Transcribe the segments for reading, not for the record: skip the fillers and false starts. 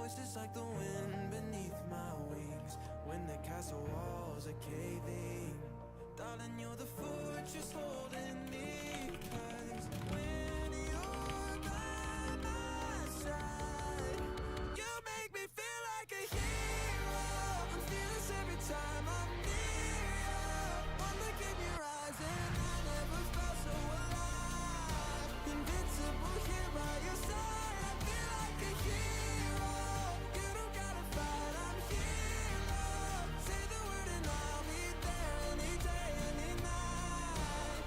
voice is like the wind beneath my wings. When the castle walls are caving, darling, you're the fortress holding me. 'Cause when you're by my side, you make me feel like a hero. I'm fearless every time I'm near you. One look in your eyes and I never felt so alive. Invincible here by your side, I feel like a hero. You don't gotta fight, I'm here, love. Say the word and I'll be there any day, any night.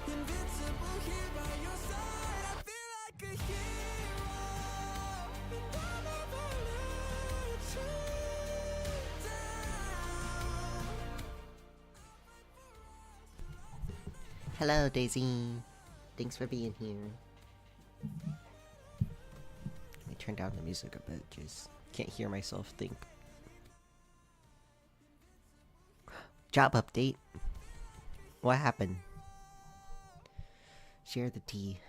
Invincible here by your side, I feel like a hero. And I'll never let you down. Hello, Daisy. Thanks for being here. I turned down the music a bit, just can't hear myself think. Job update. What happened? Share the tea.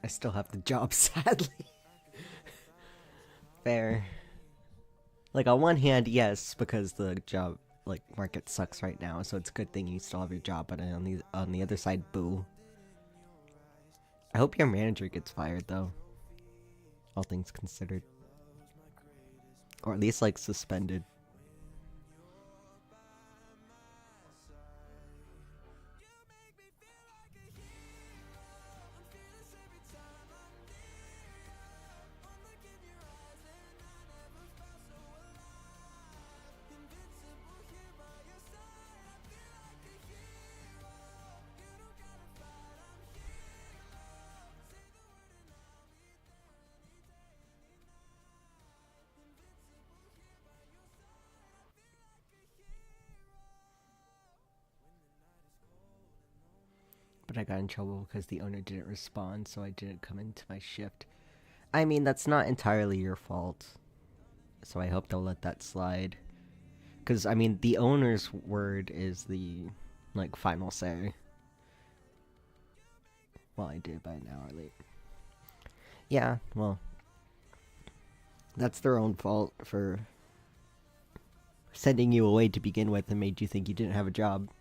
I still have the job, sadly. Fair. Like, on one hand, yes, because the job market sucks right now, so it's a good thing you still have your job. But on the other side, boo. I hope your manager gets fired, though. All things considered, or at least suspended. But I got in trouble because the owner didn't respond, so I didn't come into my shift. I mean, that's not entirely your fault, so I hope they'll let that slide. Because, I mean, the owner's word is the, final say. Well, I did by an hour late. Yeah, well, that's their own fault for sending you away to begin with and made you think you didn't have a job.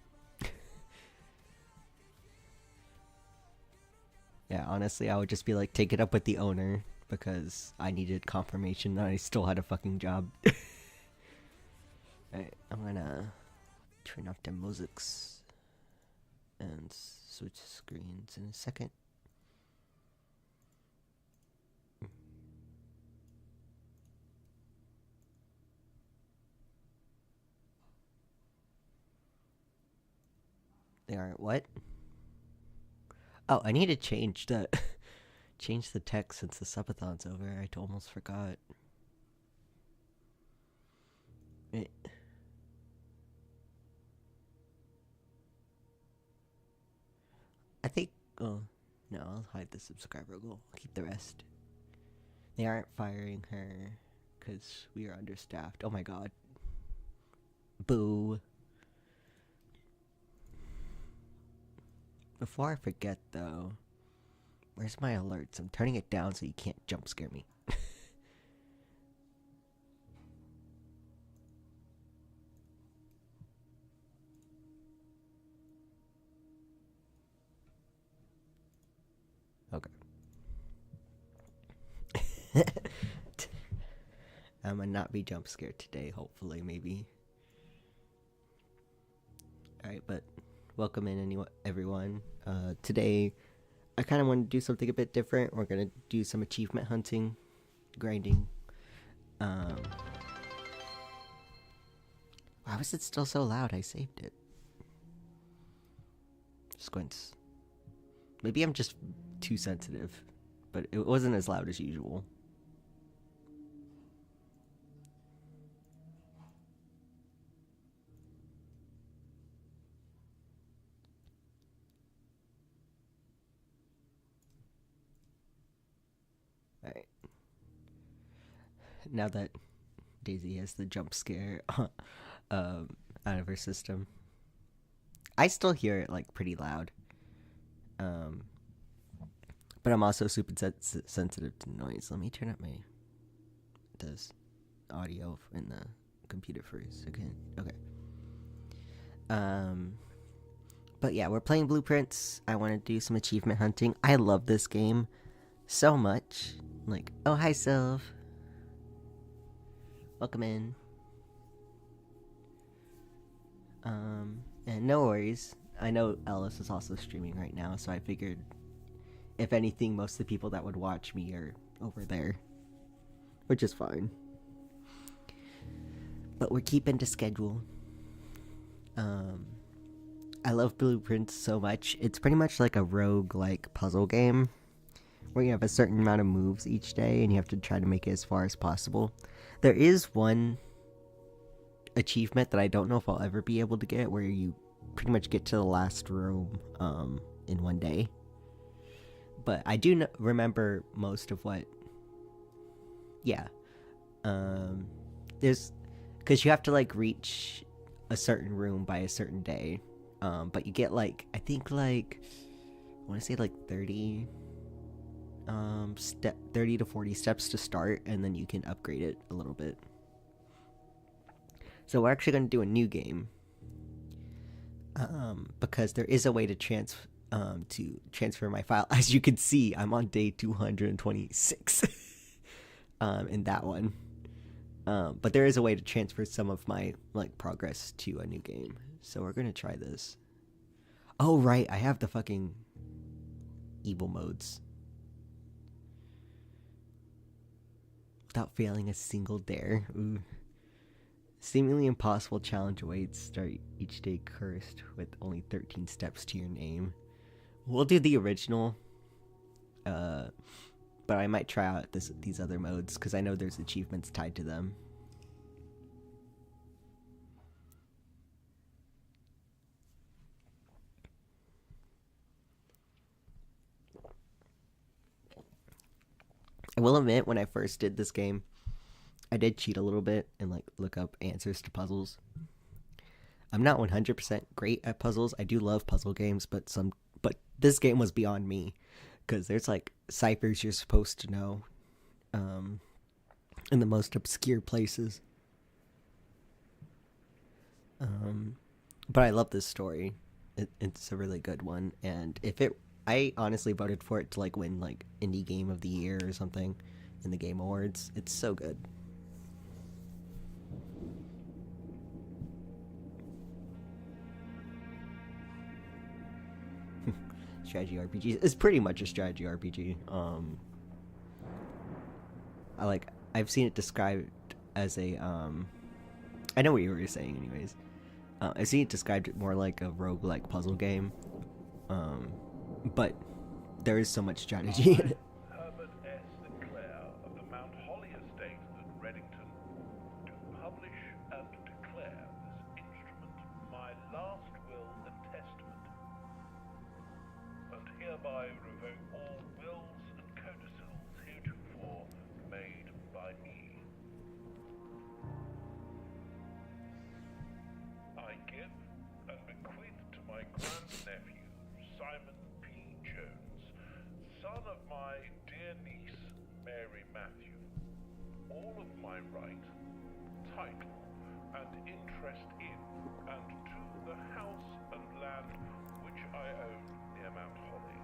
Yeah, honestly, I would just be take it up with the owner, because I needed confirmation that I still had a fucking job. Alright, I'm gonna turn off the musics and switch screens in a second. They aren't what? Oh, I need to change the change the text since the subathon's over. I almost forgot. I think. Oh no, I'll hide the subscriber goal. I'll keep the rest. They aren't firing her because we are understaffed. Oh my god. Boo. Before I forget, though, where's my alerts? I'm turning it down so you can't jump scare me. Okay. I'm gonna not be jump scared today, hopefully, maybe. Alright, but welcome in, everyone. Today, I kind of want to do something a bit different. We're gonna do some achievement hunting, grinding. Why was it still so loud? I saved it. Squints. Maybe I'm just too sensitive, but it wasn't as loud as usual. Alright. Now that Daisy has the jump scare out of her system. I still hear it like pretty loud. But I'm also super sensitive to noise. Let me turn up this audio in the computer for a second. Okay. But yeah, we're playing Blueprints. I want to do some achievement hunting. I love this game so much. Like, oh, hi, Sylv. Welcome in. And no worries. I know Ellis is also streaming right now, so I figured, if anything, most of the people that would watch me are over there, which is fine. But we're keeping to schedule. I love Blueprints so much. It's pretty much like a rogue-like puzzle game where you have a certain amount of moves each day and you have to try to make it as far as possible. There is one achievement that I don't know if I'll ever be able to get, where you pretty much get to the last room in one day. But I do remember most of what... Yeah. There's... Because you have to, like, reach a certain room by a certain day. But you get, like, I think, like... I want to say, like, 30 to 40 steps to start, and then you can upgrade it a little bit. So we're actually going to do a new game. Because there is a way to transfer my file. As you can see, I'm on day 226 in that one. But there is a way to transfer some of my like progress to a new game. So we're gonna try this. Oh right, I have the fucking evil modes. Without failing a single dare. Ooh. Seemingly impossible challenge awaits. Start each day cursed with only 13 steps to your name. We'll do the original. But I might try out these other modes because I know there's achievements tied to them. I will admit, when I first did this game, I did cheat a little bit and like look up answers to puzzles. I'm not 100% great at puzzles. I do love puzzle games, but this game was beyond me, because there's like ciphers you're supposed to know in the most obscure places. But I love this story. It's a really good one, and I honestly voted for it to like win like Indie Game of the Year or something in the Game Awards. It's so good. Strategy RPG. It's pretty much a strategy RPG. I've seen it described as a I know what you were saying anyways. I've seen it described more like a roguelike puzzle game. But there is so much strategy in it. Herbert S. Sinclair of the Mount Holly estate at Reddington, do publish and declare this instrument my last will and testament, and hereby revoke all wills and codicils heretofore made by me. I give and bequeath to my grandnephew, Simon P. Jones, son of my dear niece, Mary Matthew, all of my right, title, and interest in, and to the house and land which I own near Mount Holly.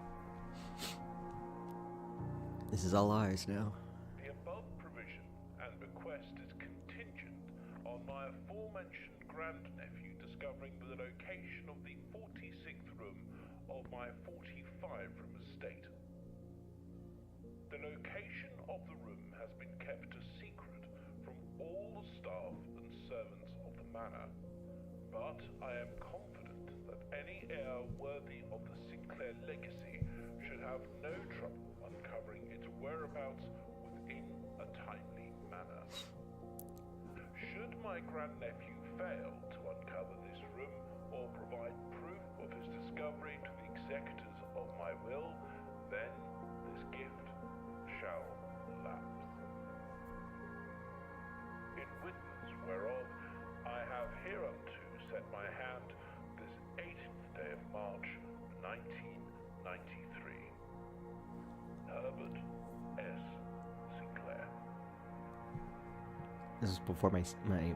This is all ours now. The above provision and bequest is contingent on my aforementioned grandnephew discovering the location of the 46th room of my 45-room estate. The location of the room has been kept a secret from all the staff and servants of the manor, but I am confident that any heir worthy of the Sinclair legacy should have no trouble uncovering its whereabouts within a timely manner. Should my grandnephew fail to uncover this room or provide proof of his discovery to the executors of my will, then this gift shall lapse. In witness have hereunto set my hand this 18th day of March, 1993. Herbert S. Sinclair. This is before my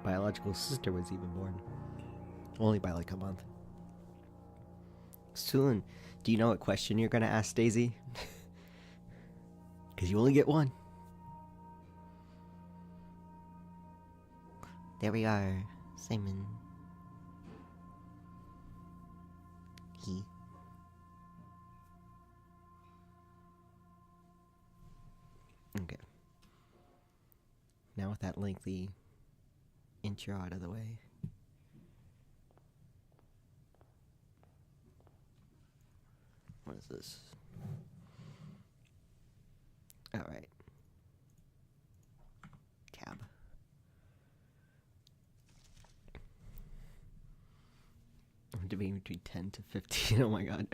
biological sister was even born. Only by like a month. Soon, do you know what question you're gonna ask Daisy? Because you only get one. There we are, Simon. He. Okay. Now with that lengthy intro out of the way. What is this? Alright. Cab. I'm debating between 10 to 15. Oh my god.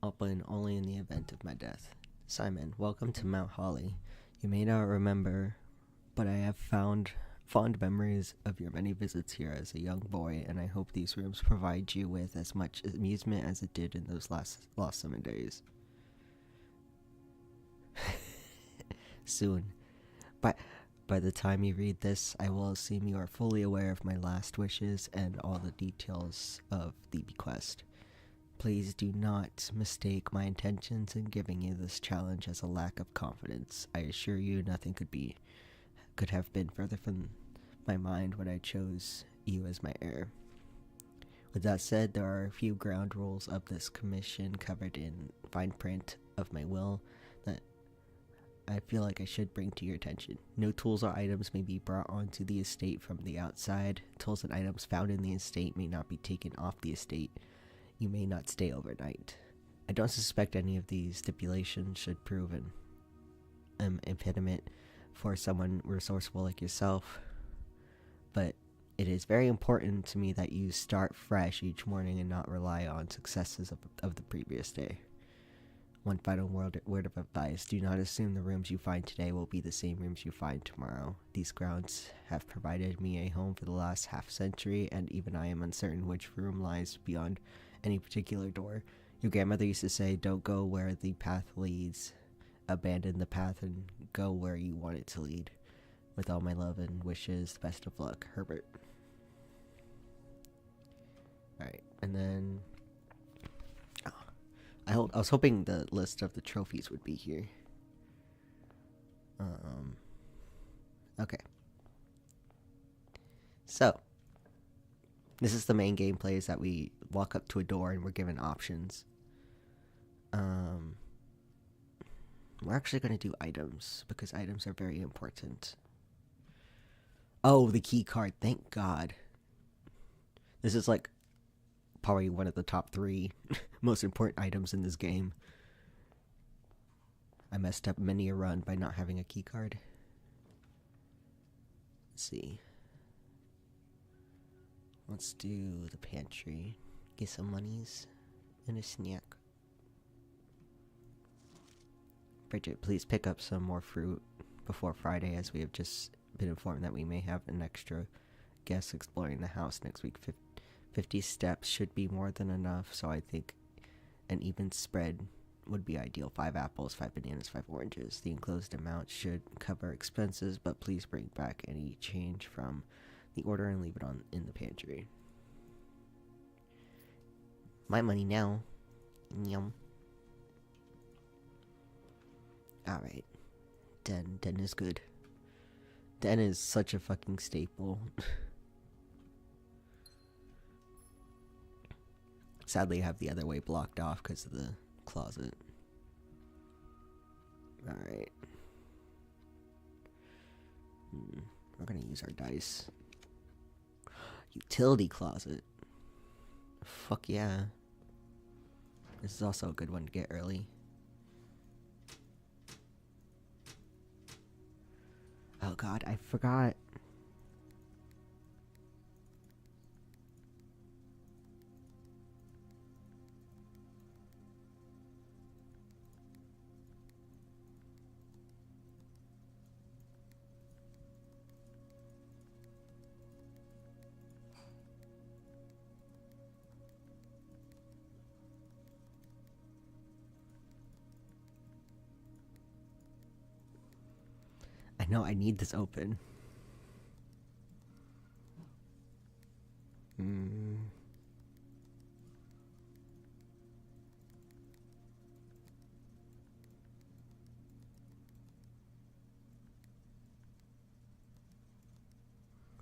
Open only in the event of my death. Simon, welcome to Mount Holly. You may not remember, but I have found fond memories of your many visits here as a young boy, and I hope these rooms provide you with as much amusement as it did in those last 7 days. Soon. By the time you read this, I will assume you are fully aware of my last wishes and all the details of the bequest. Please do not mistake my intentions in giving you this challenge as a lack of confidence. I assure you nothing could have been further from my mind when I chose you as my heir. With that said, there are a few ground rules of this commission covered in fine print of my will that I feel like I should bring to your attention. No tools or items may be brought onto the estate from the outside. Tools and items found in the estate may not be taken off the estate. You may not stay overnight. I don't suspect any of these stipulations should prove an impediment for someone resourceful like yourself, but it is very important to me that you start fresh each morning and not rely on successes of the previous day. One final word of advice: do not assume the rooms you find today will be the same rooms you find tomorrow. These grounds have provided me a home for the last half-century, and even I am uncertain which room lies beyond any particular door. Your grandmother used to say, don't go where the path leads. Abandon the path and go where you want it to lead. With all my love and wishes, best of luck, Herbert. Alright, and then I was hoping the list of the trophies would be here. Okay. So, this is the main gameplay, is that we walk up to a door and we're given options. We're actually going to do items, because items are very important. Oh, the key card, thank God. This is like probably one of the top 3 most important items in this game. I messed up many a run by not having a key card. Let's see. Let's do the pantry. Get some monies and a snack. Bridget, please pick up some more fruit before Friday, as we have just been informed that we may have an extra guest exploring the house next week. 50 steps should be more than enough, so I think an even spread would be ideal. 5 apples, 5 bananas, 5 oranges. The enclosed amount should cover expenses, but please bring back any change from the order and leave it in the pantry. My money now. Yum. Alright. Den is good. Den is such a fucking staple. Sadly, I have the other way blocked off because of the closet. Alright. We're gonna use our dice. Utility closet. Fuck yeah. This is also a good one to get early. Oh god, I forgot. No, I need this open.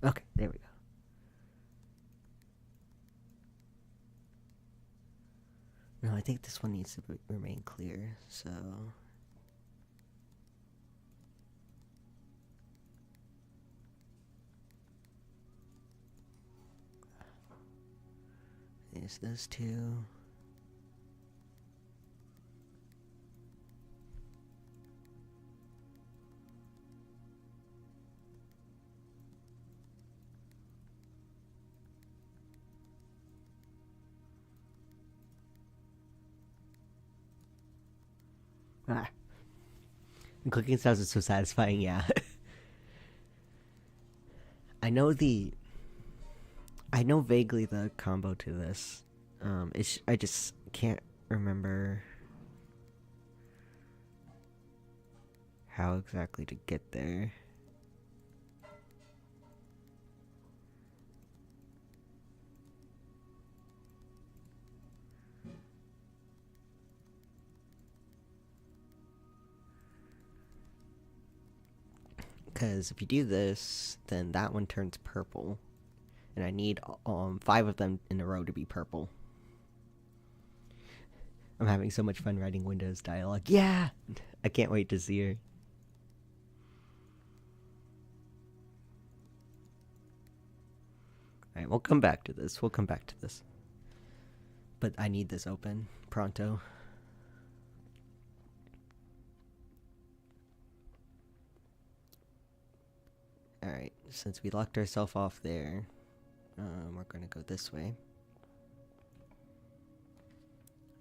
Okay, there we go. No, I think this one needs to remain clear, so... There's those two. Ah. And clicking sounds are so satisfying, yeah. I know vaguely the combo to this. I just can't remember how exactly to get there. Because if you do this, then that one turns purple. And I need 5 of them in a row to be purple. I'm having so much fun writing Windows dialogue. Yeah! I can't wait to see her. Alright, we'll come back to this. But I need this open. Pronto. Alright, since we locked ourselves off there, we're gonna go this way.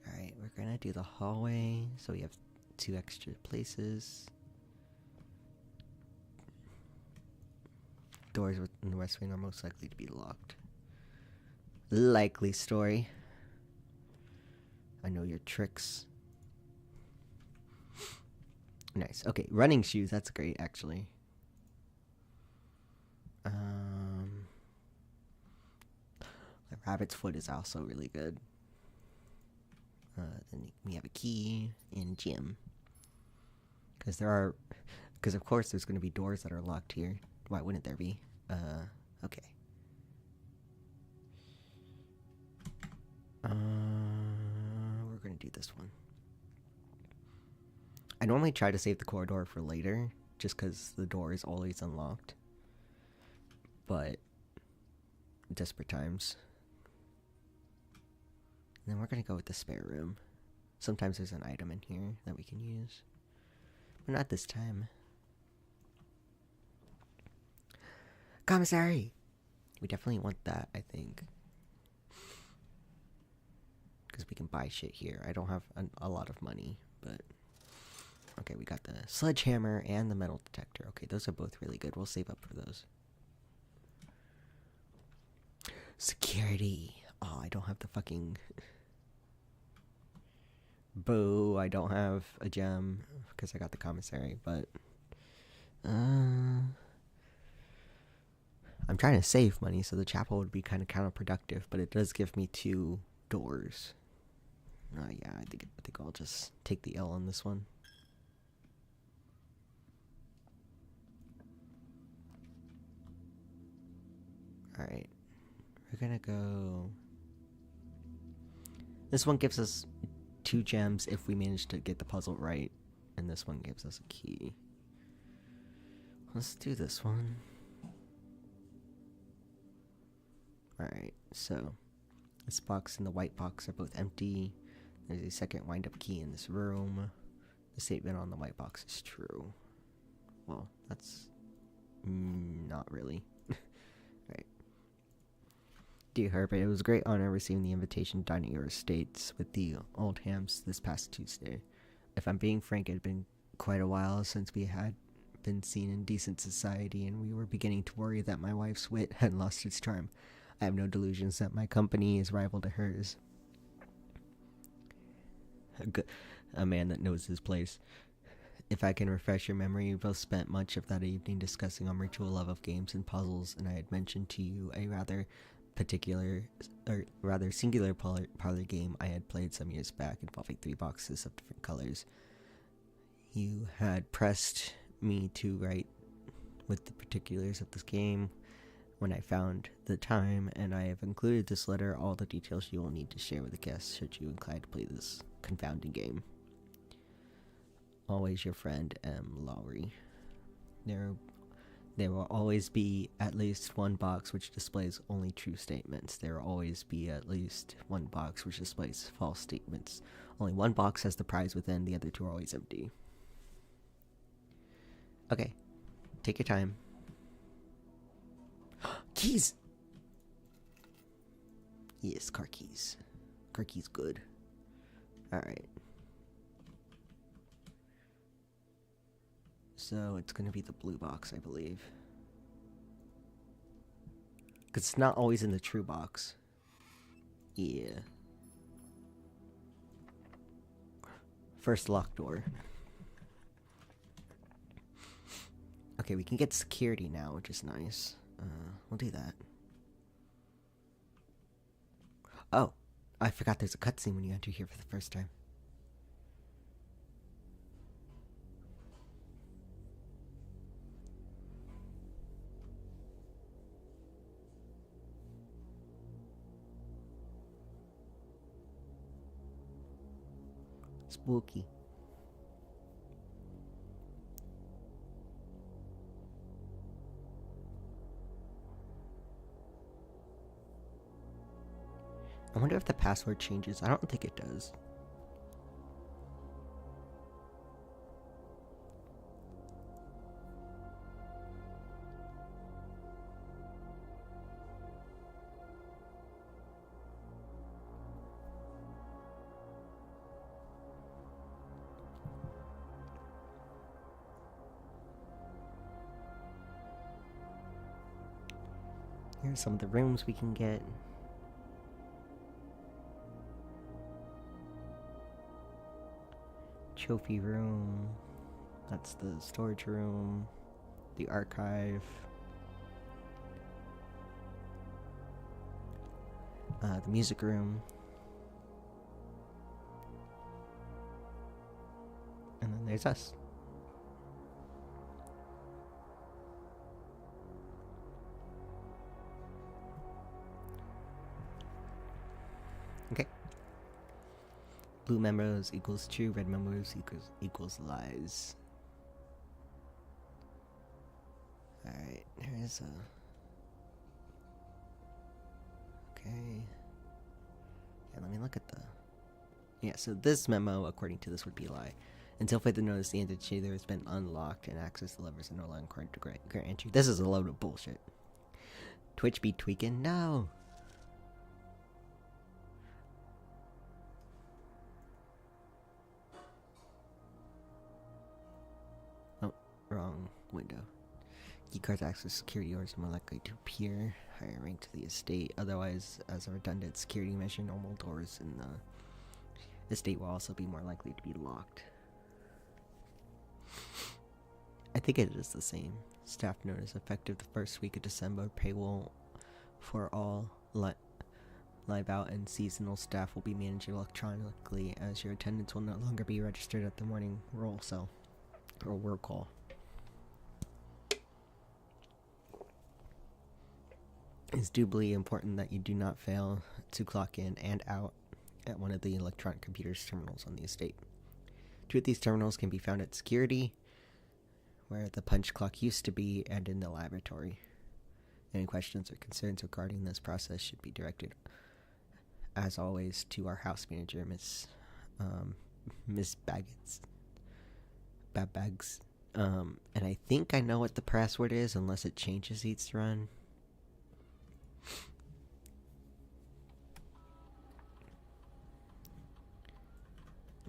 Alright, we're gonna do the hallway, so we have 2 extra places. Doors in the west wing are most likely to be locked. Likely story. I know your tricks. Nice. Okay, running shoes, that's great, actually. The rabbit's foot is also really good. Then we have a key and gym. Because of course there's going to be doors that are locked here. Why wouldn't there be? Okay. We're going to do this one. I normally try to save the corridor for later, just because the door is always unlocked. But desperate times. And then we're gonna go with the spare room. Sometimes there's an item in here that we can use, but not this time. Commissary! We definitely want that, I think. Because we can buy shit here. I don't have a lot of money, but... Okay, we got the sledgehammer and the metal detector. Okay, those are both really good. We'll save up for those. Security. Oh, I don't have the fucking... Boo, I don't have a gem because I got the commissary, but... I'm trying to save money, so the chapel would be kind of counterproductive, but it does give me 2 doors. Yeah, I think I'll just take the L on this one. Alright. We're gonna go... This one gives us 2 gems if we manage to get the puzzle right. And this one gives us a key. Let's do this one. Alright, so... This box and the white box are both empty. There's a second wind-up key in this room. The statement on the white box is true. Well, that's... not really. Right. Dear Herbert, it was a great honor receiving the invitation to dine at your estates with the Oldhams this past Tuesday. If I'm being frank, it had been quite a while since we had been seen in decent society, and we were beginning to worry that my wife's wit had lost its charm. I have no delusions that my company is rival to hers. A man that knows his place. If I can refresh your memory, we both spent much of that evening discussing our mutual love of games and puzzles, and I had mentioned to you a rather singular parlor game I had played some years back involving 3 boxes of different colors. You had pressed me to write with the particulars of this game when I found the time, and I have included this letter all the details you will need to share with the guests should you incline to play this confounding game. Always your friend, M. Lowry. There will always be at least one box which displays only true statements. There will always be at least one box which displays false statements. Only one box has the prize within, the other 2 are always empty. Okay, take your time. Keys! Yes, car keys. Car keys good. Alright. So it's gonna be the blue box, I believe. Because it's not always in the true box. Yeah. First locked door. Okay, we can get security now, which is nice. We'll do that. Oh, I forgot there's a cutscene when you enter here for the first time. Spooky. I wonder if the password changes. I don't think it does. Here's some of the rooms we can get. Trophy room. That's the storage room. The archive. The music room. And then there's us. Okay. Blue memos equals true, red memos equals lies. Alright, there is a... Okay. Yeah, let me look at the... Yeah, so this memo, according to this, would be a lie. Until further notice, the indicator has been unlocked and access to levers are no longer required to grant entry. This is a load of bullshit. Twitch be tweaking? No! Wrong window. Keycards access security orders are more likely to appear higher rank to the estate. Otherwise, as a redundant security measure, normal doors in the estate will also be more likely to be locked. I think it is the same. Staff notice effective the first week of December. Payroll for all live out and seasonal staff will be managed electronically, as your attendance will no longer be registered at the morning roll cell or work call. It's doubly important that you do not fail to clock in and out at one of the electronic computers terminals on the estate. 2 of these terminals can be found at security, where the punch clock used to be, and in the laboratory. Any questions or concerns regarding this process should be directed, as always, to our house manager, Miss Baggins. Bags. And I think I know what the password is, unless it changes each run.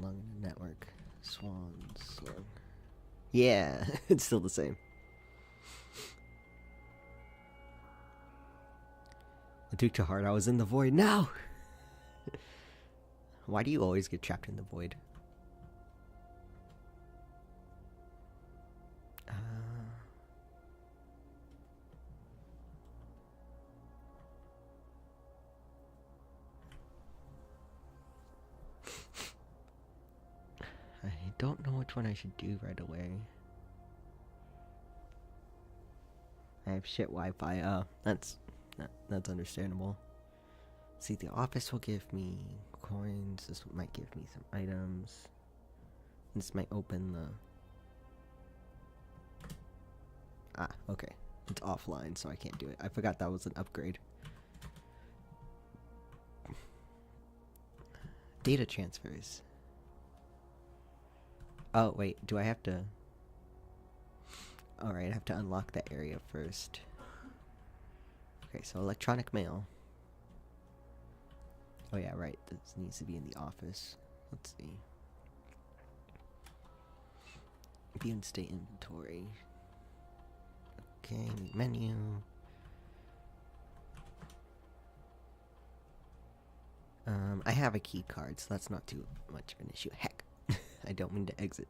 Long network. Swan slug. Yeah, it's still the same. I took to heart I was in the void. No! Why do you always get trapped in the void? don't know which one I should do right away. I have shit Wi-Fi. That's understandable. See, the office will give me coins. This might give me some items. This might open the... Ah, okay. It's offline, so I can't do it. I forgot that was an upgrade. Data transfers. Oh, wait. Do I have to... Alright, I have to unlock that area first. Okay, so electronic mail. Oh yeah, right. This needs to be in the office. Let's see. View and state inventory. Okay, menu. I have a key card, so that's not too much of an issue. Heck, I don't mean to exit.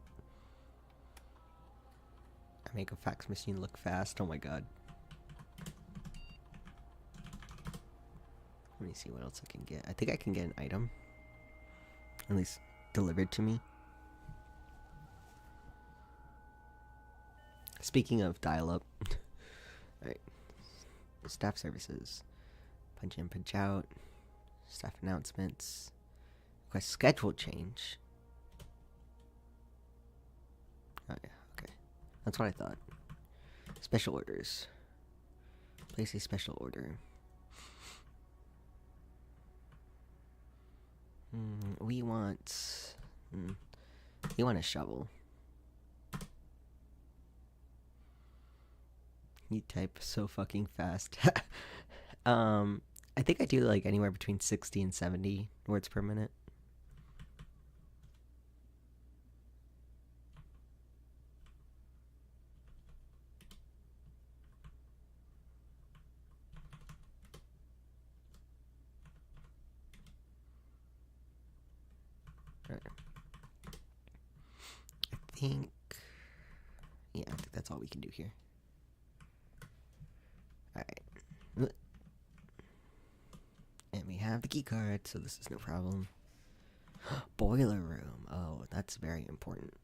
I make a fax machine look fast. Oh my god. Let me see what else I can get. I think I can get an item. At least delivered to me. Speaking of dial-up. Alright. Staff services. Punch in, punch out. Staff announcements. Request schedule change. Oh yeah, okay. That's what I thought. Special orders. Place a special order. We want a shovel. You type so fucking fast. I think I do like anywhere between 60 and 70 words per minute. I think that's all we can do here. Alright. And we have the key card, so this is no problem. Boiler room. Oh, that's very important.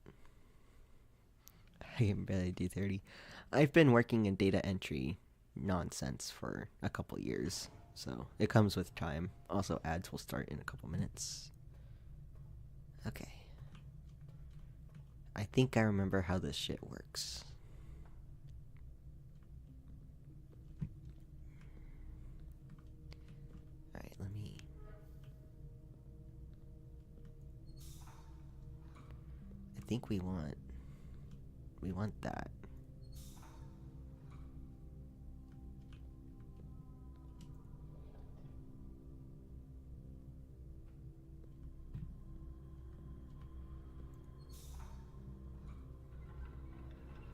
I can barely do 30. I've been working in data entry nonsense for a couple years, so it comes with time. Also, ads will start in a couple minutes. Okay. I think I remember how this shit works. Alright, let me... I think we want that.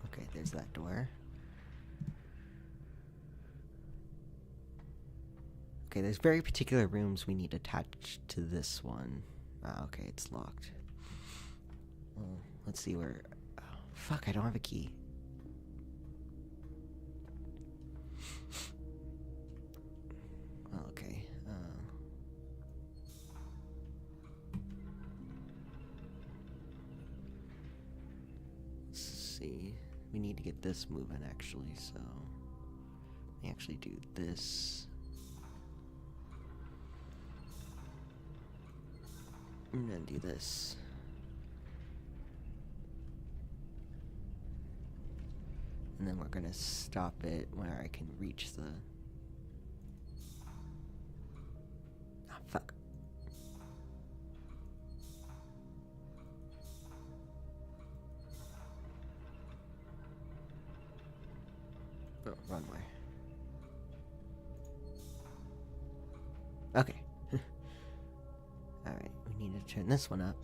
Okay, there's that door. Okay, there's very particular rooms we need attached to this one. Ah, okay, it's locked. Well, let's see where... Oh, fuck, I don't have a key. Oh, okay. Let's see. We need to get this moving, actually, so... Let me actually do this. I'm gonna do this. And then we're gonna stop it where I can reach the... Ah, fuck. Oh, wrong way. Okay. Alright, we need to turn this one up.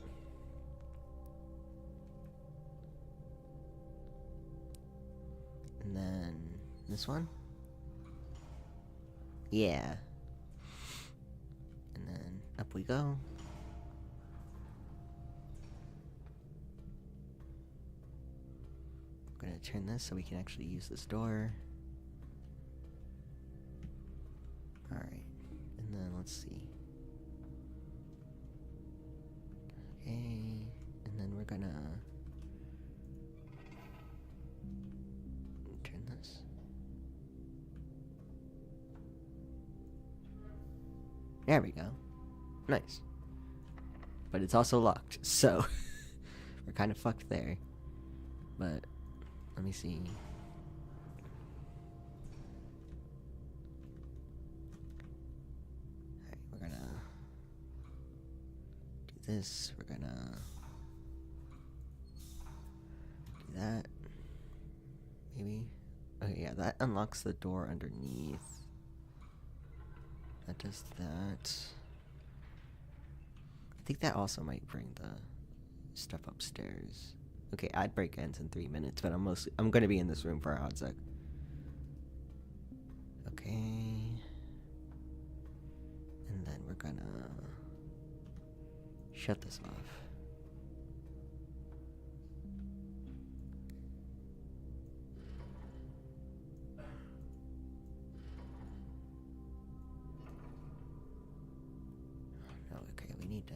And then this one. Yeah. And then up we go. I'm gonna turn this so we can actually use this door. Alright. And then let's see. Okay. And then we're gonna turn this. There we go. Nice. But it's also locked, so we're kind of fucked there. But let me see. Alright, we're gonna do this. We're gonna do that. Maybe. Okay, yeah, that unlocks the door underneath. That does that. I think that also might bring the stuff upstairs. Okay, I'd break ends in 3 minutes, but I'm gonna be in this room for a hot sec. Okay. And then we're gonna shut this off. No, okay, we need to...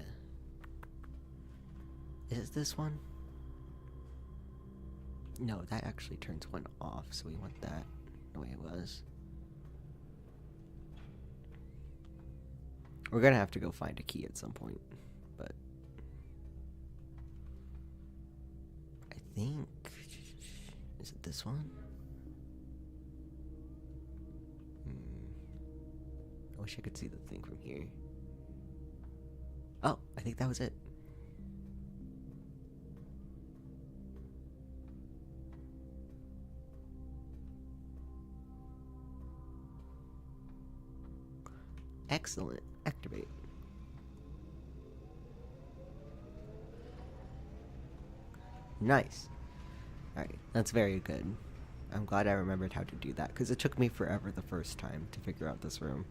Is it this one? No, that actually turns one off, so we want that the way it was. We're gonna have to go find a key at some point, but I think... Is it this one? I wish I could see the thing from here. Oh, I think that was it. Excellent. Activate. Nice. Alright, that's very good. I'm glad I remembered how to do that, because it took me forever the first time to figure out this room.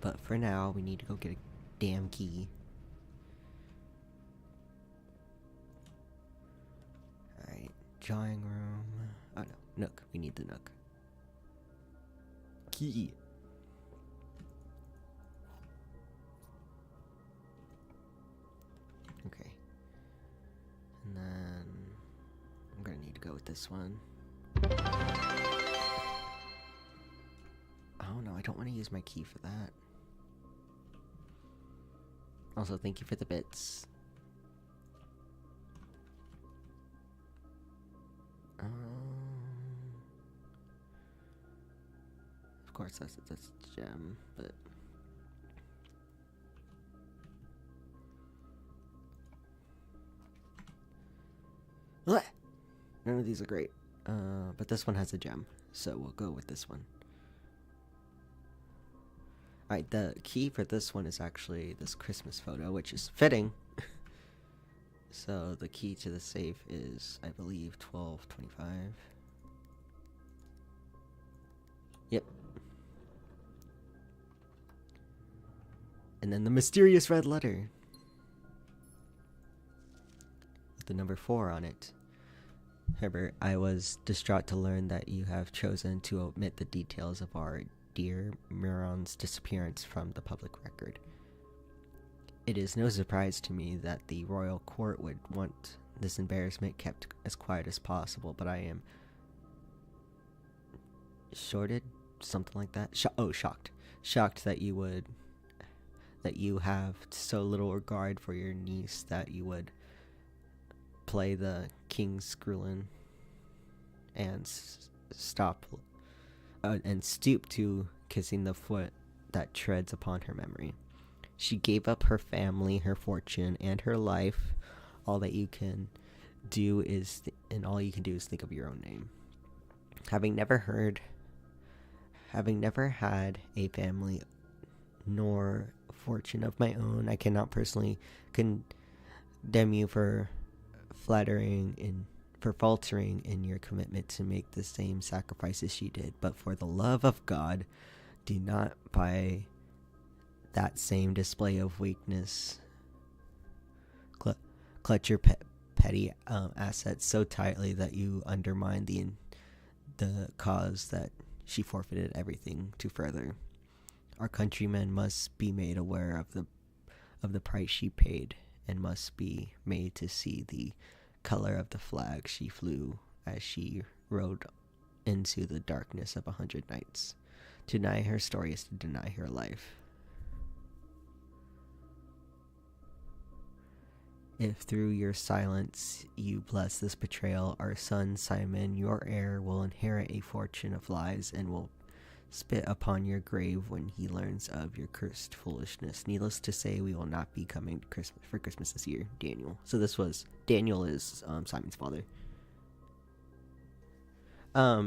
But for now, we need to go get a damn key. Alright, drawing room. Oh no, nook. We need the nook. Key. Okay. And then I'm gonna need to go with this one. Oh no, I don't want to use my key for that. Also, thank you for the bits. Of course, that's gem, but Blech! None of these are great. But this one has a gem, so we'll go with this one. Alright, the key for this one is actually this Christmas photo, which is fitting. So the key to the safe is, I believe, 1225. Yep. And then the mysterious red letter with the number 4 on it. Herbert, I was distraught to learn that you have chosen to omit the details of our dear Miron's disappearance from the public record. It is no surprise to me that the royal court would want this embarrassment kept as quiet as possible, but I am shorted, something like that. Shocked. Shocked that you have so little regard for your niece that you would play the King's Skrulin and stoop to kissing the foot that treads upon her memory. She gave up her family, her fortune, and her life. All you can do is think of your own name. Having never had a family nor fortune of my own, I cannot personally condemn you for faltering in your commitment to make the same sacrifices she did. But for the love of God, do not by that same display of weakness clutch your petty assets so tightly that you undermine the cause that she forfeited everything to further. Our countrymen must be made aware of the price she paid, and must be made to see the color of the flag she flew as she rode into the darkness of 100 nights. To deny her story is to deny her life. If through your silence you bless this betrayal, our son Simon, your heir, will inherit a fortune of lies and will spit upon your grave when he learns of your cursed foolishness. Needless to say, we will not be coming to Christmas this year, Daniel. So Daniel is Simon's father. I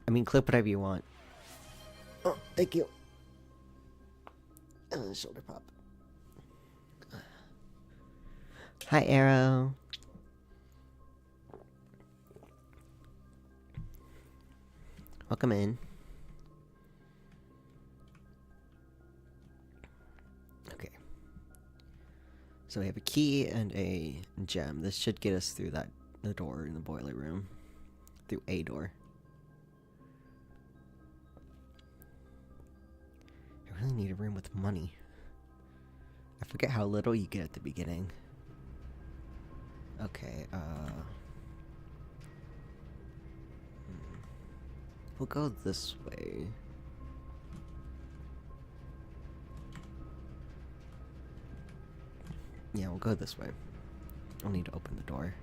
mean, clip whatever you want. Oh, thank you. Shoulder pop. Hi, Arrow. Welcome in. Okay. So we have a key and a gem. This should get us through the door in the boiler room. Through a door. I really need a room with money. I forget how little you get at the beginning. Okay, we'll go this way. Yeah, we'll go this way. I'll need to open the door.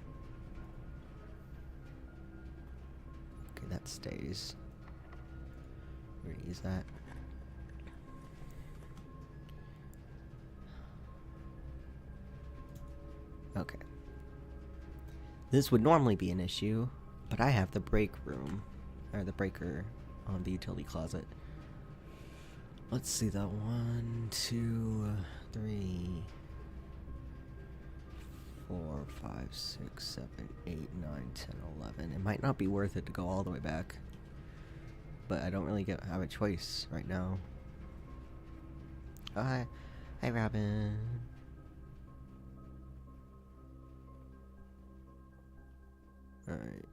Okay, that stays. We're gonna use that. Okay. This would normally be an issue, but I have the break room, or the breaker on the utility closet. Let's see that. 1, 2, 3, 4, 5, 6, 7, 8, 9, 10, 11. It might not be worth it to go all the way back, but I don't really have a choice right now. Oh, hi, Robin. Alright,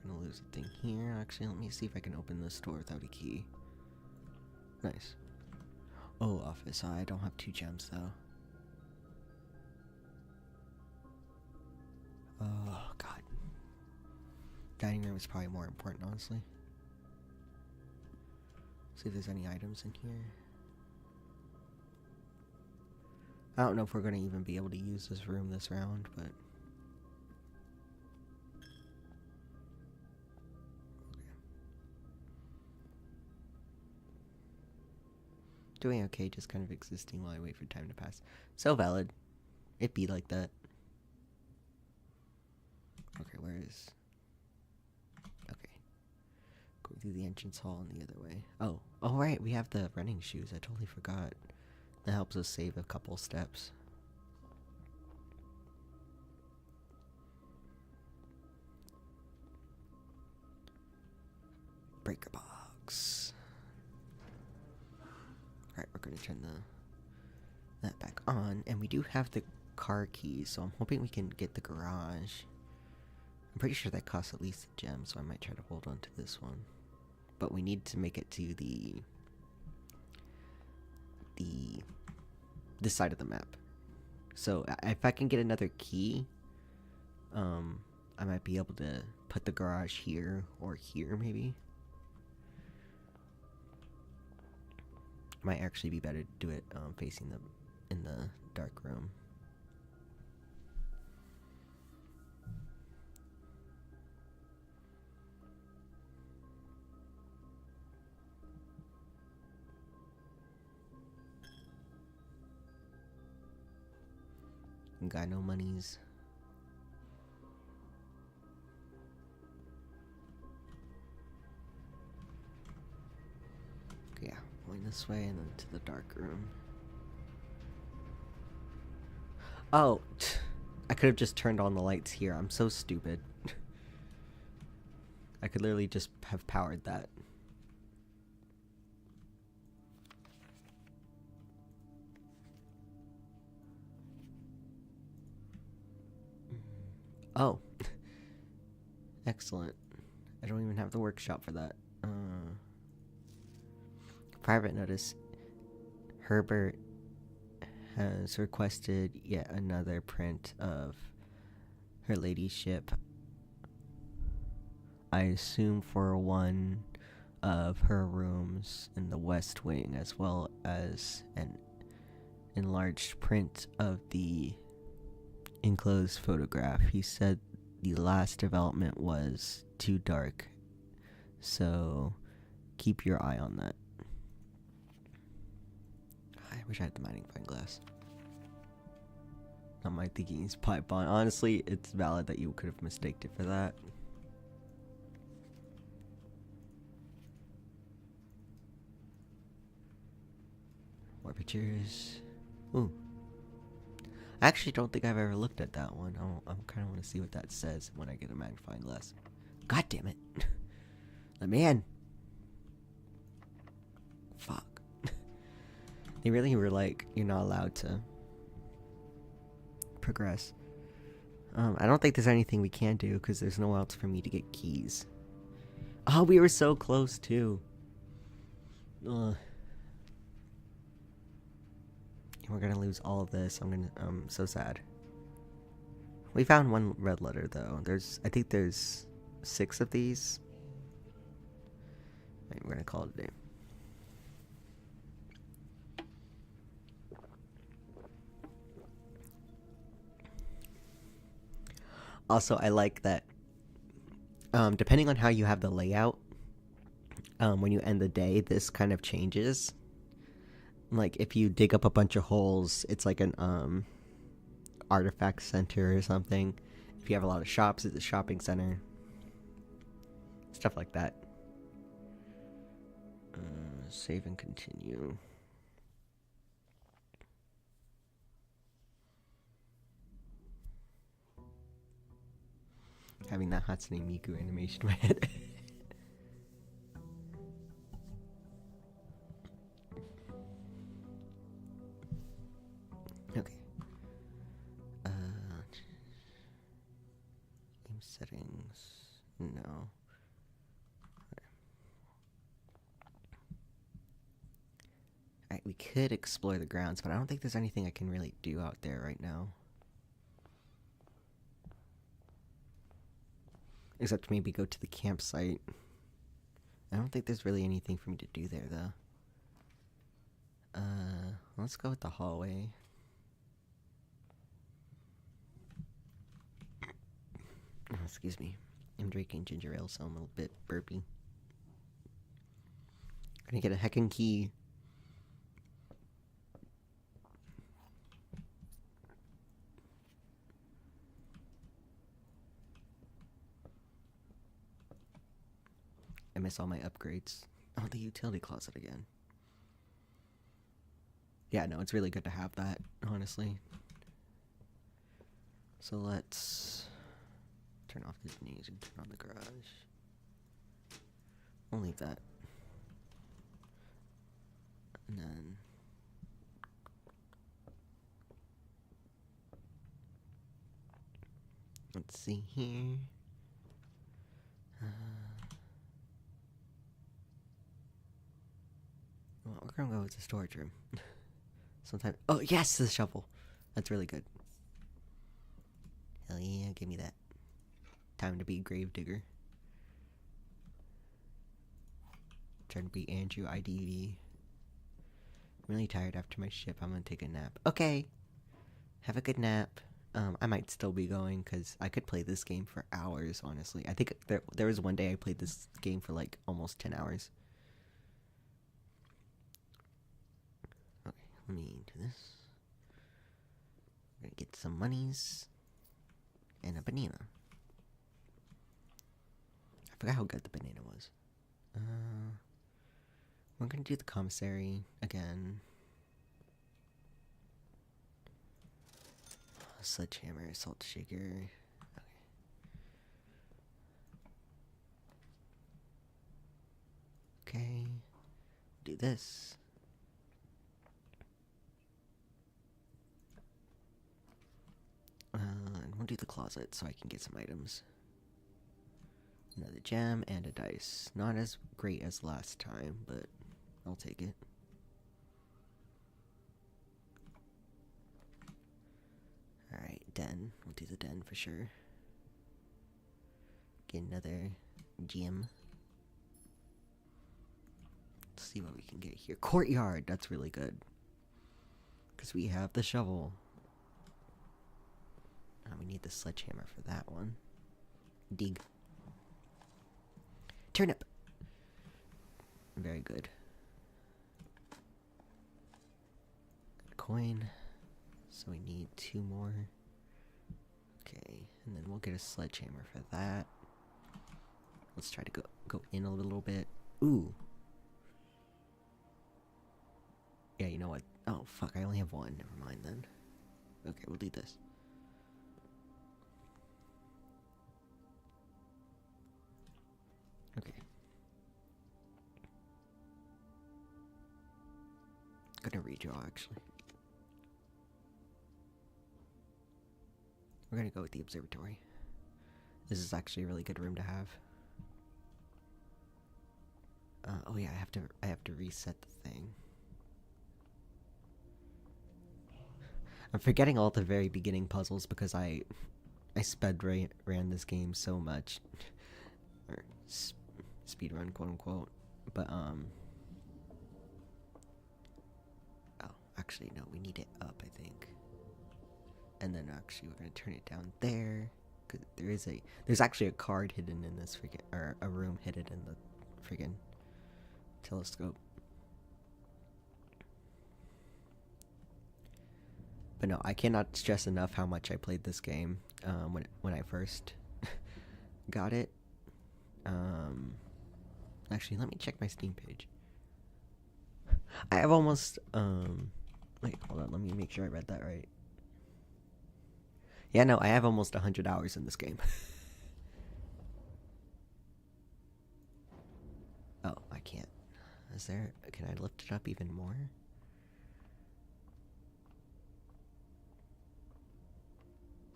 I'm gonna lose a thing here. Actually, let me see if I can open this door without a key. Nice. Oh, office. I don't have 2 gems, though. Oh, God. Dining room is probably more important, honestly. See if there's any items in here. I don't know if we're gonna even be able to use this room this round, but... Doing okay, just kind of existing while I wait for time to pass. So valid. It be like that. Okay, where is... Okay. Go through the entrance hall and the other way. Oh right, we have the running shoes. I totally forgot. That helps us save a couple steps. Breaker box. Alright, we're going to turn that back on. And we do have the car keys, so I'm hoping we can get the garage. I'm pretty sure that costs at least a gem, so I might try to hold on to this one. But we need to make it to this side of the map. So if I can get another key, I might be able to put the garage here or here, maybe. Might actually be better to do it facing them in the dark room. Got no monies. Okay, yeah, going this way and then to the dark room. Oh, I could have just turned on the lights here. I'm so stupid. I could literally just have powered that. Oh. Excellent. I don't even have the workshop for that. Private notice. Herbert has requested yet another print of her ladyship. I assume for one of her rooms in the West Wing, as well as an enlarged print of the enclosed photograph. He said the last development was too dark, so keep your eye on that. I wish I had the magnifying glass. Not my thinking is pipe on. Honestly, it's valid that you could have mistaken it for that. More pictures. Ooh. I actually don't think I've ever looked at that one. I kind of want to see what that says when I get a magnifying glass. God damn it. The man. Fuck. They really were like, you're not allowed to progress. I don't think there's anything we can do because there's nowhere else for me to get keys. Oh, we were so close too. Ugh. We're gonna lose all of this. I'm so sad. We found one red letter though. I think there's 6 of these. Right, we're gonna call it a day. Also, I like that. Depending on how you have the layout, when you end the day, this kind of changes. Like if you dig up a bunch of holes, it's like an artifact center or something. If you have a lot of shops, it's a shopping center. Stuff like that. Save and continue. Having that Hatsune Miku animation in my head. Okay. Game settings. No. Alright, we could explore the grounds, but I don't think there's anything I can really do out there right now. Except maybe go to the campsite. I don't think there's really anything for me to do there, though. Let's go with the hallway. Oh, excuse me. I'm drinking ginger ale, so I'm a little bit burpy. Gonna get a heckin' key. I miss all my upgrades. Oh, the utility closet again. Yeah, no, it's really good to have that, honestly. So let's turn off the knees and turn on the garage. I'll leave that. And then let's see here. Well, we're gonna go with the storage room. Sometimes. Oh yes, the shovel. That's really good. Hell yeah, give me that. Time to be Gravedigger. Trying to be Andrew IDV. I'm really tired after my ship. I'm gonna take a nap. Okay. Have a good nap. I might still be going because I could play this game for hours, honestly. I think there was one day I played this game for like almost 10 hours. Okay, let me do this. I'm gonna get some monies and a banana. I forgot how good the banana was. We're gonna do the commissary again. Sledgehammer, salt shaker. Okay. Do this. And we'll do the closet so I can get some items. Another gem and a dice. Not as great as last time, but I'll take it. den. We'll do the den for sure. Get another gym. Let's see what we can get here. Courtyard, that's really good. Because we have the shovel. We need the sledgehammer for that one. Dig. Turnip. Very good. Coin. So we need 2 more. Okay, and then we'll get a sledgehammer for that. Let's try to go in a little bit. Ooh. Yeah, you know what? Oh, fuck, I only have 1. Never mind then. Okay, we'll do this. Okay. Gonna redraw, actually. We're gonna go with the observatory. This is actually a really good room to have. Oh yeah, I have to reset the thing. I'm forgetting all the very beginning puzzles because I ran this game so much, or speedrun, quote unquote. But oh, actually no, we need it up, I think. And then actually we're gonna turn it down there, cause there's actually a card hidden in this freaking, or a room hidden in the freaking telescope. But no, I cannot stress enough how much I played this game when I first got it. Actually, let me check my Steam page. I have almost wait, hold on, let me make sure I read that right. Yeah, no, I have almost 100 hours in this game. Oh, I can't. Can I lift it up even more?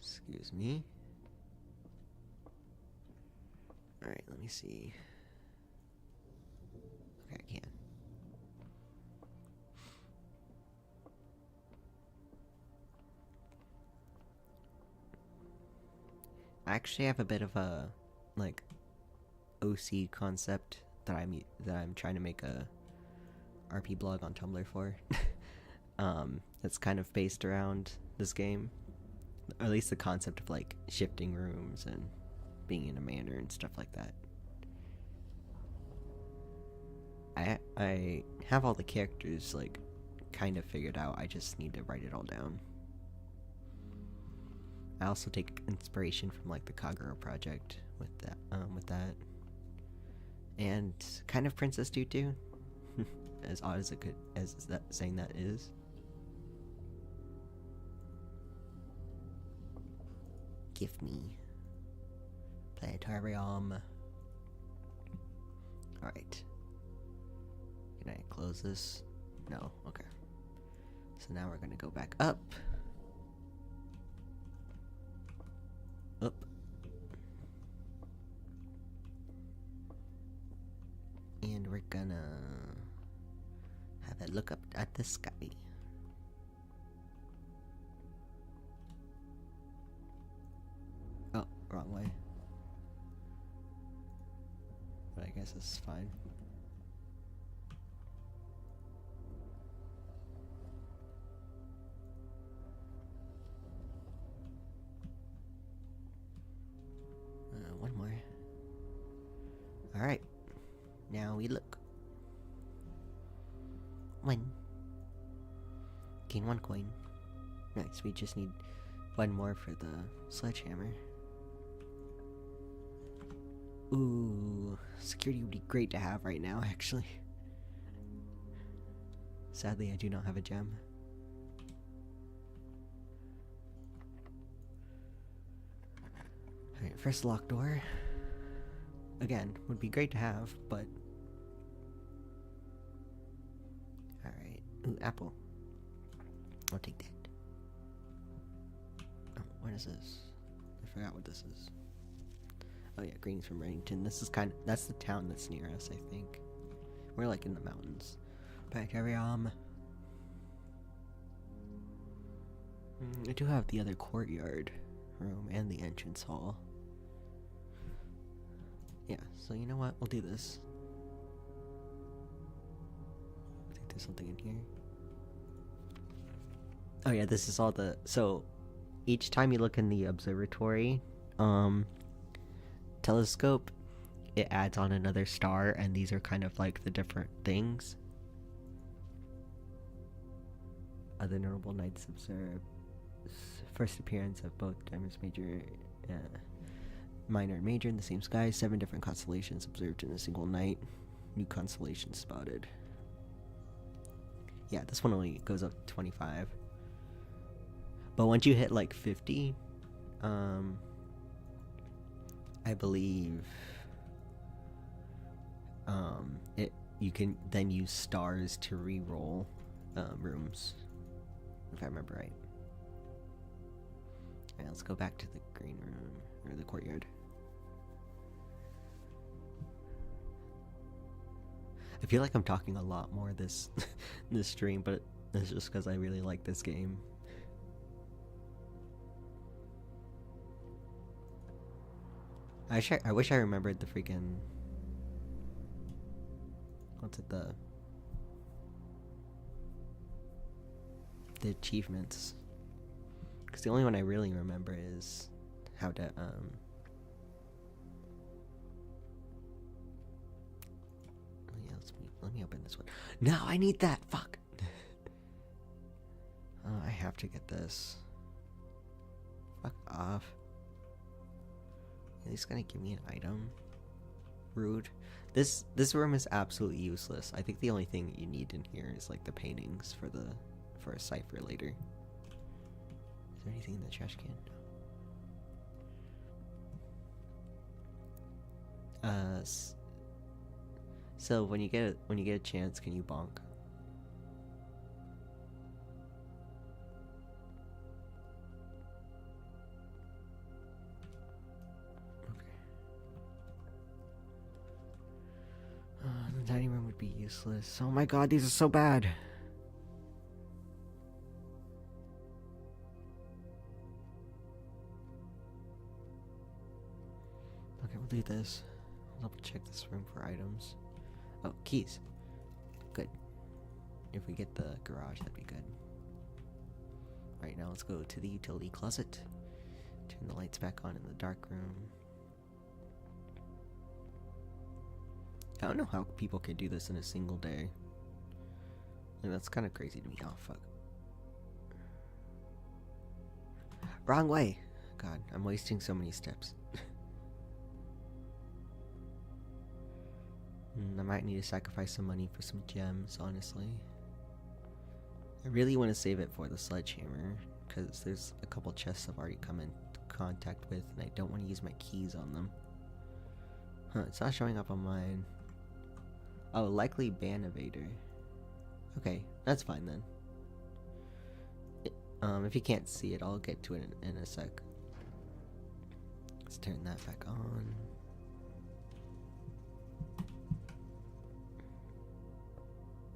Excuse me. Alright, let me see. Okay, I can. I actually have a bit of a, like, OC concept that I'm trying to make a RP blog on Tumblr for. That's kind of based around this game. Or at least the concept of, like, shifting rooms and being in a manor and stuff like that. I have all the characters, like, kind of figured out. I just need to write it all down. I also take inspiration from, like, the Kagura project with that. And kind of Princess Tutu. As odd as that saying that is. Give me planetarium. Alright. Can I close this? No, okay. So now we're gonna go back up. Up. And we're gonna have a look up at the sky. Oh, wrong way. But I guess this is fine. One more. Alright. Now we look. 1. Gain 1 coin. Nice, we just need 1 more for the sledgehammer. Ooh, security would be great to have right now, actually. Sadly, I do not have a gem. Alright, first locked door. Again, would be great to have, but... Alright. Ooh, apple. I'll take that. Oh, what is this? I forgot what this is. Oh yeah, greetings from Reddington. This is that's the town that's near us, I think. We're like in the mountains. Planetarium. I do have the other courtyard room and the entrance hall. Yeah, so you know what? We'll do this. I think there's something in here. Oh yeah, this is all the... So, each time you look in the observatory, telescope, it adds on another star, and these are kind of like the different things. Other notable nights observed. First appearance of both Diamond's major, minor, and major in the same sky. 7 different constellations observed in a single night. New constellations spotted. Yeah, this one only goes up to 25. But once you hit like 50, I believe, you can then use stars to re-roll rooms, if I remember right. Alright, let's go back to the green room, or the courtyard. I feel like I'm talking a lot more this this stream, but it's just because I really like this game. I wish I remembered the freaking... What's it, the achievements. Because the only one I really remember is how to, yeah, let me open this one. No, I need that! Fuck! Oh, I have to get this. Fuck off. At least gonna give me an item. Rude. This room is absolutely useless. I think the only thing you need in here is like the paintings for a cipher later. Is there anything in the trash can? No. So when you get a chance, can you bonk? The dining room would be useless. Oh my god, these are so bad. Okay, we'll do this. I'll double check this room for items. Oh, keys. Good. If we get the garage, that'd be good. Alright, now let's go to the utility closet. Turn the lights back on in the dark room. I don't know how people can do this in a single day. Like, that's kind of crazy to me. Oh, fuck. Wrong way! God, I'm wasting so many steps. I might need to sacrifice some money for some gems, honestly. I really want to save it for the sledgehammer, because there's a couple chests I've already come in contact with, and I don't want to use my keys on them. Huh, it's not showing up on mine. Oh, likely ban evader. Okay, that's fine then. If you can't see it, I'll get to it in a sec. Let's turn that back on.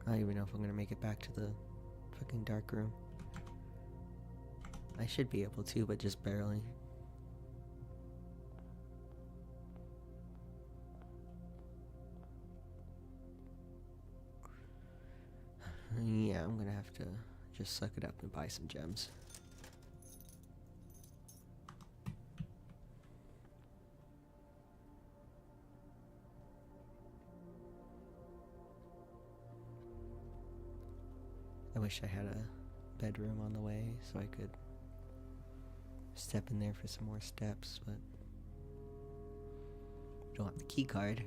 I don't even know if I'm gonna make it back to the fucking dark room. I should be able to, but just barely. Yeah, I'm gonna have to just suck it up and buy some gems. I wish I had a bedroom on the way so I could step in there for some more steps, but we don't have the key card.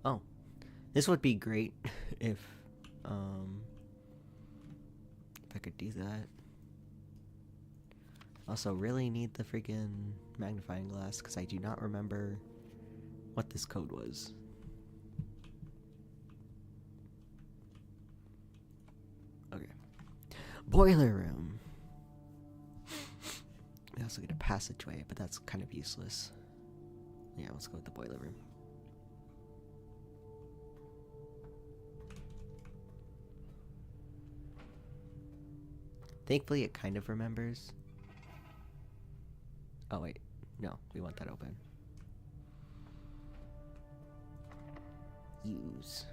Oh. This would be great if I could do that. Also, really need the freaking magnifying glass because I do not remember what this code was. Okay. Boiler room. We also get a passageway, but that's kind of useless. Yeah, let's go with the boiler room. Thankfully, it kind of remembers. Oh, wait. No, we want that open. Use.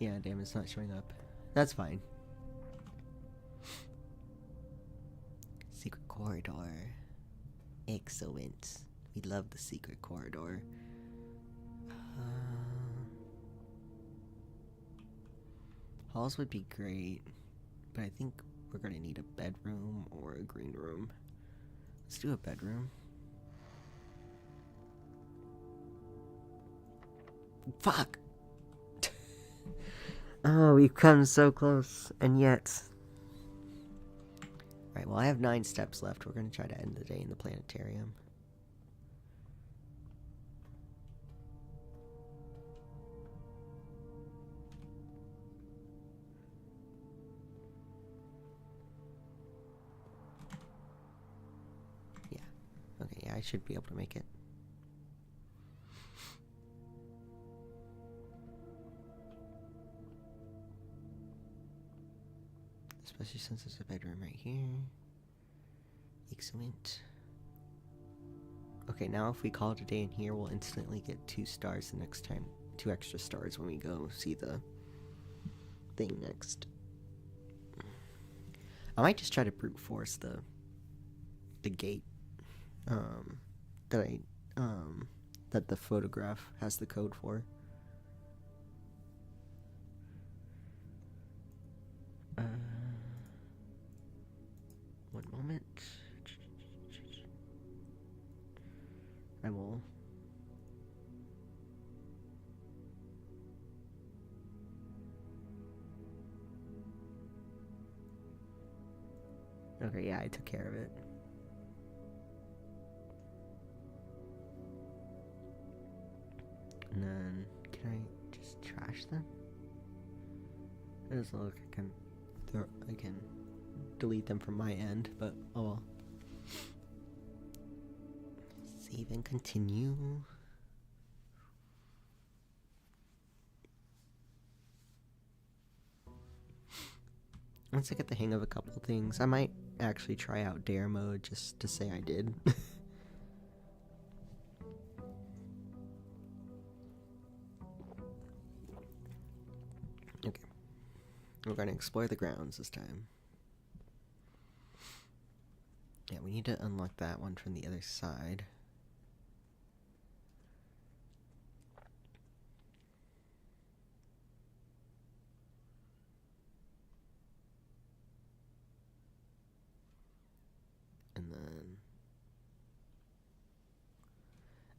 Yeah, damn, it's not showing up. That's fine. Secret corridor. Excellent. We love the secret corridor. Halls would be great, but I think we're gonna need a bedroom or a green room. Let's do a bedroom. Fuck! Oh, we've come so close, and yet... Alright, well I have 9 steps left. We're gonna try to end the day in the planetarium. Okay, yeah, I should be able to make it. Especially since there's a bedroom right here. Excellent. Okay, now if we call it a day in here, we'll instantly get 2 stars the next time. 2 extra stars when we go see the thing next. I might just try to brute force the gate. That the photograph has the code for. One moment. I will. Okay, yeah, I took care of it. And then, can I just trash them? It doesn't look like I can delete them from my end, but oh well. Save and continue. Once I get the hang of a couple of things, I might actually try out dare mode just to say I did. Okay. We're going to explore the grounds this time. Yeah, we need to unlock that one from the other side. And then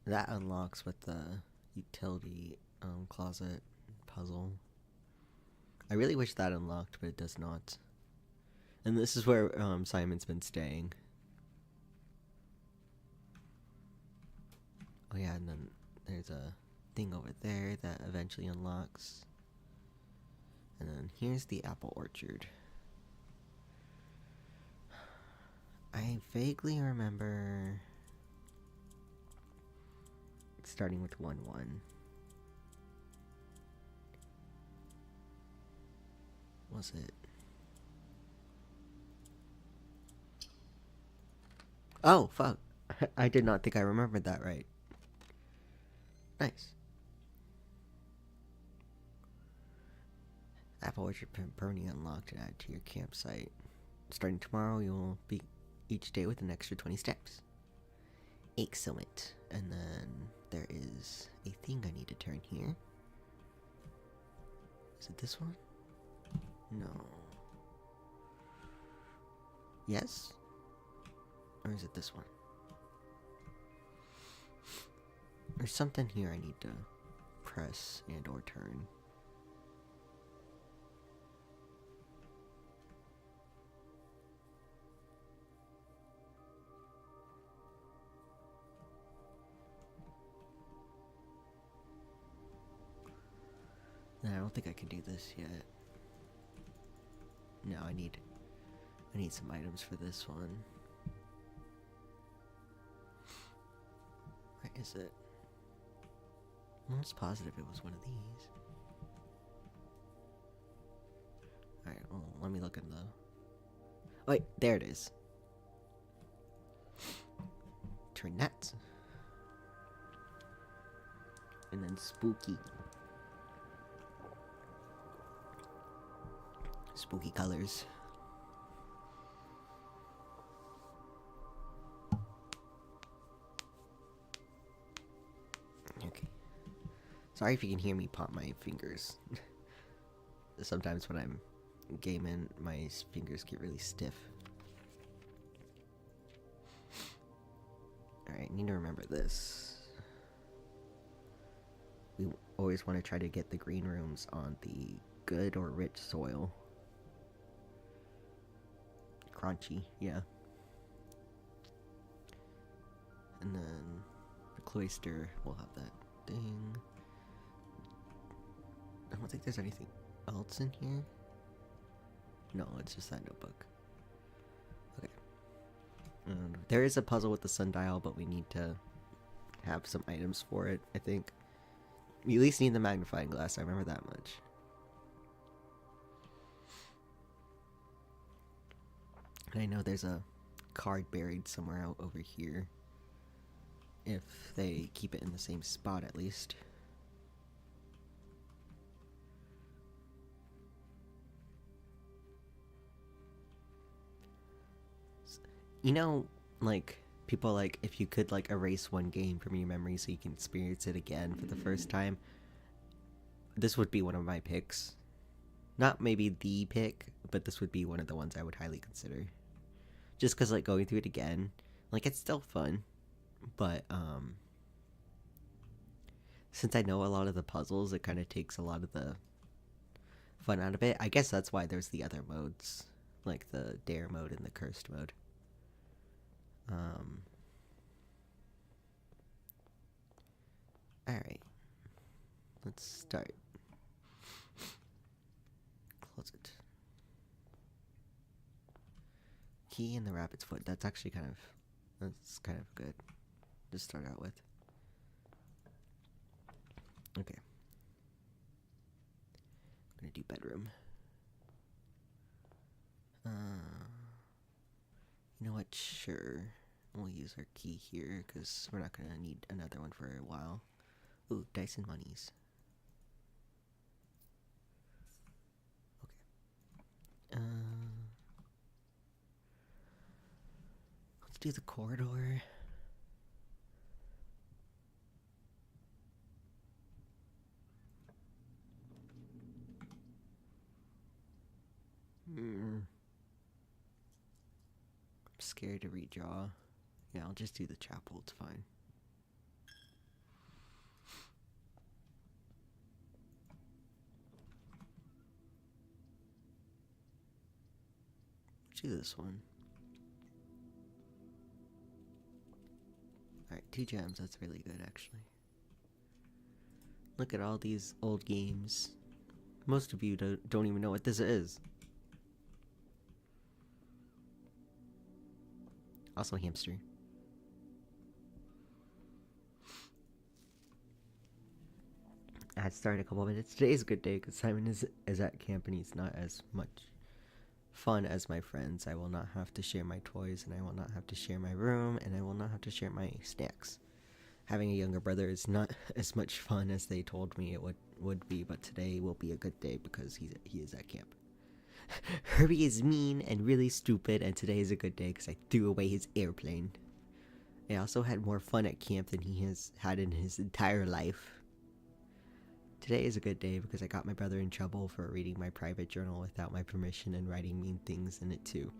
that unlocks with the utility closet puzzle. I really wish that unlocked, but it does not. And this is where Simon's been staying. Oh yeah, and then there's a thing over there that eventually unlocks. And then here's the apple orchard. I vaguely remember starting with 1-1. Was it? Oh, fuck. I did not think I remembered that right. Nice. Apple Orchard Pepperoni unlocked and added to your campsite. Starting tomorrow, you'll be each day with an extra 20 steps. Excellent. And then there is a thing I need to turn here. Is it this one? No. Yes? Or is it this one? There's something here I need to press and or turn. No, I don't think I can do this yet. No, I need some items for this one. Where is it? I'm almost positive it was one of these. Alright, well, let me look in the Wait, there it is. Turn that. And then spooky. Spooky colors. Okay. Sorry if you can hear me pop my fingers. Sometimes when I'm gaming, my fingers get really stiff. Alright, need to remember this. We always want to try to get the green rooms on the good or rich soil. Crunchy, yeah. And then the cloister will have that thing. I don't think there's anything else in here. No, it's just that notebook. Okay. There is a puzzle with the sundial, but we need to have some items for it, I think. We at least need the magnifying glass, I remember that much. And I know there's a card buried somewhere out over here. If they keep it in the same spot, at least. You know, like, people like, if you could, like, erase one game from your memory so you can experience it again for the first time, this would be one of my picks. Not maybe the pick, but this would be one of the ones I would highly consider. Just because, like, going through it again, like, it's still fun, but, since I know a lot of the puzzles, it kind of takes a lot of the fun out of it. I guess that's why there's the other modes, like the dare mode and the cursed mode. Alright. Let's start. Closet. Key in the rabbit's foot. That's actually kind of good to start out with. Okay. I'm gonna do bedroom. You know what? Sure. We'll use our key here because we're not gonna need another one for a while. Ooh, dice and monies. Okay. Let's do the corridor. I'm scared to redraw. Yeah, I'll just do the chapel, it's fine. Let's do this one. Alright, 2 gems, that's really good actually. Look at all these old games. Most of you don't even know what this is. Also hamster. I had started a couple minutes. Today's a good day because Simon is at camp and he's not as much fun as my friends. I will not have to share my toys and I will not have to share my room and I will not have to share my snacks. Having a younger brother is not as much fun as they told me it would be, but today will be a good day because he is at camp. Herbie is mean and really stupid, and today is a good day because I threw away his airplane. I also had more fun at camp than he has had in his entire life. Today is a good day because I got my brother in trouble for reading my private journal without my permission and writing mean things in it too.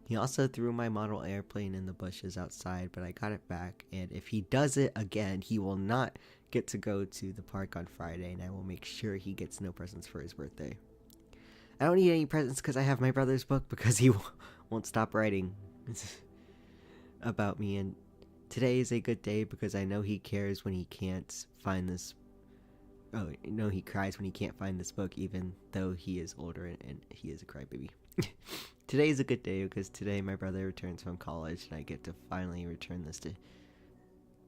He also threw my model airplane in the bushes outside, but I got it back, and if he does it again, he will not get to go to the park on Friday, and I will make sure he gets no presents for his birthday. I don't need any presents because I have my brother's book because he won't stop writing about me. And today is a good day because I know he cares when he can't find this. Oh, no, he cries when he can't find this book even though he is older and he is a crybaby. Today is a good day because today my brother returns from college and I get to finally return this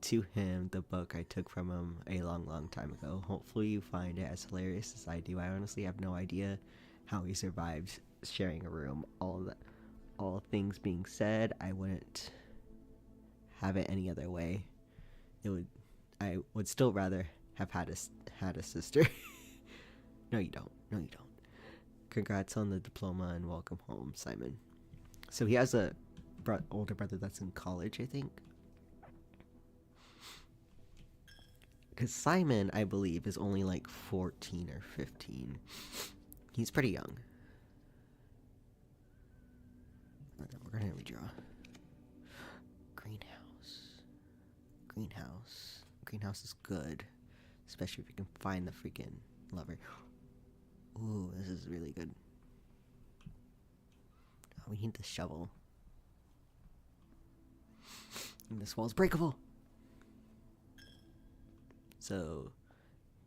to him, the book I took from him a long time ago. Hopefully you find it as hilarious as I do. I honestly have no idea how he survived sharing a room all things being said, I wouldn't have it any other way. I would still rather have had a sister. No, you don't. No, you don't. Congrats on the diploma and welcome home, Simon. So he has a older brother that's in college, I think. Because Simon, I believe, is only like 14 or 15. He's pretty young. We're gonna redraw. Greenhouse is good. Especially if you can find the freaking lever. Ooh, this is really good. Oh, we need the shovel. And this wall's breakable. So,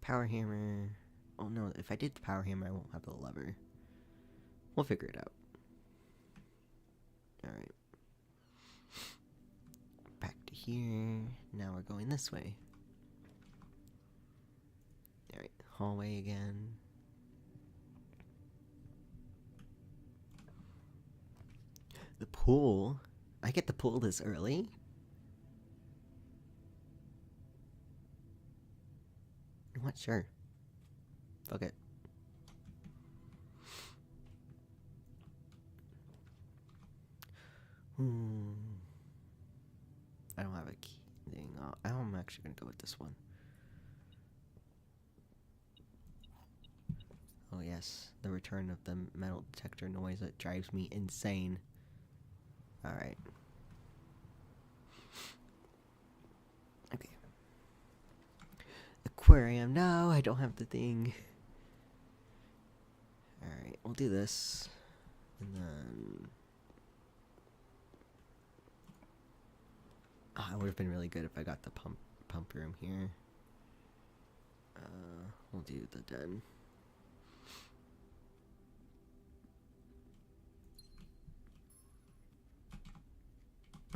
power hammer. Oh no, if I did the power hammer, I won't have the lever. We'll figure it out. Alright. Back to here. Now we're going this way. Alright, hallway again. The pool? I get the pool this early? You know what? Sure. Fuck it. I don't have a key thing. I'm actually gonna go with this one. Oh yes, the return of the metal detector noise that drives me insane. Alright. Okay. Aquarium, no, I don't have the thing. Alright, we'll do this. And then... Oh, it would have been really good if I got the pump room here. We'll do the den.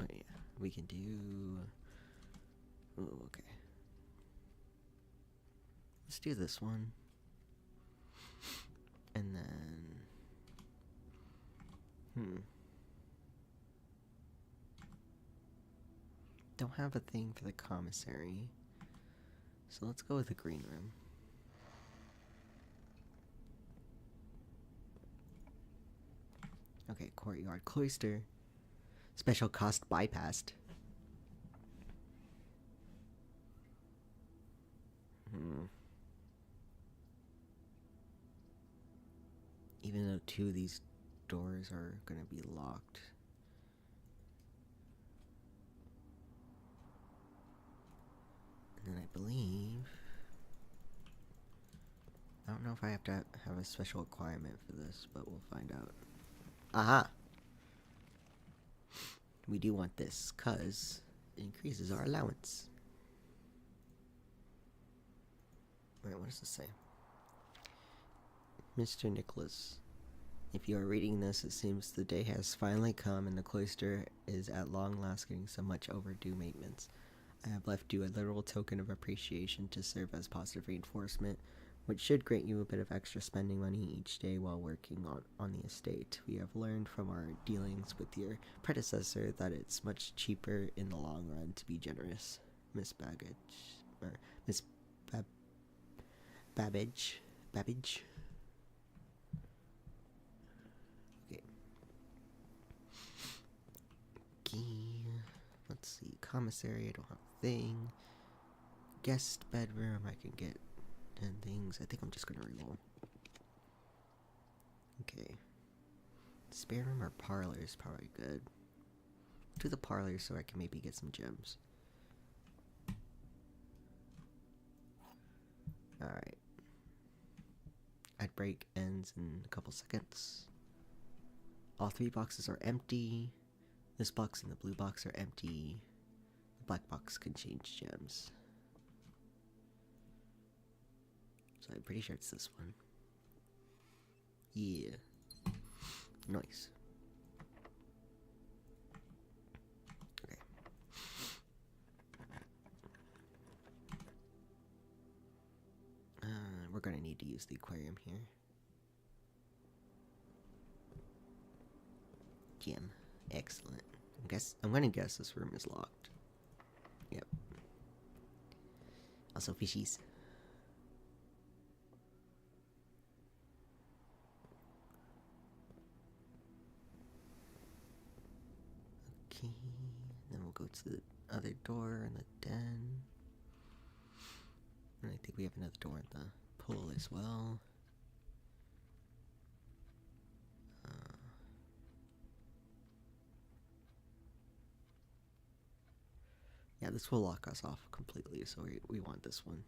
Oh yeah, we can do... Oh, okay. Let's do this one. And then... Don't have a thing for the commissary. So let's go with the green room. Okay, courtyard cloister. Special cost bypassed. Even though 2 of these doors are gonna be locked. And then I believe... I don't know if I have to have a special requirement for this, but we'll find out. Aha! We do want this, cause it increases our allowance. Alright, what does this say? Mr. Nicholas, if you are reading this, it seems the day has finally come and the cloister is at long last getting some much overdue maintenance. I have left you a literal token of appreciation to serve as positive reinforcement, which should grant you a bit of extra spending money each day while working on the estate. We have learned from our dealings with your predecessor that it's much cheaper in the long run to be generous. Miss Babbage. Okay. Key. Let's see. Commissary, I don't have a thing. Guest bedroom, I can get 10 things. I think I'm just gonna reroll. Okay. Spare room or parlor is probably good. Do the parlor so I can maybe get some gems. Alright. Ad break ends in a couple seconds. All 3 boxes are empty. This box and the blue box are empty. The black box can change gems. So I'm pretty sure it's this one. Yeah. Nice. Okay. We're gonna need to use the aquarium here. p.m. Excellent. I'm gonna guess this room is locked. Yep. Also fishies. Okay, then we'll go to the other door in the den. And I think we have another door in the pool as well. Yeah, this will lock us off completely, so we want this one.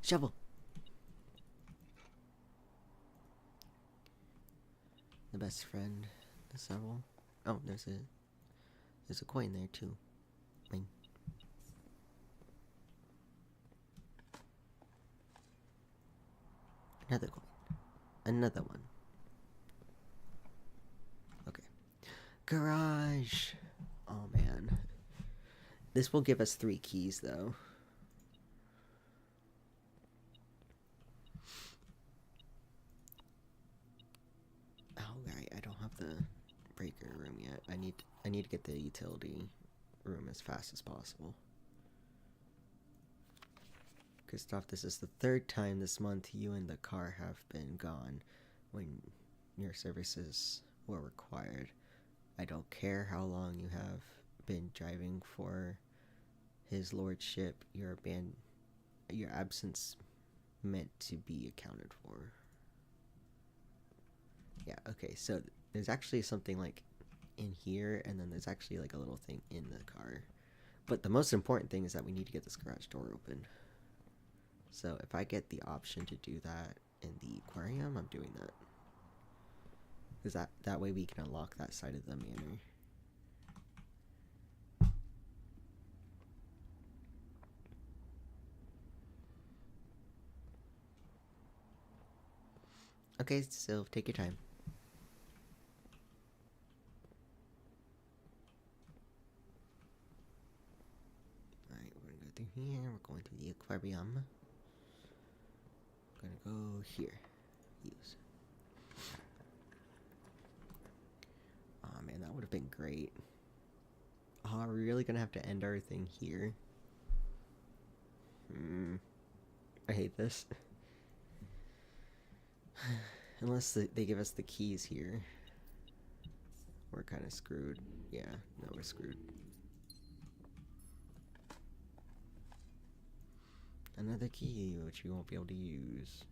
Shovel! The best friend, the shovel. Oh, there's a coin there too. Mine. Another coin. Another one. Okay. Garage! Oh man. This will give us 3 keys though. Oh right, I don't have the breaker room yet. I need to get the utility room as fast as possible. Christoph, this is the 3rd time this month you and the car have been gone when your services were required. I don't care how long you have been driving for his lordship. Your absence meant to be accounted for. Yeah, okay, so there's actually something like in here, and then there's actually like a little thing in the car. But the most important thing is that we need to get this garage door open. So if I get the option to do that in the aquarium, I'm doing that. Because that way we can unlock that side of the manor. Okay, so take your time. Alright, we're gonna go through here. We're going through the aquarium. Gonna go here. Use. Oh man, that would have been great. Oh, are we really gonna have to end our thing here? I hate this. Unless they give us the keys here. We're kind of screwed. Yeah, no, we're screwed. Another key, which we won't be able to use.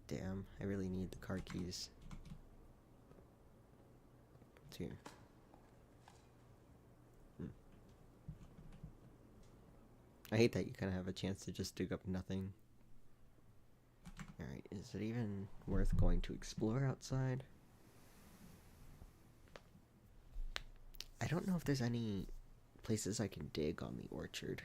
Damn, I really need the car keys. What's here? I hate that you kind of have a chance to just dig up nothing. Alright, is it even worth going to explore outside? I don't know if there's any places I can dig on the orchard.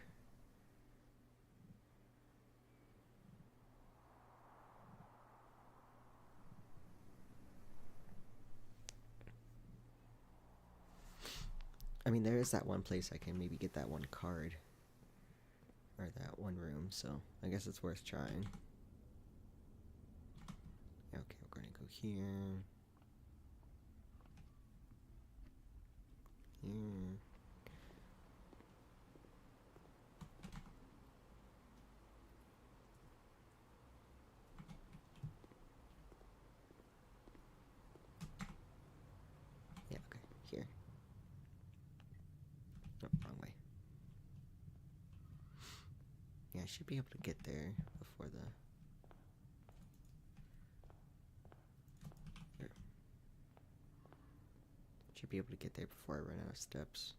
I mean, there is that one place I can maybe get that one card. Or that one room, so I guess it's worth trying. Okay, we're gonna go here. Here. Yeah, okay, here. No, wrong way. Yeah, I should be able to get there before the... There. Should be able to get there before I run out of steps.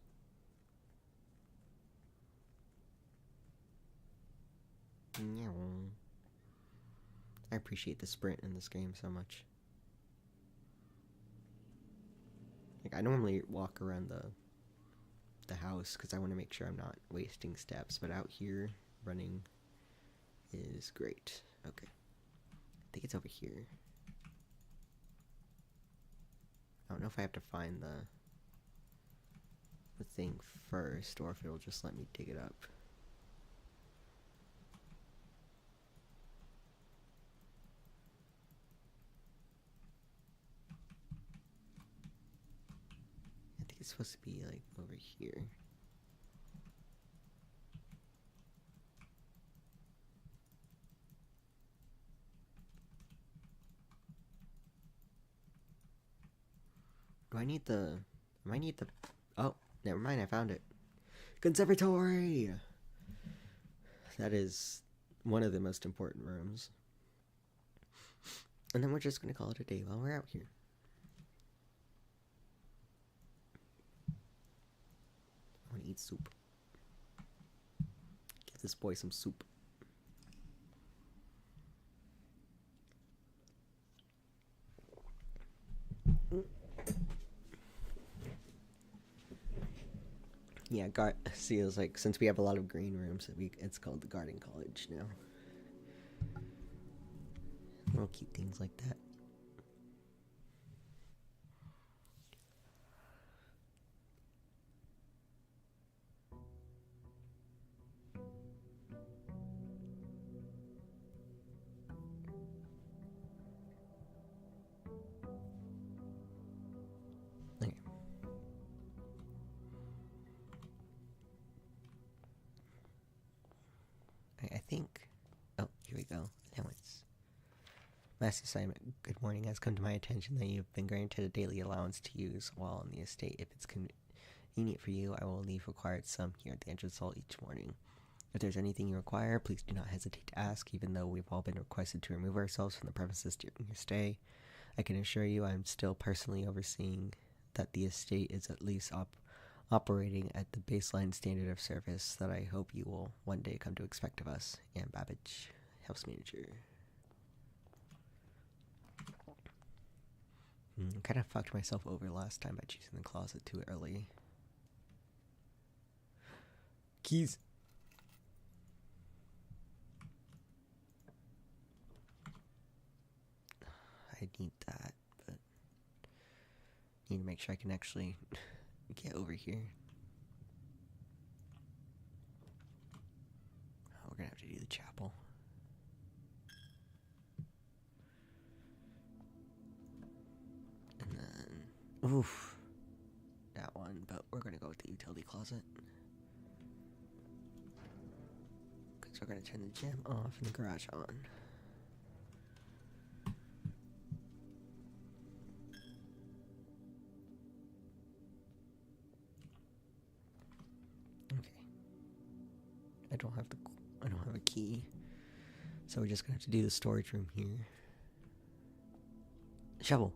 I appreciate the sprint in this game so much. Like, I normally walk around the house because I want to make sure I'm not wasting steps, but out here, running is great. Okay. I think it's over here. I don't know if I have to find the thing first or if it'll just let me dig it up. supposed to be like over here. Do I need the... I need the... Oh, never mind, I found it. Conservatory! That is one of the most important rooms. And then we're just going to call it a day while we're out here. I want to eat soup. Give this boy some soup. Yeah, see, it's like, since we have a lot of green rooms, it's called the Garden College now. Little cute things like that. Okay. I think... Oh, here we go. Now it's... Last assignment. Good morning. Has come to my attention that you've been granted a daily allowance to use while on the estate. If it's convenient for you, I will leave required sum here at the entrance hall each morning. If there's anything you require, please do not hesitate to ask, even though we've all been requested to remove ourselves from the premises during your stay. I can assure you I'm still personally overseeing that the estate is at least operating at the baseline standard of service that I hope you will one day come to expect of us. Ann Babbage, house manager. Kind of fucked myself over last time by choosing the closet too early. Keys. I need that, but need to make sure I can actually get over here. Oh, we're gonna have to do the chapel. And then, oof, that one, but we're gonna go with the utility closet. Because we're gonna turn the gym off and the garage on. I don't have a key, so we're just gonna have to do the storage room here. Shovel.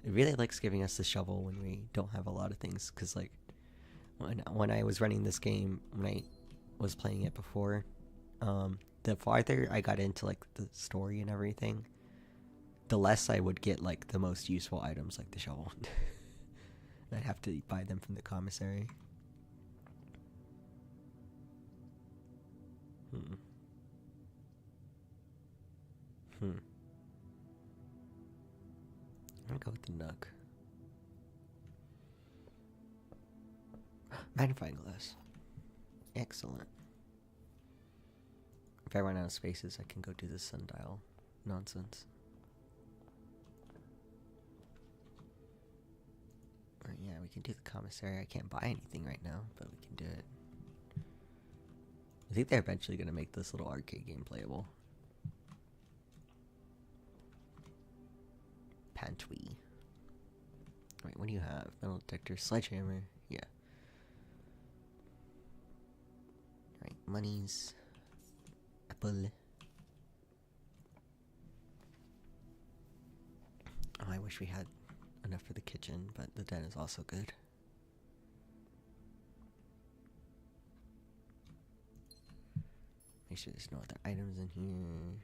It really likes giving us the shovel when we don't have a lot of things, because like when I was running this game, when I was playing it before, the farther I got into like the story and everything, the less I would get like the most useful items like the shovel. I'd have to buy them from the commissary. I'm gonna go with the Nook. Magnifying glass. Excellent. If I run out of spaces, I can go do the sundial nonsense. Or yeah, we can do the commissary. I can't buy anything right now, but we can do it. I think they're eventually going to make this little arcade game playable. Pantry. Wait, what do you have? Metal detector, sledgehammer. Yeah. Alright, monies. Apple. Oh, I wish we had enough for the kitchen, but the den is also good. Make sure there's no other items in here.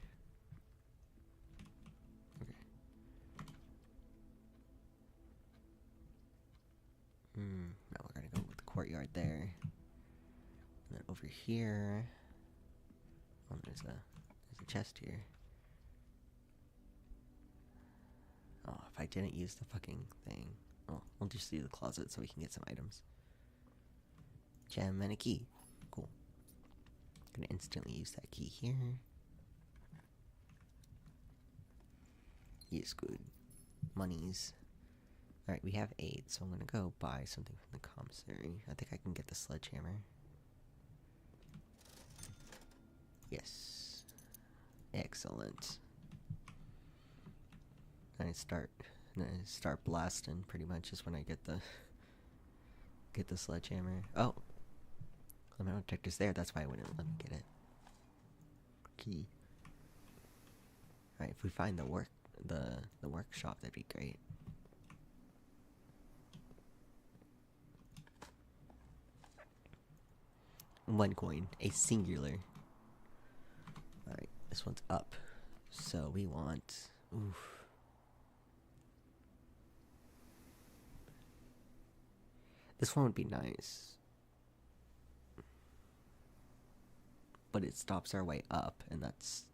Okay. Now we're gonna go with the courtyard there. And then over here. Oh, there's a chest here. Oh, if I didn't use the fucking thing. Oh, we'll just do the closet so we can get some items. Gem and a key. Cool. Gonna instantly use that key here. Yes, good. Monies. Alright, we have 8, so I'm gonna go buy something from the commissary. I think I can get the sledgehammer. Yes. Excellent. And I start blasting pretty much just when I get the sledgehammer. Oh! The metal detector's there, that's why I wouldn't let me get it. Key. Alright, if we find the workshop, that'd be great. One coin, a singular. Alright, this one's up. So we want... Oof. This one would be nice. But it stops our way up, and that's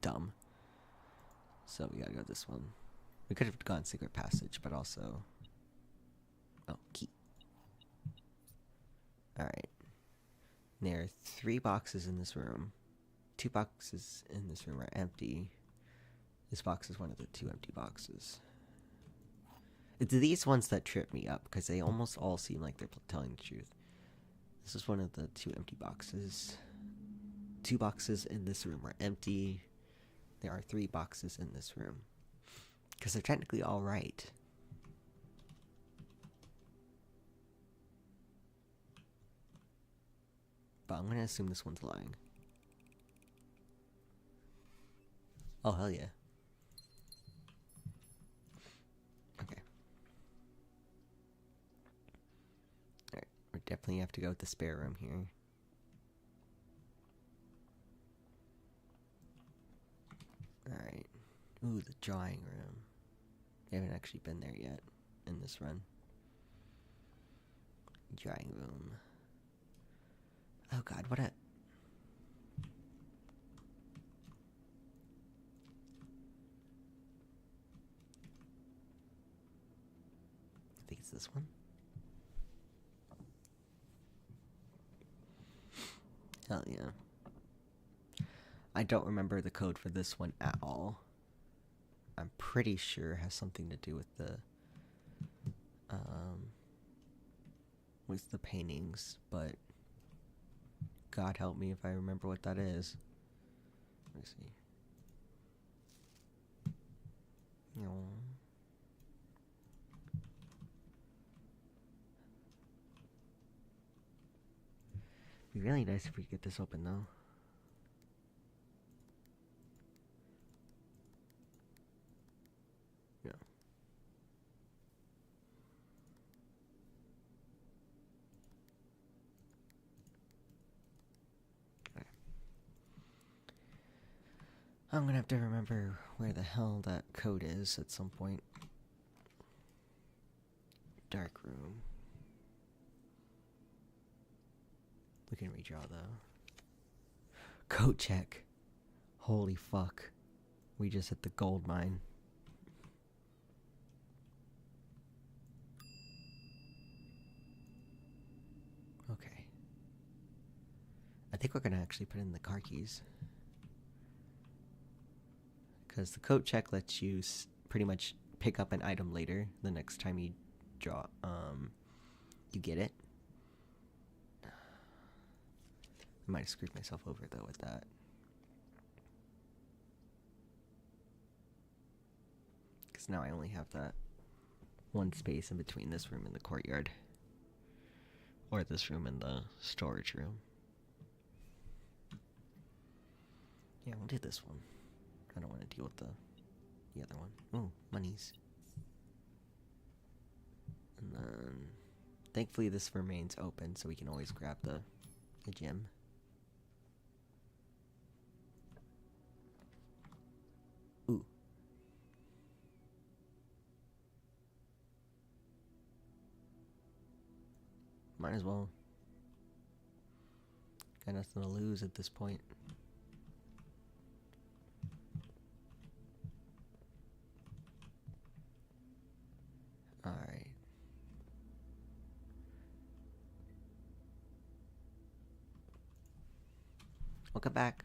dumb. So we gotta go this one. We could have gone secret passage, but also... Oh, key. Alright. There are 3 boxes in this room. 2 boxes in this room are empty. This box is one of the 2 empty boxes. It's these ones that trip me up, because they almost all seem like they're telling the truth. This is one of the 2 empty boxes. 2 boxes in this room are empty. There are 3 boxes in this room. Because they're technically all right. But I'm going to assume this one's lying. Oh, hell yeah. Okay. Alright, we definitely have to go with the spare room here. Alright. Ooh, the drawing room. I haven't actually been there yet in this run. Drawing room. Oh god, what a... I think it's this one. Hell yeah. I don't remember the code for this one at all. I'm pretty sure it has something to do with the paintings, but God help me if I remember what that is. Let me see. No. It'd be really nice if we could get this open though. Yeah. Okay. I'm gonna have to remember where the hell that code is at some point. Dark room. We can redraw though. Code check. Holy fuck. We just hit the gold mine. Okay. I think we're gonna actually put in the car keys. Because the code check lets you pretty much pick up an item later the next time you you get it. I might have screwed myself over though with that. Because now I only have that one space in between this room and the courtyard. Or this room and the storage room. Yeah, we'll do this one. I don't want to deal with the other one. Oh, monies. And then, thankfully this remains open so we can always grab the gem. Ooh. Might as well. Got nothing to lose at this point. Alright. Welcome back.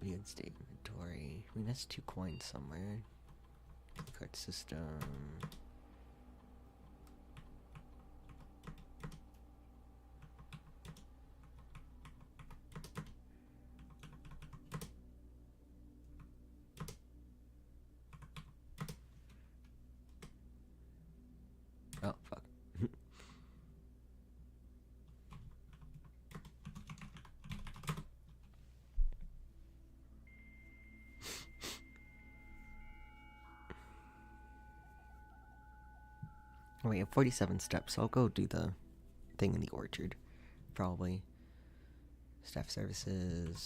Reinstate inventory. We missed 2 coins somewhere. Card system. Oh, fuck. Oh, we have 47 steps, so I'll go do the thing in the orchard. Probably. Staff services,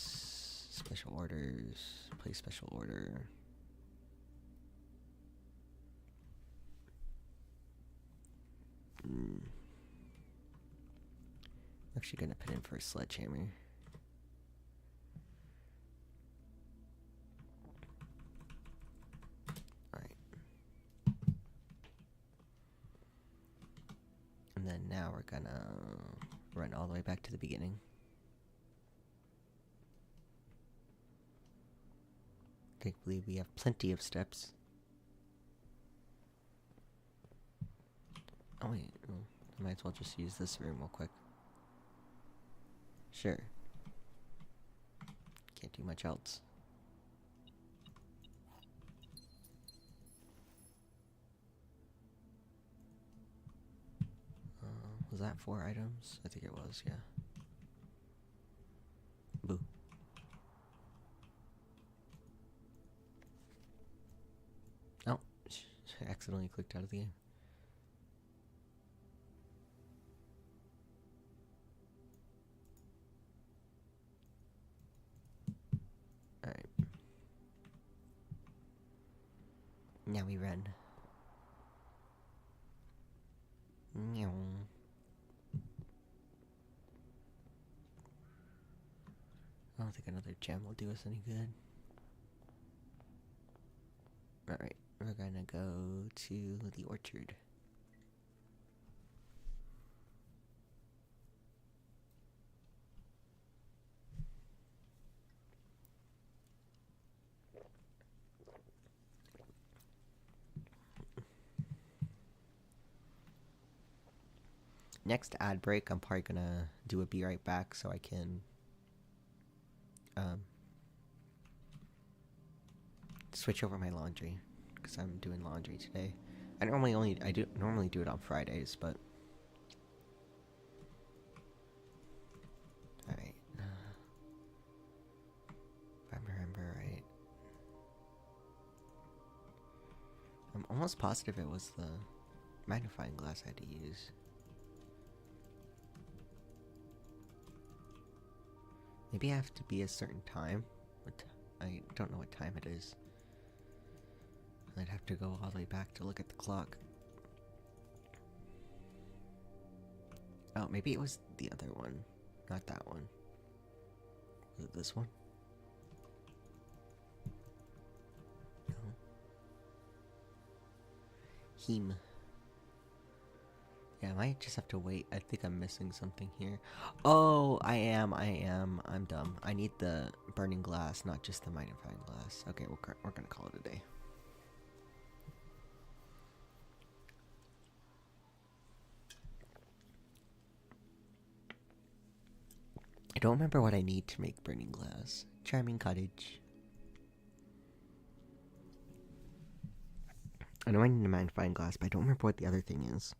special orders, place special order. Actually gonna put in for a sledgehammer. Alright. And then now we're gonna run all the way back to the beginning. Thankfully we have plenty of steps. Oh wait, I might as well just use this room real quick. Sure. Can't do much else. Was that 4 items? I think it was, yeah. Boo. Oh, I accidentally clicked out of the game. Alright. Now we run. Meow. I don't think another gem will do us any good. Alright, we're gonna go to the orchard. Next ad break, I'm probably gonna do a be right back so I can switch over my laundry because I'm doing laundry today. I normally do it on Fridays, but alright. If I remember right, I'm almost positive it was the magnifying glass I had to use. Maybe I have to be a certain time. I don't know what time it is. I'd have to go all the way back to look at the clock. Oh, maybe it was the other one. Not that one. Was it this one? No. Heme. Yeah, I might just have to wait. I think I'm missing something here. Oh, I am. I'm dumb. I need the burning glass, not just the magnifying glass. Okay, we're gonna call it a day. I don't remember what I need to make burning glass. Charming cottage. I know I need a magnifying glass, but I don't remember what the other thing is.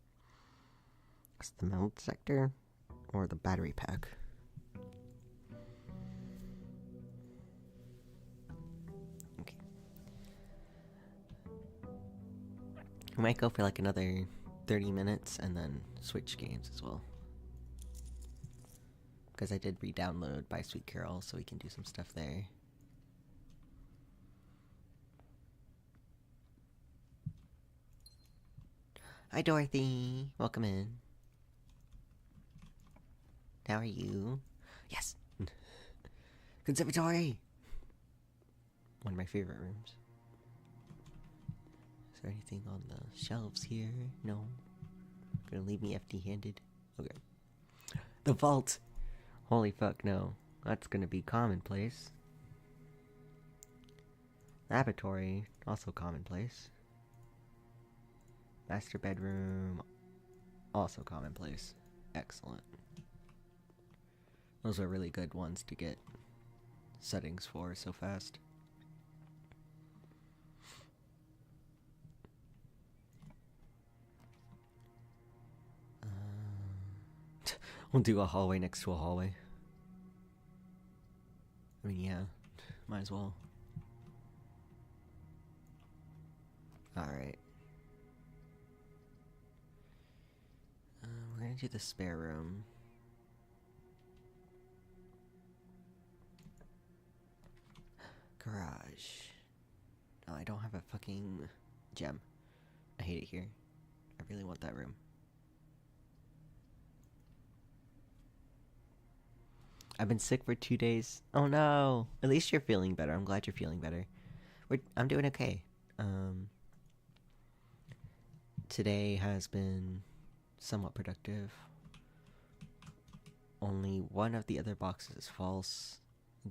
It's the melt sector or the battery pack. Okay. I might go for like another 30 minutes and then switch games as well. Because I did re-download By Sweet Carol, so we can do some stuff there. Hi Dorothy! Welcome in. How are you? Yes! Conservatory! One of my favorite rooms. Is there anything on the shelves here? No. Gonna leave me empty-handed? Okay. The vault! Holy fuck, no. That's gonna be commonplace. Laboratory, also commonplace. Master bedroom, also commonplace. Excellent. Those are really good ones to get settings for so fast. We'll do a hallway next to a hallway. I mean, yeah, might as well. Alright. We're gonna do the spare room. Garage. No, I don't have a fucking gem. I hate it here. I really want that room. I've been sick for 2 days. Oh no! At least you're feeling better. I'm glad you're feeling better. I'm doing okay. Today has been somewhat productive. Only one of the other boxes is false.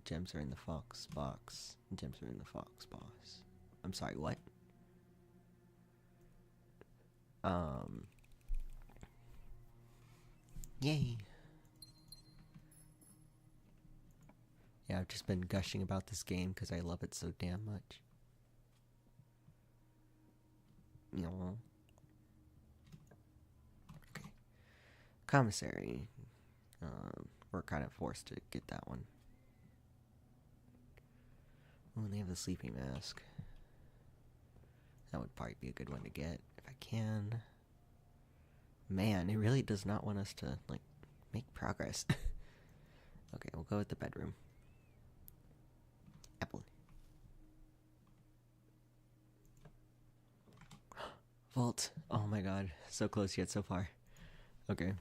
Gems are in the fox box. Gems are in the fox box. I'm sorry, what? Yay. Yeah, I've just been gushing about this game because I love it so damn much. You know. Okay. Commissary. We're kind of forced to get that one. Oh, and they have the sleeping mask. That would probably be a good one to get if I can. Man, it really does not want us to, like, make progress. Okay, we'll go with the bedroom. Apple. Vault. Oh my god. So close yet so far. Okay.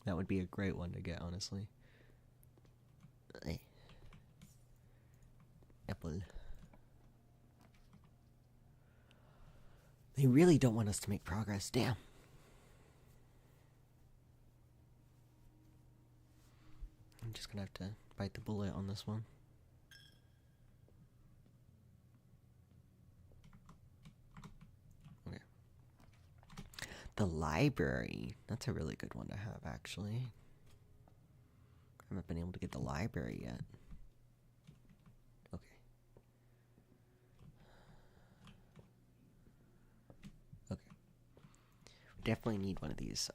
That would be a great one to get, honestly. Apple. They really don't want us to make progress. Damn. I'm just gonna have to bite the bullet on this one. Okay. The library. That's a really good one to have, actually. I haven't been able to get the library yet. Okay. Okay. We definitely need one of these.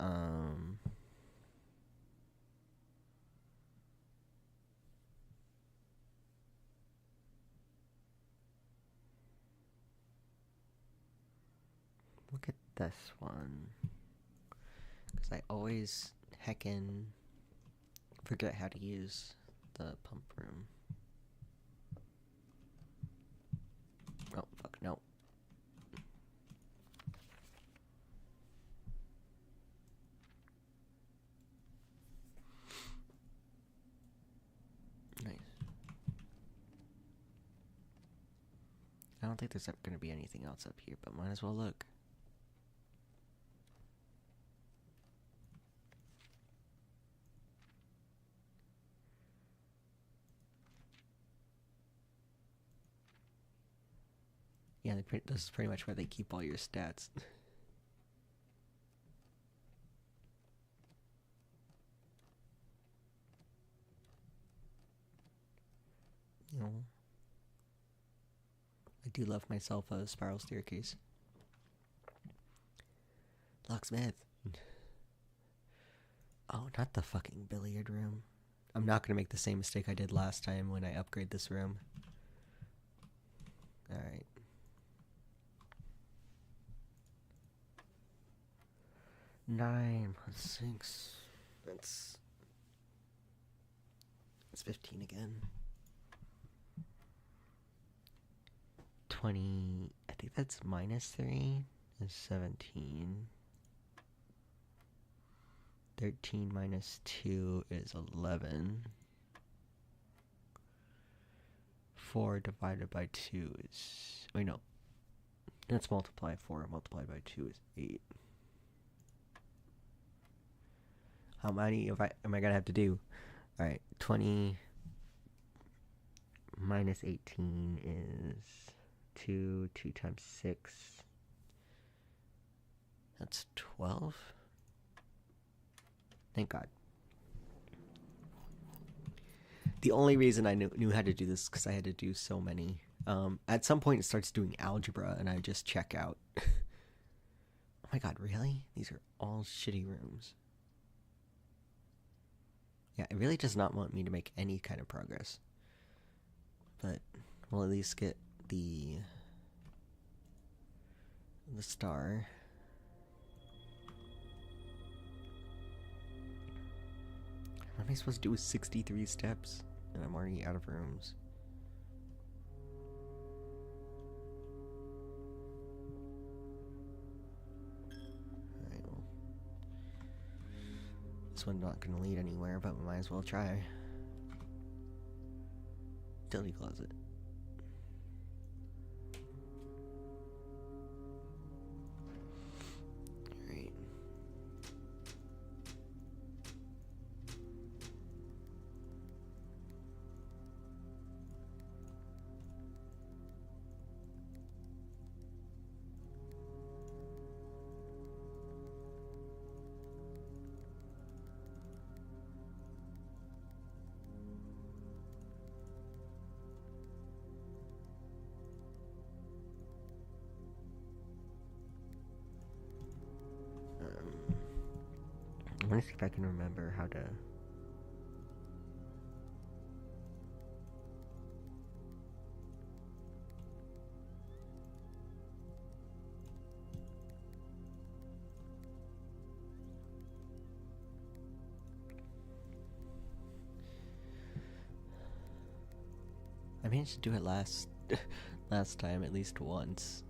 Look at this one. Because I always heckin' forget how to use the pump room. Oh, fuck, no. Nice. I don't think there's going to be anything else up here, but might as well look. Yeah, this is pretty much where they keep all your stats. You know, I do love myself a spiral staircase. Locksmith. Oh, not the fucking billiard room. I'm not gonna make the same mistake I did last time when I upgrade this room. Alright. Nine plus 6. That's 15 again. 20. I think that's minus 3 is 17. 13 minus 2 is 11. 4 divided by 2 is... Wait, no. Let's multiply 4 multiplied by 2 is 8. How many am I gonna have to do? Alright, 20 minus 18 is 2. 2 times 6 That's 12. Thank God. The only reason I knew how to do this because I had to do so many. At some point, it starts doing algebra, and I just check out. Oh my God, really? These are all shitty rooms. Yeah, it really does not want me to make any kind of progress. But we'll at least get the star. What am I supposed to do with 63 steps? And I'm already out of rooms. Alright, well. This one's not gonna lead anywhere, but we might as well try. Utility closet. Alright. I want to see if I can remember how to. I managed to do it last time at least once.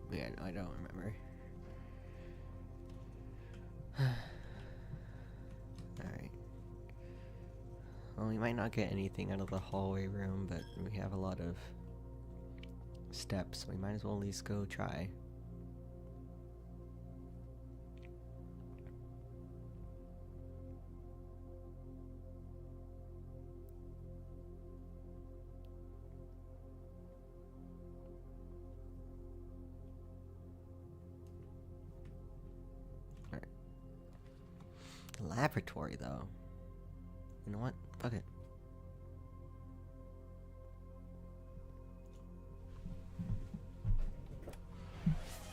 Yeah, no, I don't remember. Alright. Well, we might not get anything out of the hallway room, but we have a lot of steps, so we might as well at least go try. Alright. The laboratory, though. You know what? Fuck it.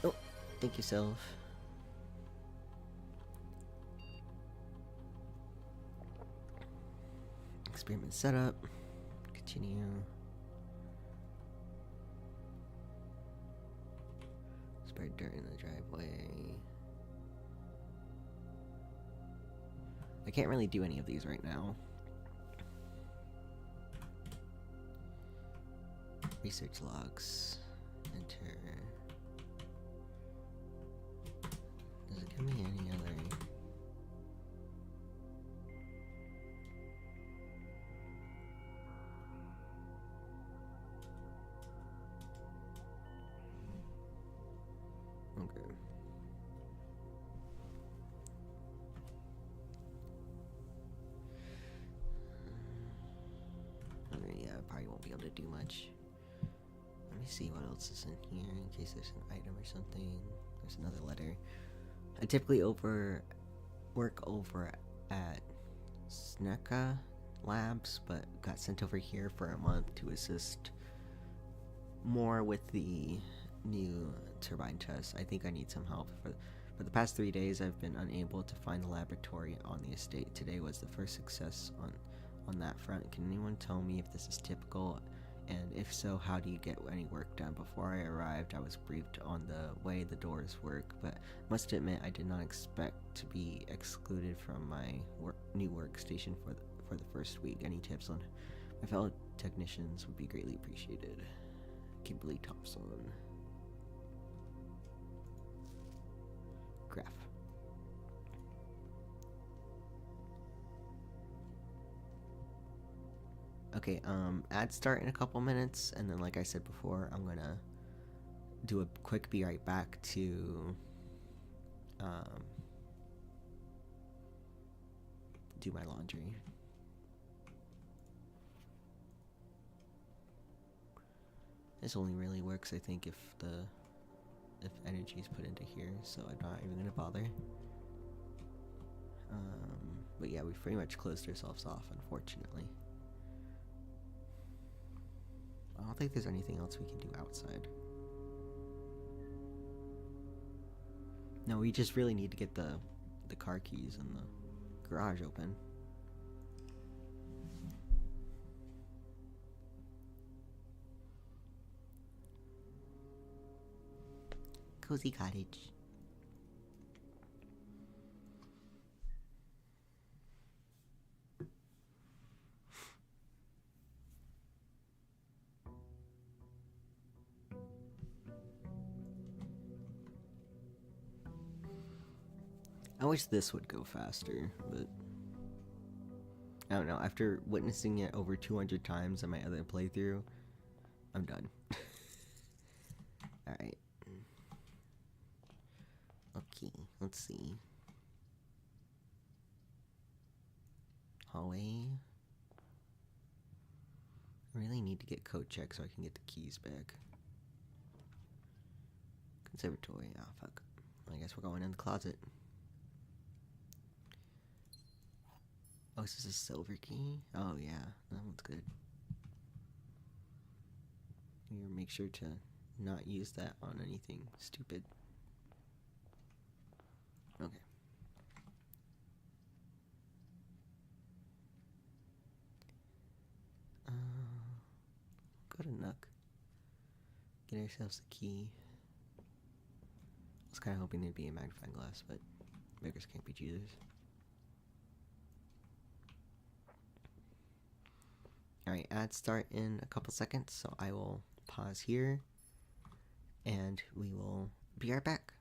Oh, thank you, Sylph. Experiment setup. Continue. Spread dirt in the driveway. I can't really do any of these right now. Research logs. Enter. Does it give me any other? Okay. Yeah, I probably won't be able to do much. Let me see what else is in here in case there's an item or something. There's another letter. I typically work over at Sneka Labs, but got sent over here for a month to assist more with the new turbine test. I think I need some help. For the past 3 days, I've been unable to find the laboratory on the estate. Today was the first success on that front. Can anyone tell me if this is typical? And if so, how do you get any work done? Before I arrived, I was briefed on the way the doors work, but must admit I did not expect to be excluded from my new workstation for the first week. Any tips on my fellow technicians would be greatly appreciated. Kimberly Thompson. graph. Okay, ads start in a couple minutes, and then like I said before, I'm gonna do a quick be right back to do my laundry. This only really works, I think, if energy is put into here, so I'm not even gonna bother. But yeah, we've pretty much closed ourselves off, unfortunately. I don't think there's anything else we can do outside. No, we just really need to get the car keys and the garage open. Cozy cottage. I wish this would go faster, but I don't know. After witnessing it over 200 times in my other playthrough, I'm done. Alright. Okay, let's see. Hallway. I really need to get code check so I can get the keys back. Conservatory. Ah, fuck. I guess we're going in the closet. Oh, is this a silver key? Oh, yeah. That one's good. You make sure to not use that on anything stupid. Okay. Go to Nook. Get ourselves a key. I was kind of hoping there'd be a magnifying glass, but beggars can't be choosers. Alright, ads start in a couple seconds, so I will pause here, and we will be right back.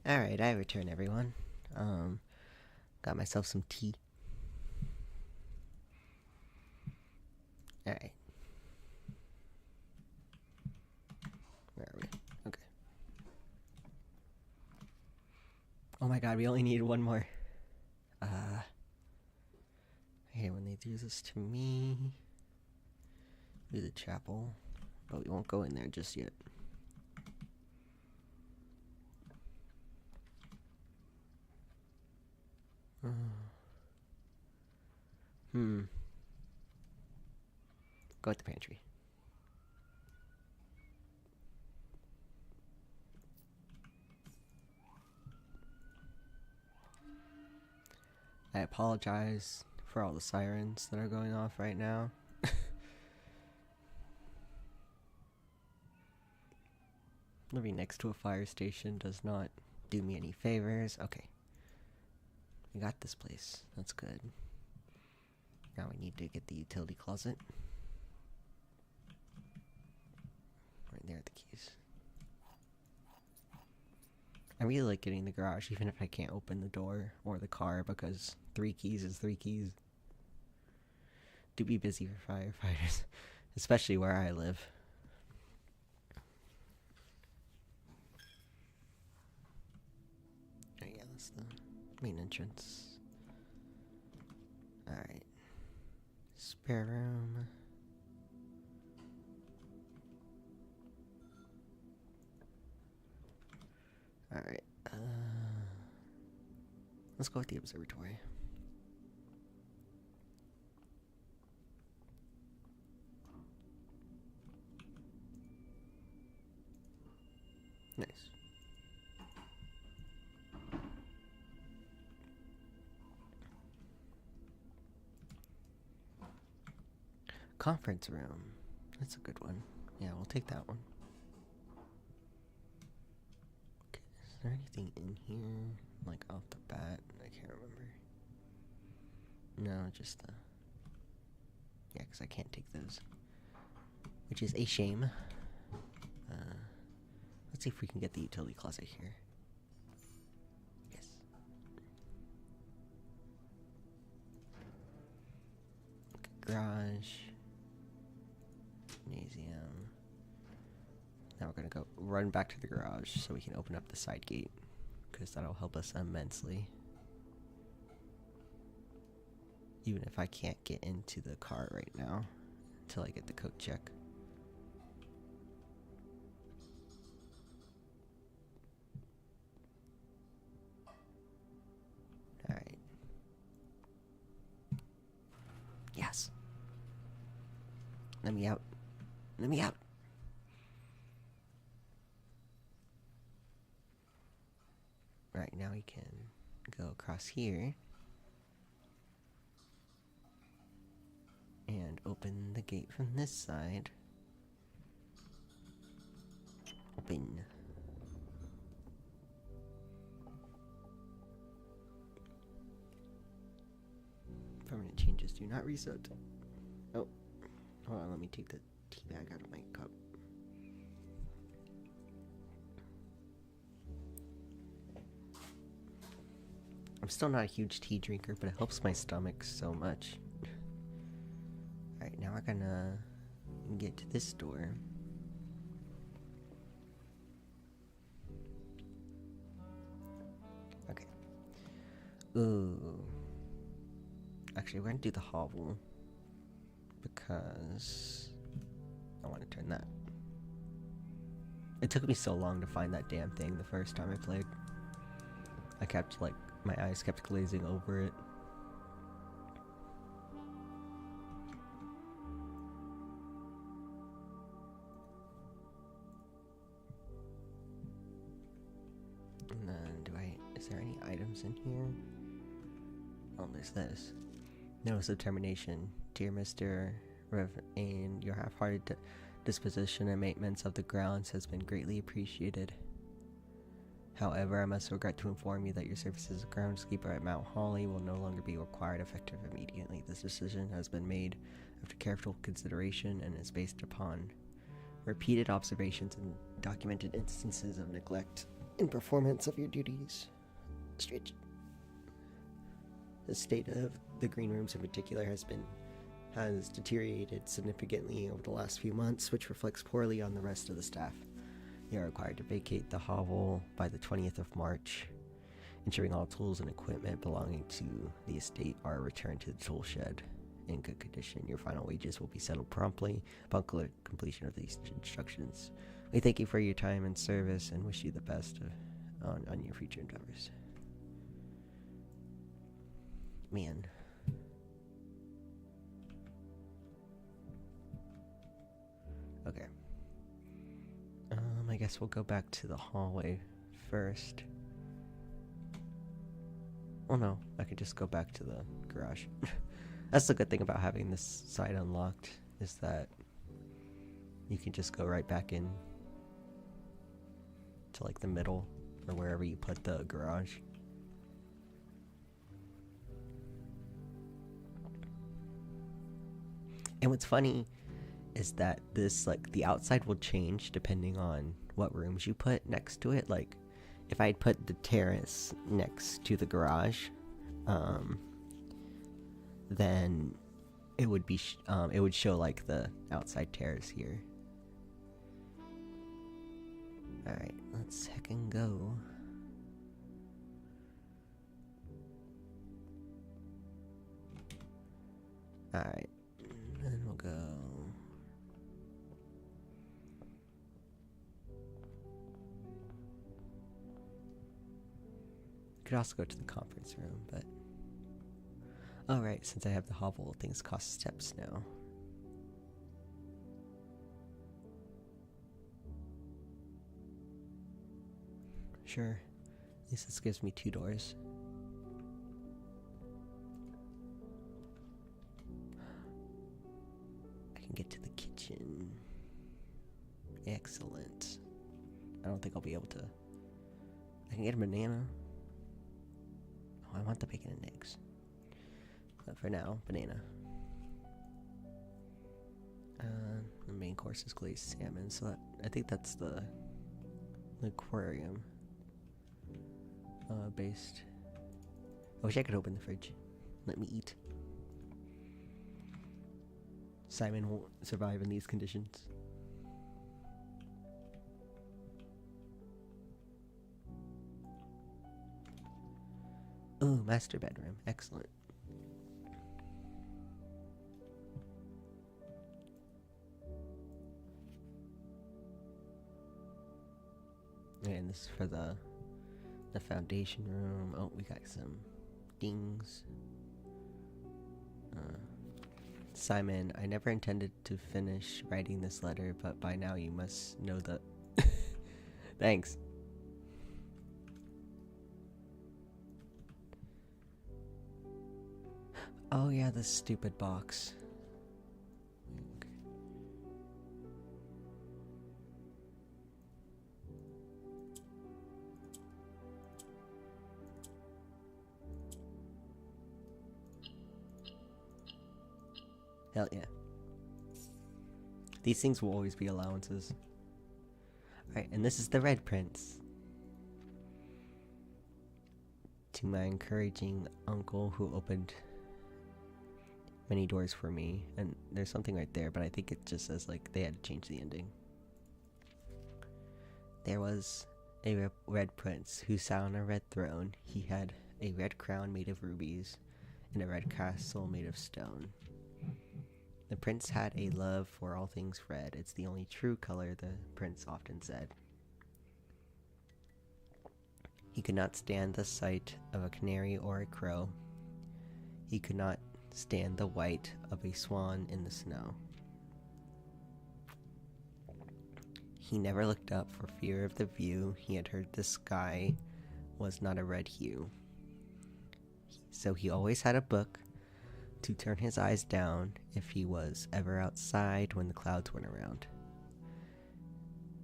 Alright, I return everyone. Got myself some tea. Alright. Where are we? Okay. Oh my god, we only need one more. I hate when they do this to me. Do the chapel. But we won't go in there just yet. Go at the pantry. I apologize for all the sirens that are going off right now. Living next to a fire station does not do me any favors. Okay. We got this place. That's good. Now we need to get the utility closet. Right there are the keys. I really like getting the garage, even if I can't open the door or the car, because 3 keys is 3 keys. Do be busy for firefighters, especially where I live. Oh yeah, that's the main entrance. Alright. Spare room. Alright. Let's go with the observatory. Nice. Conference room. That's a good one. Yeah, we'll take that one. Okay, is there anything in here? Like off the bat? I can't remember. No, just the... Yeah, because I can't take those. Which is a shame. Let's see if we can get the utility closet here. Yes. Garage. Gymnasium. Now we're gonna go run back to the garage so we can open up the side gate, because that'll help us immensely. Even if I can't get into the car right now until I get the code check. Alright. Yes. Let me out. Let me out. Right, now we can go across here and open the gate from this side. Open. Permanent changes do not reset. Oh, hold on, let me take the tea bag out of my cup. I'm still not a huge tea drinker, but it helps my stomach so much. Alright, now we're gonna get to this door. Okay. Ooh. Actually, we're gonna do the hovel, because I want to turn that. It took me so long to find that damn thing the first time I played. I kept, like, my eyes kept glazing over it. And then, is there any items in here? Oh, there's this. Notice of termination. Dear Mr. Reverend, your half-hearted disposition and maintenance of the grounds has been greatly appreciated. However, I must regret to inform you that your services as groundskeeper at Mount Holly will no longer be required effective immediately. This decision has been made after careful consideration and is based upon repeated observations and documented instances of neglect in performance of your duties. Stretch. The state of the green rooms in particular has deteriorated significantly over the last few months, which reflects poorly on the rest of the staff. You are required to vacate the hovel by the 20th of March, ensuring all tools and equipment belonging to the estate are returned to the tool shed in good condition. Your final wages will be settled promptly upon completion of these instructions. We thank you for your time and service and wish you the best on your future endeavors. Man. Okay. I guess we'll go back to the hallway first. Oh no, I could just go back to the garage. That's the good thing about having this side unlocked, is that you can just go right back in to like the middle or wherever you put the garage. And what's funny is that this, like, the outside will change depending on what rooms you put next to it. Like, if I had put the terrace next to the garage, then it would be it would show like the outside terrace here. All right, let's heckin' go. All right, then we'll go. Could also go to the conference room, but alright, since I have the hovel, things cost steps now. Sure, at least this gives me 2 doors. I can get to the kitchen. Excellent. I don't think I'll be able to. I can get a banana. I want the bacon and eggs. But for now, banana. The main course is glazed salmon, so I think that's the aquarium based. I wish I could open the fridge. Let me eat. Simon won't survive in these conditions. Ooh, master bedroom. Excellent. And this is for the foundation room. Oh, we got some things. Simon, I never intended to finish writing this letter, but by now you must know the... Thanks. Oh yeah, this stupid box. Okay. Hell yeah. These things will always be allowances. Alright, and this is the Red Prince. To my encouraging uncle who opened many doors for me, and there's something right there, but I think it just says like they had to change the ending. There was a red prince who sat on a red throne. He had a red crown made of rubies and a red castle made of stone. The prince had a love for all things red. It's the only true color, the prince often said. He could not stand the sight of a canary or a crow. He could not stand the white of a swan in the snow. He never looked up for fear of the view. He had heard the sky was not a red hue. So he always had a book to turn his eyes down if he was ever outside when the clouds weren't around.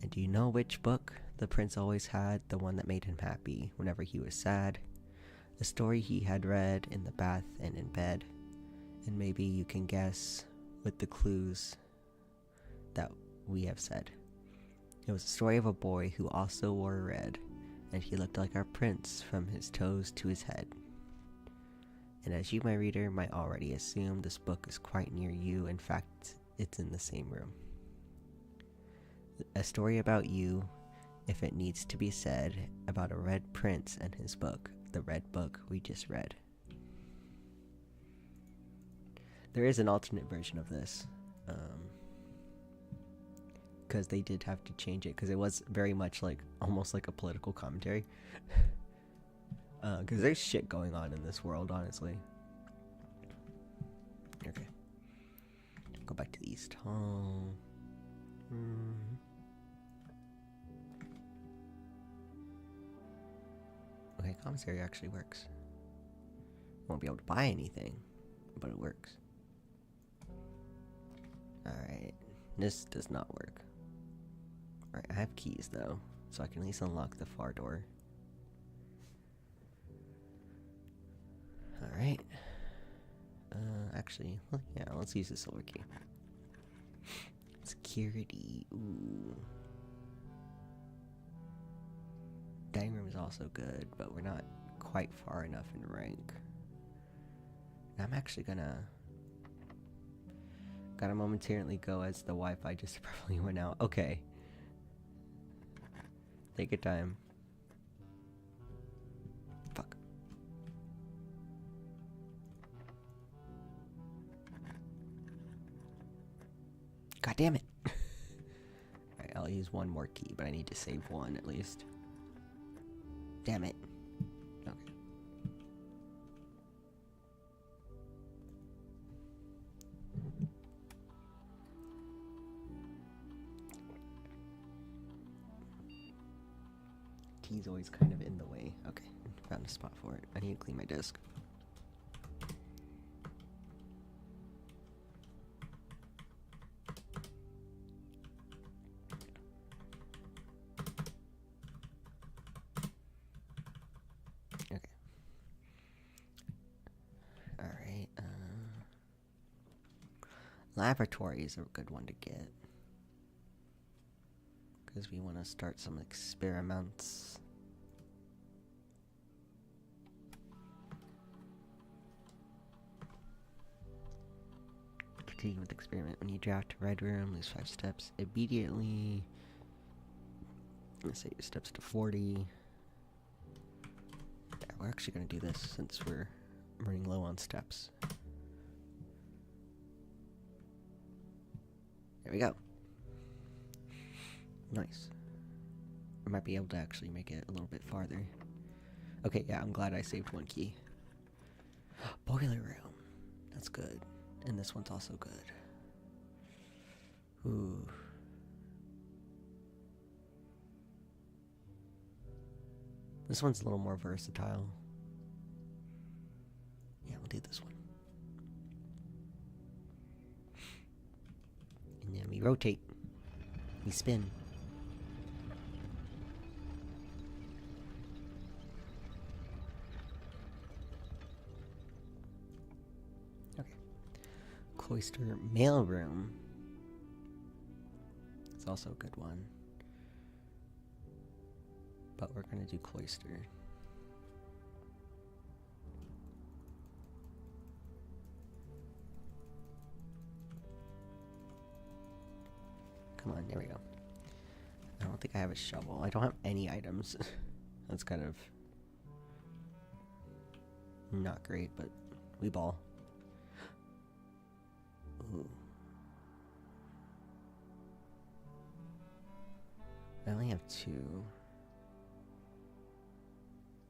And do you know which book the prince always had? The one that made him happy whenever he was sad. The story he had read in the bath and in bed. And maybe you can guess with the clues that we have said. It was a story of a boy who also wore red, and he looked like our prince from his toes to his head. And as you, my reader, might already assume, this book is quite near you. In fact, it's in the same room. A story about you, if it needs to be said, about a red prince and his book, the red book we just read. There is an alternate version of this, because they did have to change it, because it was very much like, almost like a political commentary. Because there's shit going on in this world, honestly. Okay. Go back to the East Hall. Okay, commissary actually works. Won't be able to buy anything, but it works. Alright, this does not work. Alright, I have keys though, so I can at least unlock the far door. Alright. Actually, well, yeah, let's use the silver key. Security, ooh. Dining room is also good, but we're not quite far enough in rank. And I'm actually gotta momentarily go as the Wi-Fi just abruptly went out. Okay. Take your time. Fuck. God damn it. Alright, I'll use one more key, but I need to save one at least. Damn it. Okay. Key's always kind of in the way. Okay, found a spot for it. I need to clean my desk. Laboratory is a good one to get, because we want to start some experiments. Continue with experiment. When you draft red room, lose 5 steps immediately. Let's set your steps to 40. Yeah, we're actually going to do this since we're running low on steps. There we go. Nice. I might be able to actually make it a little bit farther. Okay, yeah, I'm glad I saved one key. Boiler room. That's good. And this one's also good. Ooh. This one's a little more versatile. Yeah, we'll do this one. And then we rotate. We spin. Okay. Cloister mailroom. It's also a good one. But we're gonna do cloister. Come on, there we go. I don't think I have a shovel. I don't have any items. That's kind of not great, but we ball. Ooh. I only have 2.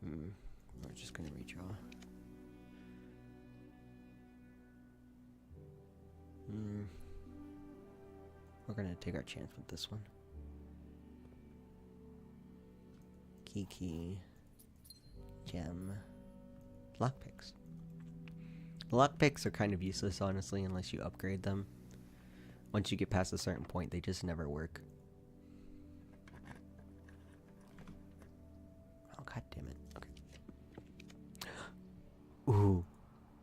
We're just gonna redraw. We're gonna take our chance with this one. Key, gem, lockpicks. The lockpicks are kind of useless, honestly, unless you upgrade them. Once you get past a certain point, they just never work. Oh, god damn it. Okay.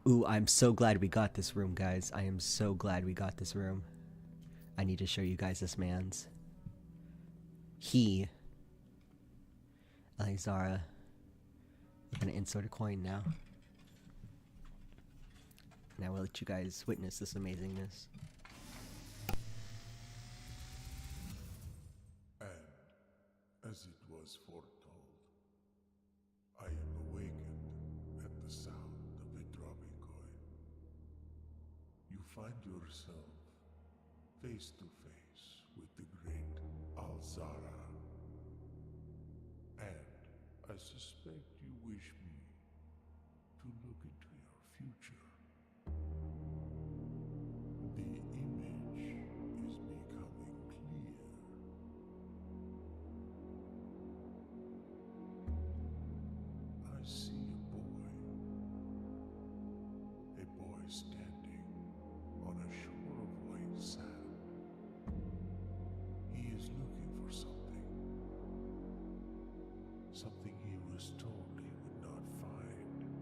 Ooh, I'm so glad we got this room, guys. I am so glad we got this room. I need to show you guys this man's. He Alizara. We're gonna insert a coin now. And I will let you guys witness this amazingness. And, as it was foretold, I am awakened at the sound of a dropping coin. You find yourself face to face with the great Alzara. And I suspect you wish me to look into your future. The image is becoming clear. I see a boy standing on a shore of white sand. He is looking for something. Something he was told he would not find.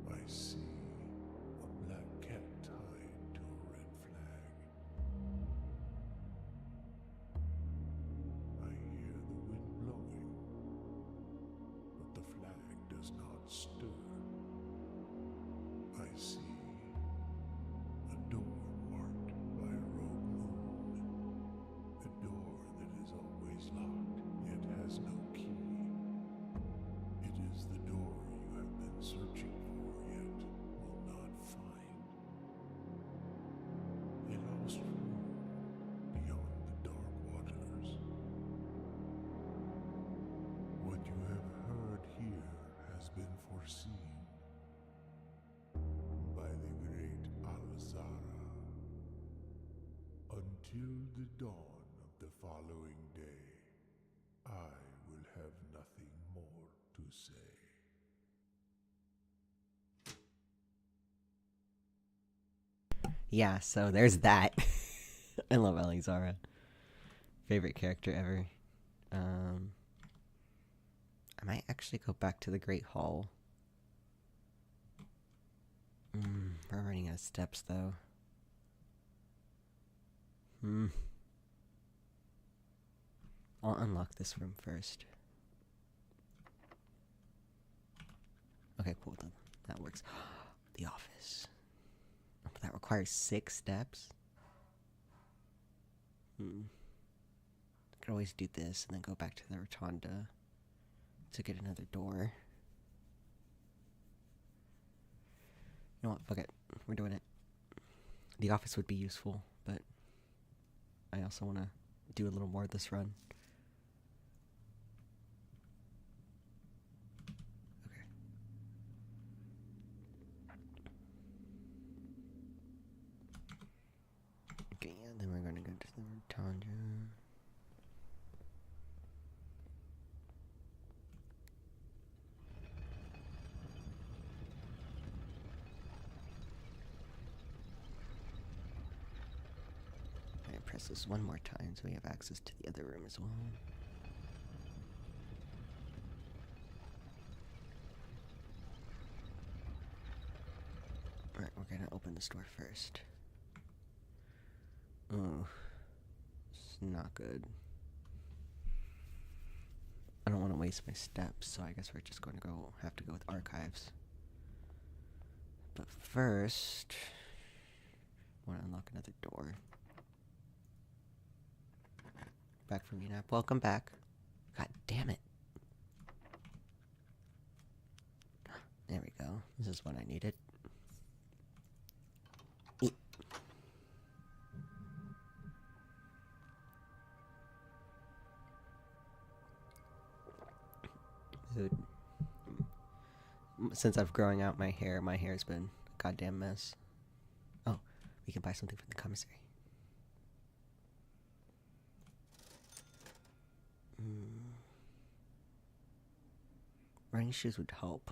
I see a black cat tied to a red flag. I hear the wind blowing, but the flag does not stir. I see a door marked by a rogue moon. A door that is always locked, yet has no key. It is the door you have been searching for, yet will not find. A lost room beyond the dark waters. What you have heard here has been foreseen by the great Alzara. Until the dawn of the following day, I will have nothing more to say. Yeah, so there's that. I love Alizara. Favorite character ever. I might actually go back to the Great Hall. We're running out of steps, though. I'll unlock this room first. Okay, cool. That works. The office. Oh, but that requires 6 steps? I could always do this and then go back to the rotunda to get another door. You know what? Fuck it. We're doing it. The office would be useful, but I also want to do a little more of this run. Okay. Okay, yeah, then we're gonna go to the rotunda. Press this one more time so we have access to the other room as well. Alright, we're gonna open this door first. Oh, it's not good. I don't want to waste my steps, so I guess we're just going to have to go with archives. But first, I want to unlock another door. Back from you, Nap. Welcome back. God damn it. There we go. This is what I needed. Eat. Dude. Since I've growing out my hair's been a goddamn mess. Oh, we can buy something from the commissary. Running shoes would help,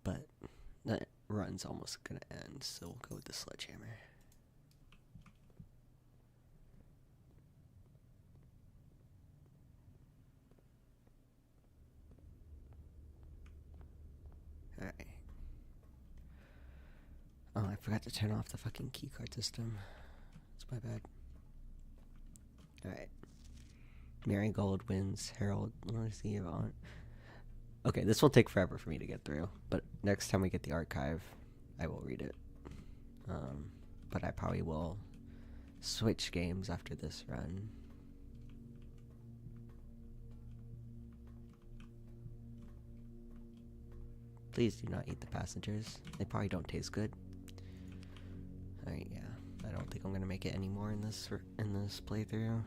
but that run's almost gonna end, so we'll go with the sledgehammer. Alright. Oh, I forgot to turn off the fucking keycard system. It's my bad. Alright. Marigold wins. Harold. Let's see on. Okay, this will take forever for me to get through, but next time we get the archive, I will read it. But I probably will switch games after this run. Please do not eat the passengers. They probably don't taste good. Alright, yeah. I don't think I'm gonna make it anymore in this playthrough.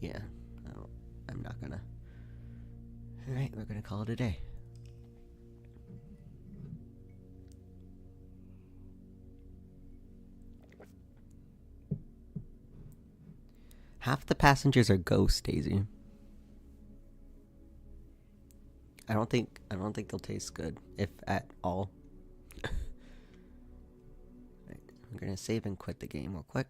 Yeah, I'm not gonna. Alright, we're gonna call it a day. Half the passengers are ghosts, Daisy. I don't think they'll taste good, if at all. Right, I'm gonna save and quit the game real quick.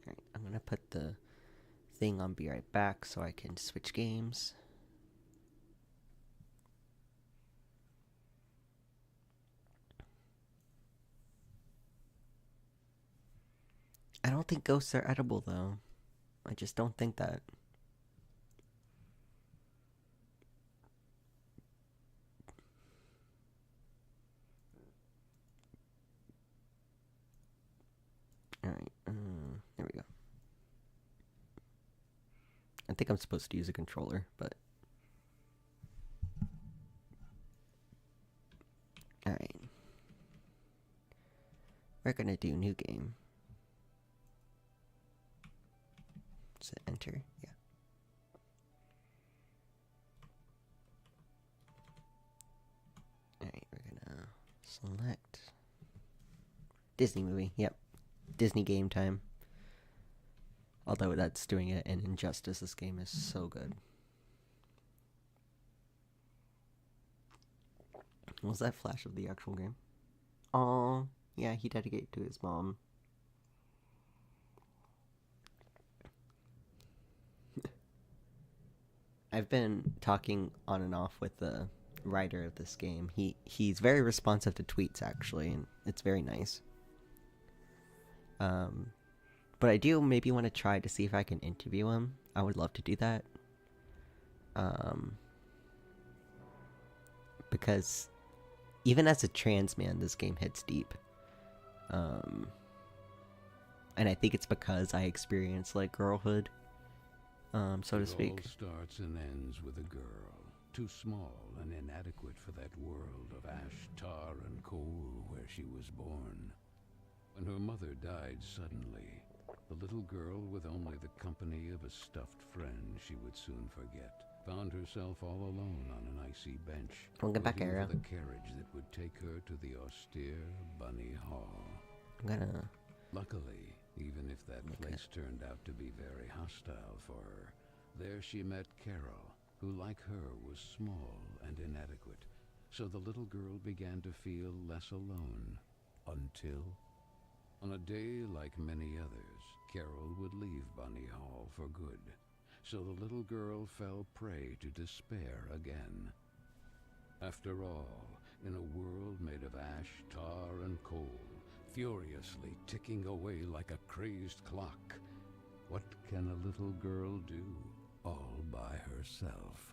Alright, I'm gonna put the thing on Be Right Back so I can switch games. I don't think ghosts are edible, though. I just don't think that. Alright, there we go. I think I'm supposed to use a controller, but... Alright. We're gonna do new game. Is it enter? Yeah. Alright, we're gonna select Disney movie. Yep. Disney Game Time. Although that's doing it in Injustice, this game is so good. Was that flash of the actual game? Oh, yeah, he dedicated to his mom. I've been talking on and off with the writer of this game. He's very responsive to tweets, actually, and it's very nice. But I do maybe want to try to see if I can interview him. I would love to do that. Because even as a trans man, this game hits deep. And I think it's because I experienced, like, girlhood, so to speak. It all starts and ends with a girl, too small and inadequate for that world of ash, tar, and coal where she was born. When her mother died suddenly, the little girl, with only the company of a stuffed friend she would soon forget, found herself all alone on an icy bench, Welcome back, waiting Ariel. for the carriage that would take her to the austere Bunny Hall. I'm gonna... Luckily, even if that place turned out to be very hostile for her, there she met Carol, who, like her, was small and inadequate. So the little girl began to feel less alone, until... On a day like many others, Carol would leave Bunny Hall for good. So the little girl fell prey to despair again. After all, in a world made of ash, tar, and coal, furiously ticking away like a crazed clock, what can a little girl do all by herself?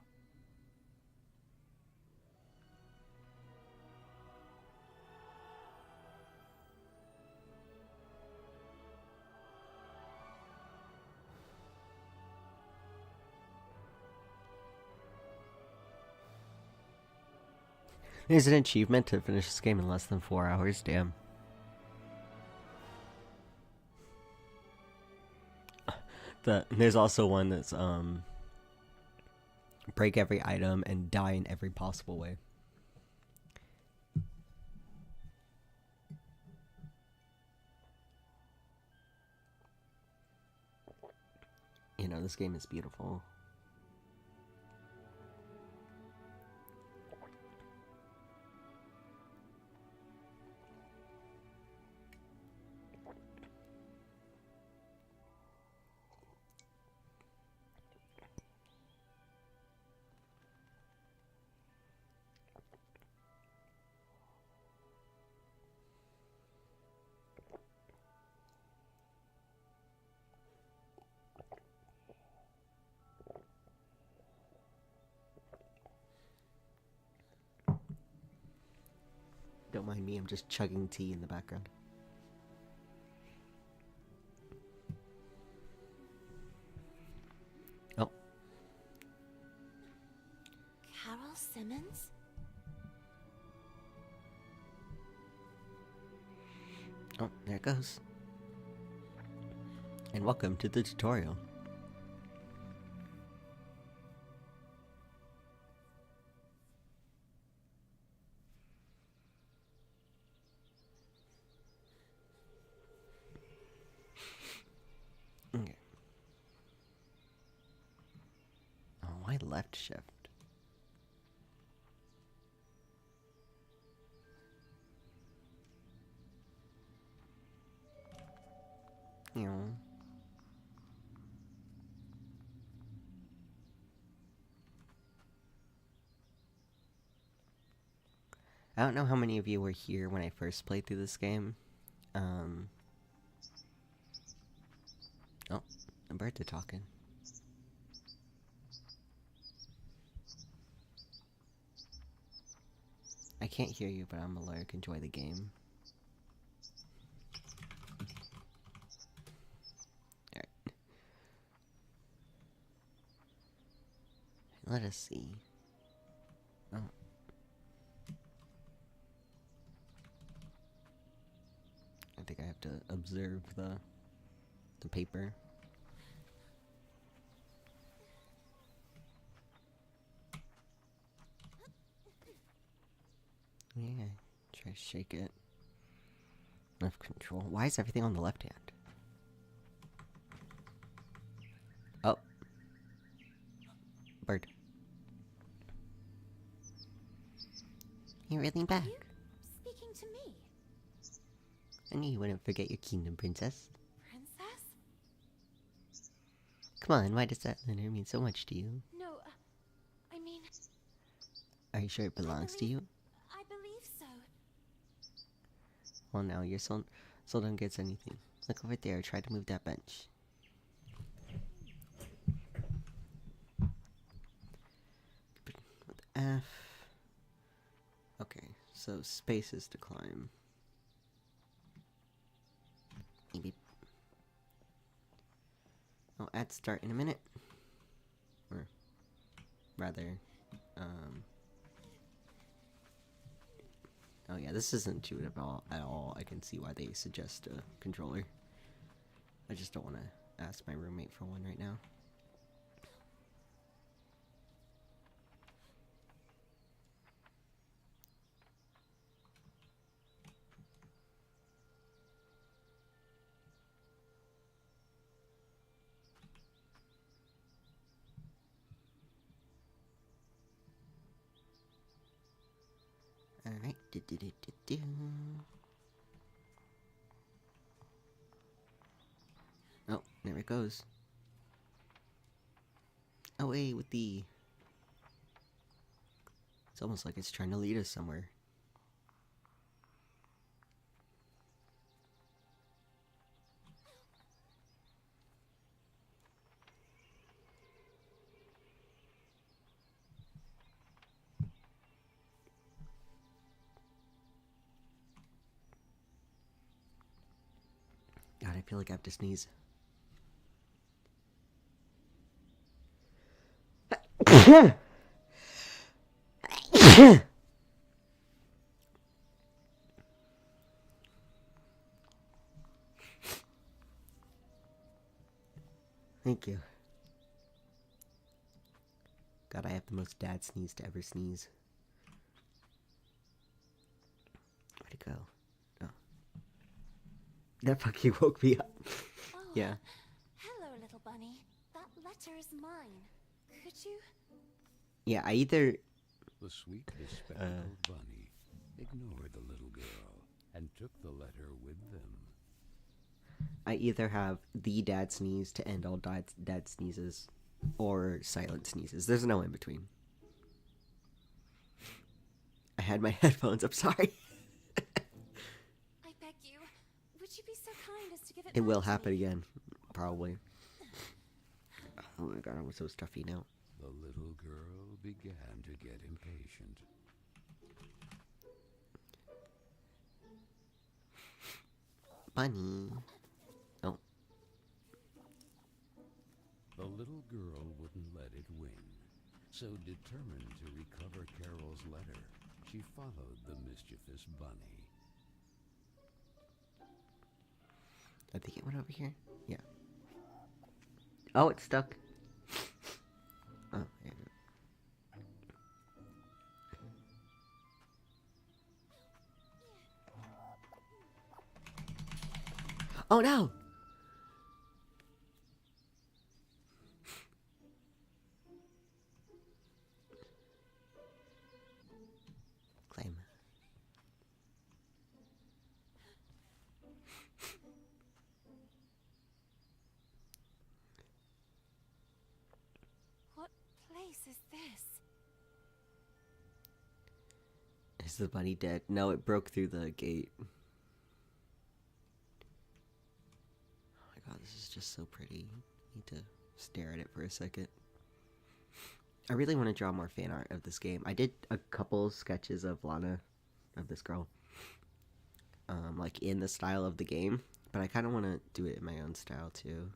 There's an achievement to finish this game in less than 4 hours, damn. There's also one that's, break every item and die in every possible way. You know, this game is beautiful. Don't mind me, I'm just chugging tea in the background. Oh. Carol Simmons? Oh, there it goes. And welcome to the tutorial. Okay. Oh, why left shift? You know. I don't know how many of you were here when I first played through this game. Oh, the birds are talking. I can't hear you, but I'm allergic. Enjoy the game. Alright. Let us see. Oh. I think I have to observe the paper. Yeah, try to shake it. Left control. Why is everything on the left hand? Oh. Bird. You're really back. You speaking to me? I knew you wouldn't forget your kingdom, princess. Princess? Come on, why does that letter mean so much to you? No, I mean, Are you sure it belongs to you? I believe so. Well, now your soul don't get anything. Look over there, try to move that bench. With F. Okay, so space is to climb. Maybe. I'll add start in a minute. Or rather, oh yeah, this isn't intuitive at all. I can see why they suggest a controller. I just don't want to ask my roommate for one right now. Alright, Oh, there it goes. Away with the... It's almost like it's trying to lead us somewhere. God, I feel like I have to sneeze. Thank you. God, I have the most dad sneeze to ever sneeze. Where'd it go? Oh. That fucking woke me up. Oh, Yeah. hello, little bunny. That letter is mine. Could you? Yeah, I either... The sweet, bespectacled bunny ignored the little girl and took the letter with them. I either have the dad sneeze to end all dad sneezes, or silent sneezes. There's no in between. I had my headphones. I'm sorry. I beg you. Would you be so kind as to give it? It back will to happen me? again, probably. Oh my god, I'm so stuffy now. The little girl began to get impatient. Bunny. Oh, The little girl wouldn't let it win. So determined to recover Carol's letter, she followed the mischievous bunny. I think it went over here. Yeah. Oh, it's stuck. Oh, yeah. Oh no! Claim. What place is this? Is the bunny dead? No, it broke through the gate. Oh my god, this is just so pretty. Need to stare at it for a second. I really want to draw more fan art of this game. I did a couple sketches of Lana, of this girl, like in the style of the game, but I kind of want to do it in my own style too.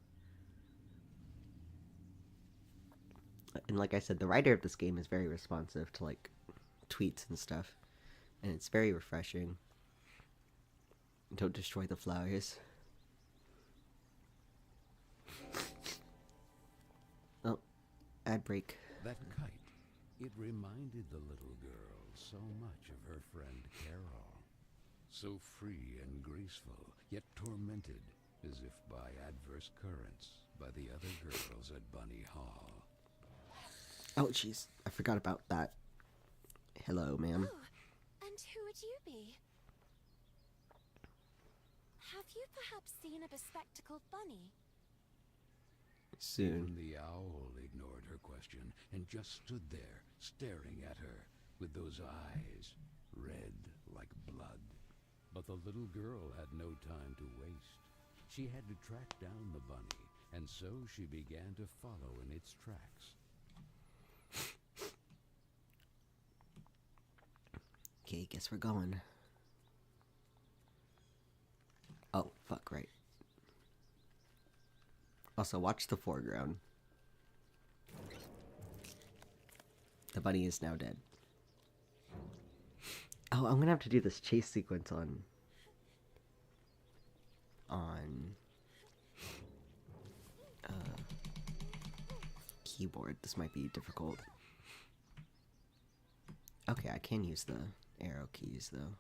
And like I said, the writer of this game is very responsive to like tweets and stuff, and it's very refreshing. Don't destroy the flowers. Oh, ad break. That kite, it reminded the little girl so much of her friend Carol. So free and graceful, yet tormented, as if by adverse currents, by the other girls at Bunny Hall. Oh, jeez. I forgot about that. Hello, ma'am. Oh, and who would you be? Have you perhaps seen a bespectacled bunny? Soon. Even the owl ignored her question and just stood there, staring at her, with those eyes, red like blood. But the little girl had no time to waste. She had to track down the bunny, and so she began to follow in its tracks. Okay, guess we're going. Oh, fuck, right. Also, watch the foreground. The bunny is now dead. Oh, I'm gonna have to do this chase sequence on keyboard. This might be difficult. Okay, I can use the arrow keys though.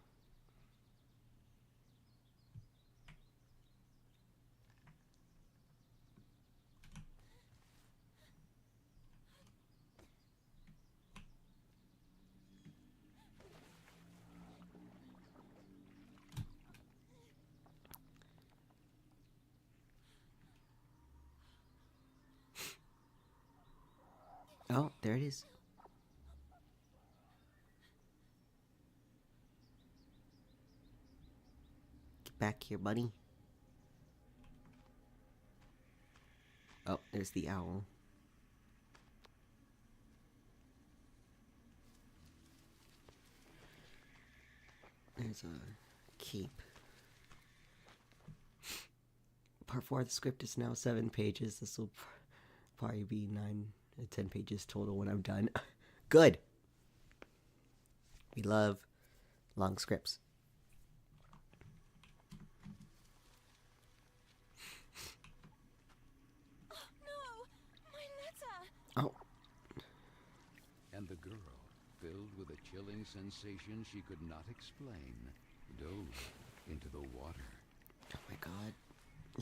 Oh, there it is. Get back here, buddy. Oh, there's the owl. There's a keep. Part 4 of the script is now 7 pages. This will probably be 9 to 10 pages total when I'm done. Good! We love long scripts. No! My letter! Oh, And the girl, filled with a chilling sensation she could not explain, dove into the water. oh my god.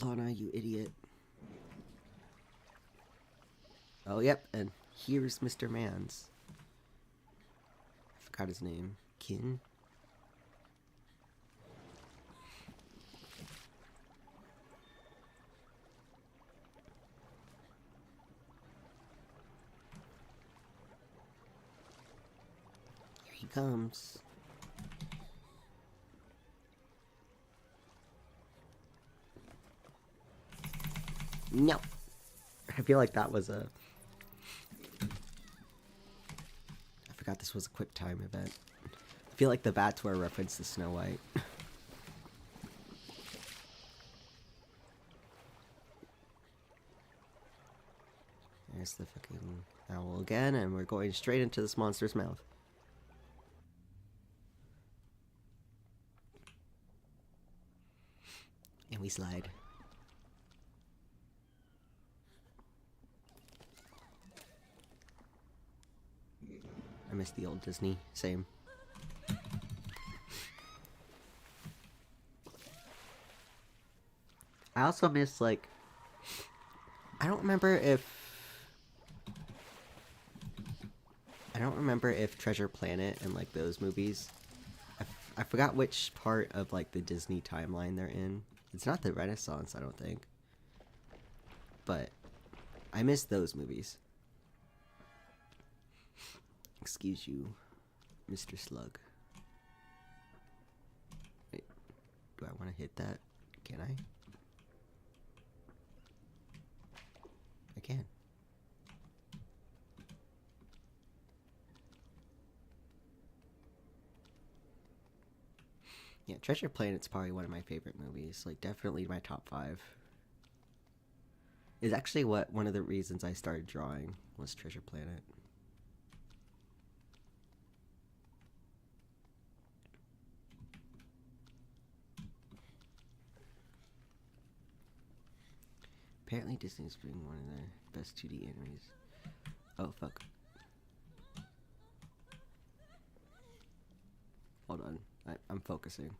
Lana, you idiot. Oh, yep, and here's Mr. Mans. I forgot his name. Kin? Here he comes. No. I feel like that was a... I forgot this was a quick time event. I feel like the bats were a reference to Snow White. There's the fucking owl again, and we're going straight into this monster's mouth. And we slide. I miss the old Disney. Same. I also miss, like... I don't remember if Treasure Planet and, like, those movies... I forgot which part of, like, the Disney timeline they're in. It's not the Renaissance, I don't think. But I miss those movies. Excuse you, Mr. Slug. Wait, do I want to hit that? Can I? I can. Yeah, Treasure Planet's probably one of my favorite movies. Like, definitely my top 5. It's actually one of the reasons I started drawing was Treasure Planet. Apparently Disney's doing one of their best 2D animes. Oh, fuck. Hold on. I'm focusing.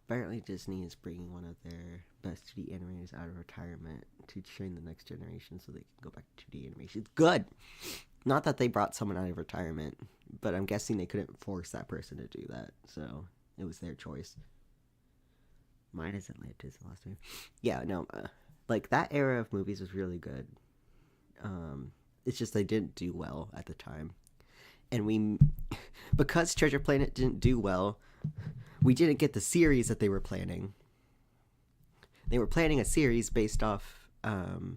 Apparently Disney is bringing one of their best 2D animators out of retirement to train the next generation so they can go back to 2D animation. It's good! Not that they brought someone out of retirement, but I'm guessing they couldn't force that person to do that, so it was their choice. Mine is Atlantis the last time. Yeah, no, like, that era of movies was really good. It's just they didn't do well at the time. And because Treasure Planet didn't do well, we didn't get the series that they were planning. They were planning a series based off, of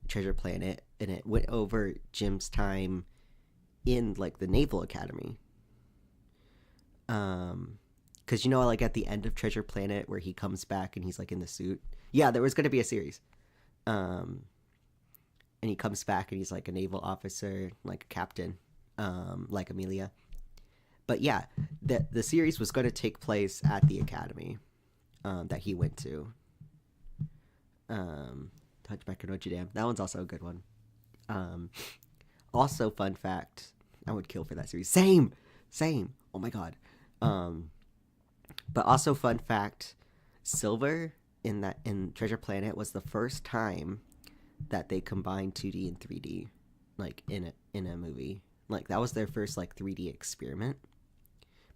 Treasure Planet, and it went over Jim's time in, like, the Naval Academy. Because, you know, like, at the end of Treasure Planet where he comes back and he's, like, in the suit. Yeah, there was going to be a series. And he comes back and he's, like, a naval officer, like a captain, like Amelia. But, yeah, the series was going to take place at the academy that he went to. Hunchback of Notre Dame. That one's also a good one. Also, fun fact, I would kill for that series. Same. Oh my god. But also, fun fact, Silver in Treasure Planet was the first time that they combined 2D and 3D, like, in a movie. Like, that was their first, like, 3D experiment,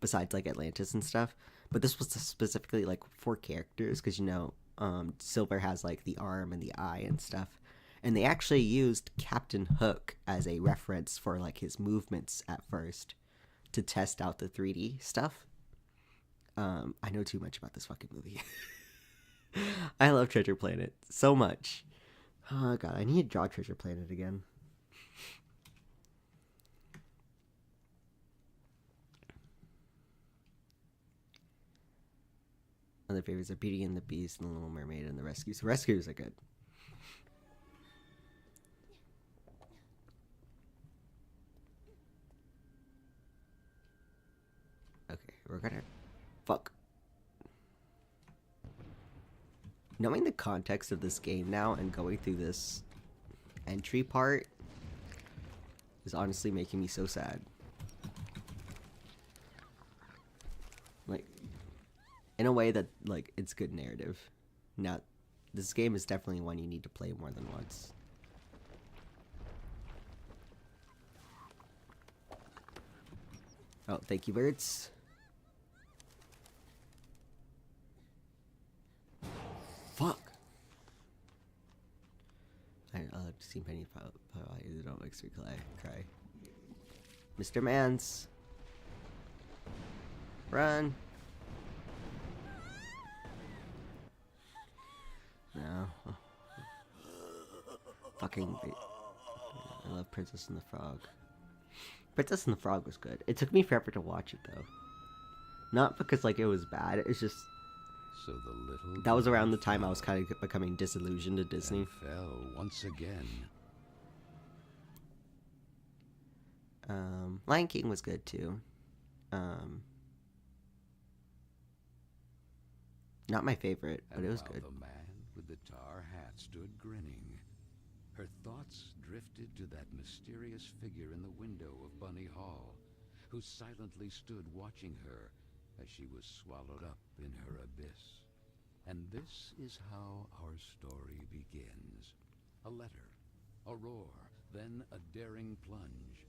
besides, like, Atlantis and stuff. But this was specifically, like, for characters, because, you know, Silver has, like, the arm and the eye and stuff. And they actually used Captain Hook as a reference for, like, his movements at first to test out the 3D stuff. I know too much about this fucking movie. I love Treasure Planet so much. Oh god, I need to draw Treasure Planet again. Other favorites are Beauty and the Beast and The Little Mermaid and The Rescues. The Rescues are good. Okay, we're gonna... Fuck. Knowing the context of this game now and going through this entry part is honestly making me so sad. Like, in a way that, like, it's good narrative. Now, this game is definitely one you need to play more than once. Oh, thank you, birds. Fuck. I love to see Penny it don't makes me cry. Mr. Mans. Run. No. Fucking. I love Princess and the Frog. Princess and the Frog was good. It took me forever to watch it though. Not because like it was bad. It's just So the little that was around the girl time I was fell kind of becoming disillusioned to Disney. and fell once again. Lion King was good too. Not my favorite, but And it was while good. the man with the tar hat stood grinning, her thoughts drifted to that mysterious figure in the window of Bunny Hall, who silently stood watching her as she was swallowed up in her abyss. And this is how our story begins. A letter, a roar, then a daring plunge,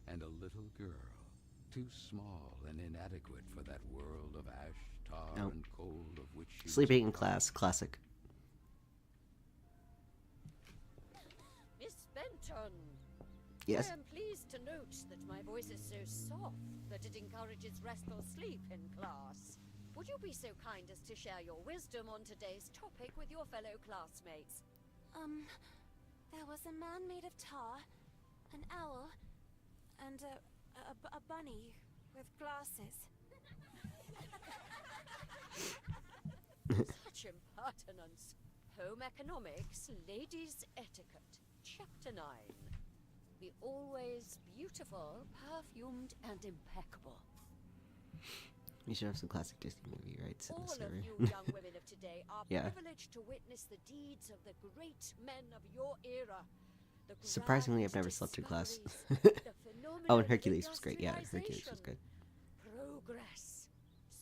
and a little girl, too small and inadequate for that world of ash, tar, Oh. and cold of which she was Sleeping in a Class, classic. Miss Benton! Yes. I am pleased to note that my voice is so soft that it encourages restful sleep in class. Would you be so kind as to share your wisdom on today's topic with your fellow classmates? There was a man made of tar, an owl, and a bunny with glasses. Such impertinence. Home economics, ladies' etiquette. Chapter 9. The always beautiful, perfumed, and impeccable. You should have some classic Disney movie rights in All this of area. you young women of today are Yeah. privileged to witness the deeds of the great men of your era. The Surprisingly, I've grand never slept in class. discoveries, the Oh, phenomenon and of Hercules was great. Yeah, Hercules was industrialization. good. Progress.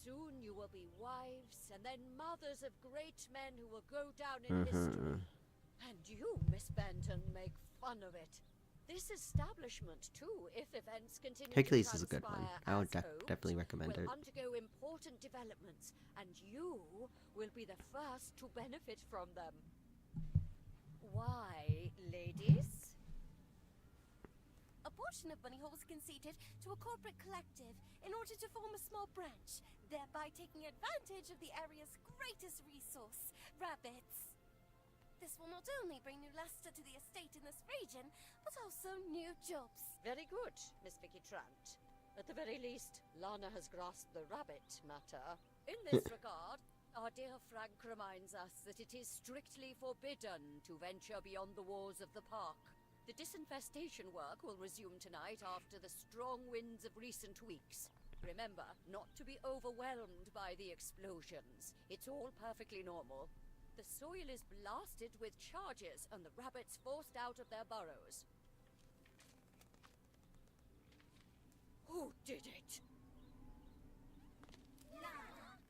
Soon you will be wives and then mothers of great men who will go down in history. And you, Miss Benton, make fun of it. This establishment, too, if events continue Hercules to is a good one. transpire I would as hoped, definitely recommend will it. undergo important developments, and you will be the first to benefit from them. Why, ladies? A portion of Bunny Hall was conceded to a corporate collective in order to form a small branch, thereby taking advantage of the area's greatest resource, rabbits. This will not only bring new luster to the estate in this region, but also new jobs. Very good, Miss Vicky Trant. At the very least, Lana has grasped the rabbit matter. In this regard, our dear Frank reminds us that it is strictly forbidden to venture beyond the walls of the park. The disinfestation work will resume tonight after the strong winds of recent weeks. Remember, not to be overwhelmed by the explosions. It's all perfectly normal. The soil is blasted with charges and the rabbits forced out of their burrows. Who did it?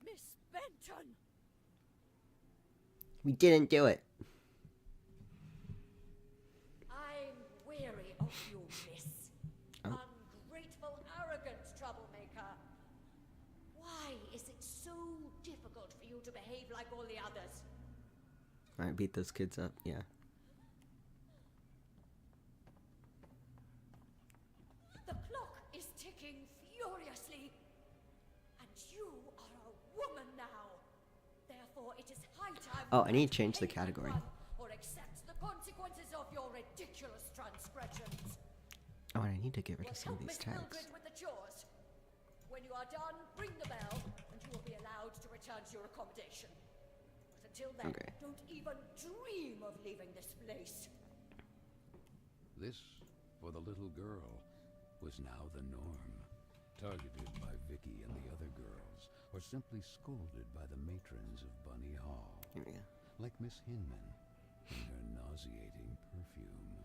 Miss Benton! We didn't do it. I'm weary of you, miss. Oh. Ungrateful, arrogant troublemaker. Why is it so difficult for you to behave like all the others? Alright, beat those kids up. Yeah. The clock is ticking furiously. And you are a woman now. Therefore, it is high time. Oh, I you need to change the behave like category. one, or accept the consequences of your ridiculous transgressions. Oh, and I need to get rid Well, of some of help these Miss tags. Mildred with the chores. When you are done, ring the bell, and you will be allowed to return to your accommodation. But until then, Okay. don't even dream of leaving this place. This, for the little girl, was now the norm. Targeted by Vicky and the other girls, or simply scolded by the matrons of Bunny Hall. Here we go. Like Miss Hinman, in her nauseating perfume.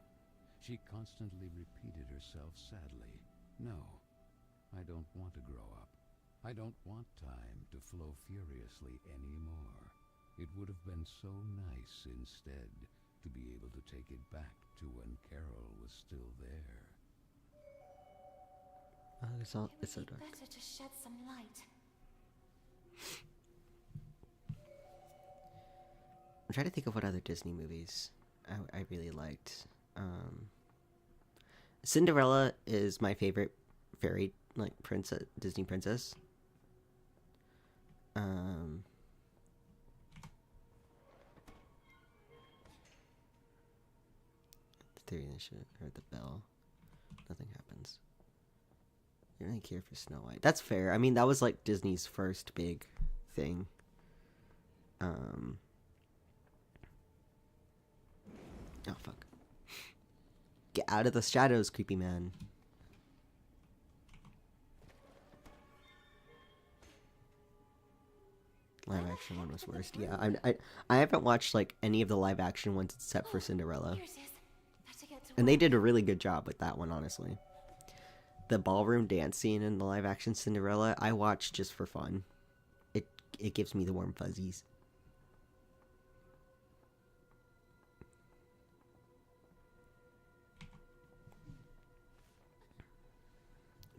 She constantly repeated herself sadly, "No, I don't want to grow up. I don't want time to flow furiously anymore. It would have been so nice instead to be able to take it back to when Carol was still there." Oh, it's so It would dark. be better to shed some light. I'm trying to think of what other Disney movies I really liked. Cinderella is my favorite fairy princess, Disney princess. The theory initiative, heard the bell. Nothing happens. I didn't really care for Snow White. That's fair. I mean, that was like Disney's first big thing. Oh fuck! Get out of the shadows, creepy man. Live action one was worst. Yeah, I haven't watched like any of the live action ones except for Cinderella, Here it is. Got to get to and they work. did a really good job with that one, honestly. The ballroom dance scene in the live action Cinderella, I watched just for fun. It gives me the warm fuzzies.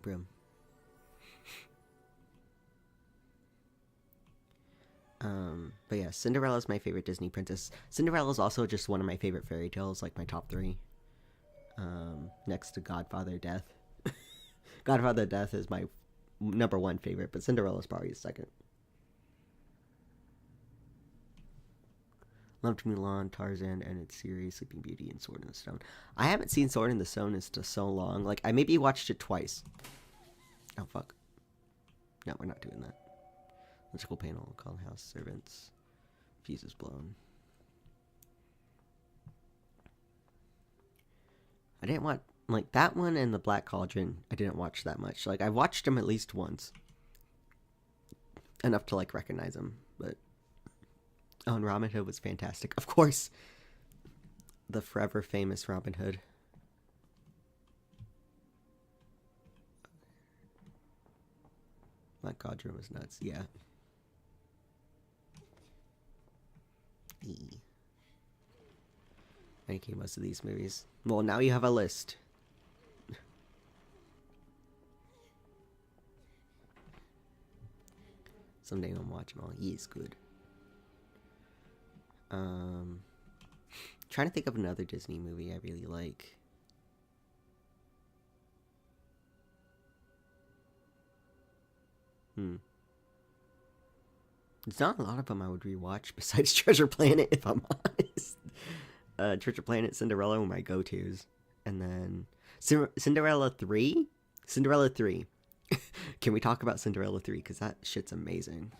Broom. But yeah, Cinderella's my favorite Disney princess. Cinderella's also just one of my favorite fairy tales, like my top 3. Next to Godfather Death. Godfather Death is my number 1 favorite, but Cinderella's probably the second. Loved Mulan, Tarzan, and its series, Sleeping Beauty, and Sword in the Stone. I haven't seen Sword in the Stone in so long. Like, I maybe watched it twice. Oh, fuck. No, we're not doing that. Electrical panel, call house servants. Fuse is blown. I didn't want, like, that one and the Black Cauldron, I didn't watch that much. Like, I watched them at least once. Enough to, like, recognize them, but... Oh, and Robin Hood was fantastic. Of course! The forever famous Robin Hood. Black Cauldron was nuts, yeah. I hate most of these movies. Well, now you have a list. Someday I'm watching all. He is good. Trying to think of another Disney movie I really like. There's not a lot of them I would rewatch besides Treasure Planet, if I'm honest. Treasure Planet, Cinderella were my go-tos. And then... Cinderella 3? Cinderella 3. Can we talk about Cinderella 3? Because that shit's amazing.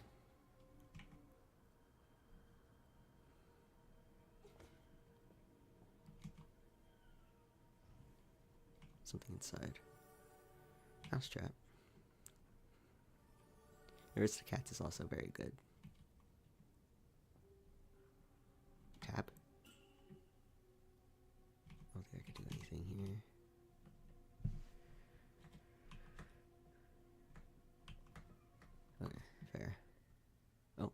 Something inside. Mousetrap. Aristocats is also very good. Tab. I don't think I could do anything here. Okay, fair. Oh. I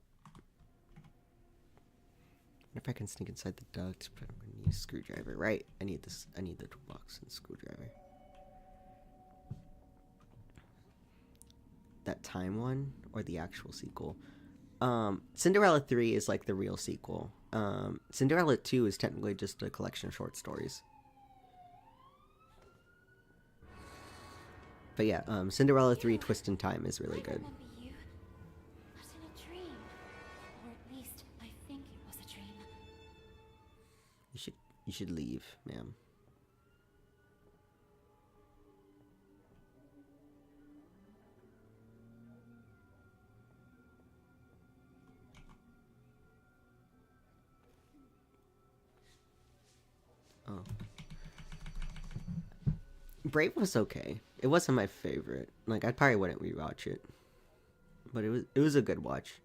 wonder if I can sneak inside the duct, but I'm gonna need a screwdriver. Right, I need this. I need the toolbox and screwdriver. That time one or the actual sequel? Cinderella 3 is like the real sequel. Cinderella 2 is technically just a collection of short stories. But yeah, Cinderella 3 Twist in Time is really good. I remember you, but in a dream. Or at least, I think it was a dream. You should leave, ma'am. Oh. Brave was okay. It wasn't my favorite. Like, I probably wouldn't rewatch it. But it was a good watch.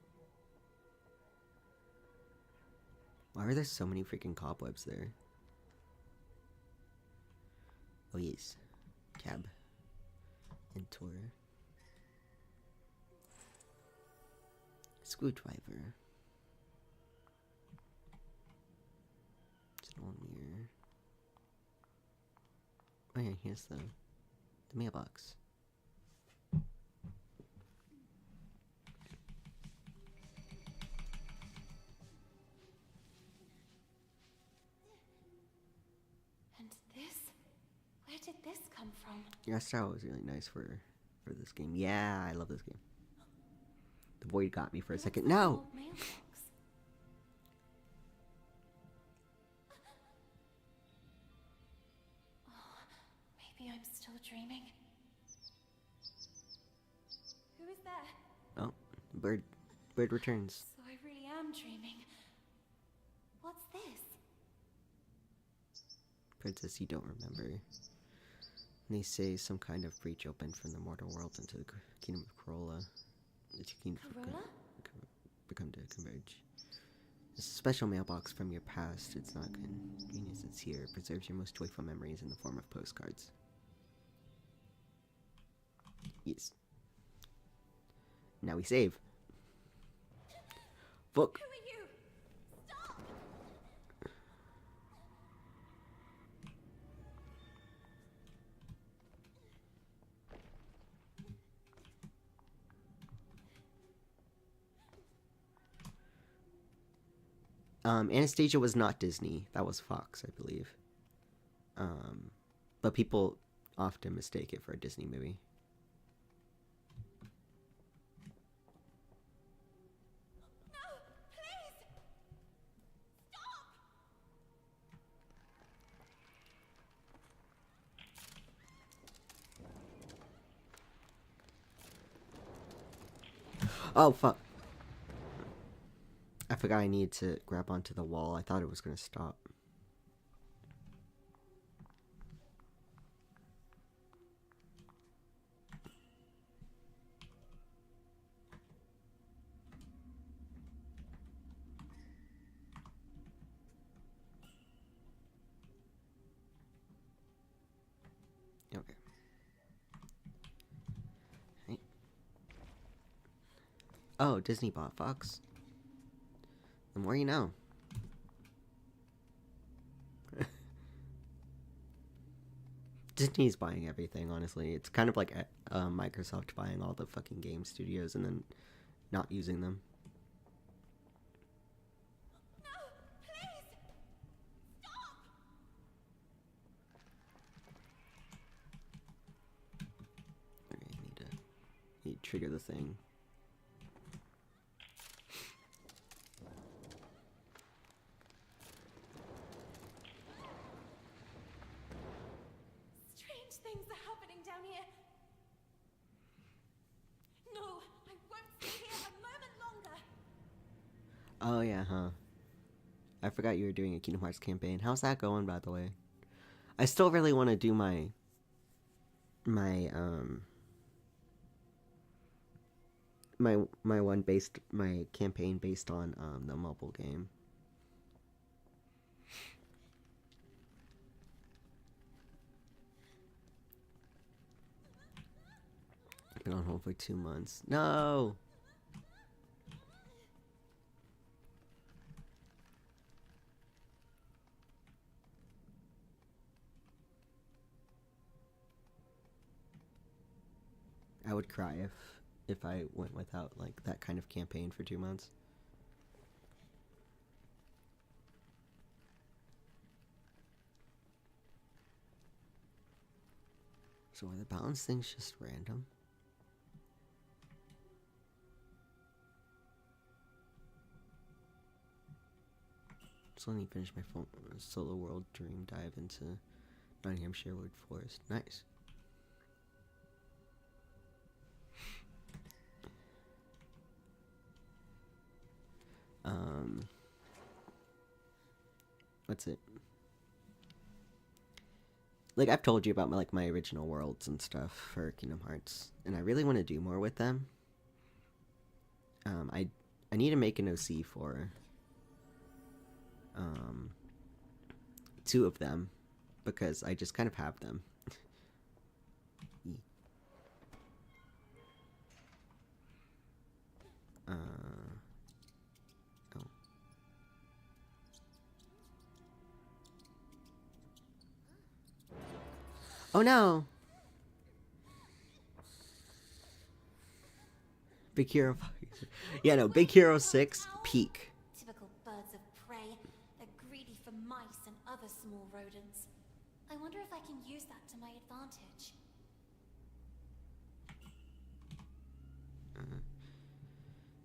Why are there so many freaking cobwebs there? Oh yes. Cab. And tour. Screwdriver. Just one mirror. Oh yeah, here's the mailbox. And this? Where did this come from? Your style was really nice for this game. Yeah, I love this game. The void got me for a second. Looks like an No! old mailbox. Oh, maybe I'm still dreaming. there. Oh, bird returns. So I really am dreaming. What's this? Princess, you don't remember. They say some kind of breach opened from the mortal world into the kingdom of Corolla. The two kingdoms become to converge. It's a special mailbox from your past. It's not convenience, it's here. It preserves your most joyful memories in the form of postcards. Yes. Now we save. Fuck. Who are you? Stop! Anastasia was not Disney. That was Fox, I believe. But people often mistake it for a Disney movie. No! Please! Stop! Oh, fuck. I forgot I needed to grab onto the wall. I thought it was going to stop. Okay. Right. Oh, Disney bought Fox. The more you know. Disney's buying everything, honestly. It's kind of like Microsoft buying all the fucking game studios and then not using them. No! Please! Stop! Okay, need to trigger the thing. Strange things are happening down here. No, I won't stay here a moment longer. Oh yeah, huh. I forgot you were doing a Kingdom Hearts campaign. How's that going, by the way? I still really want to do my campaign based on the mobile game. Been on hold for 2 months. No. I would cry if I went without like that kind of campaign for 2 months. So are the balance things just random? So let me finish my solo world dream dive into Nottingham Sherwood Forest. Nice. What's it? Like I've told you about my original worlds and stuff for Kingdom Hearts, and I really want to do more with them. I need to make an OC for 2 of them because I just kind of have them. Oh no! Big Hero 5. Yeah, no, Big Hero 6, peak. Typical birds of prey. They're greedy for mice and other small rodents. I wonder if I can use that to my advantage.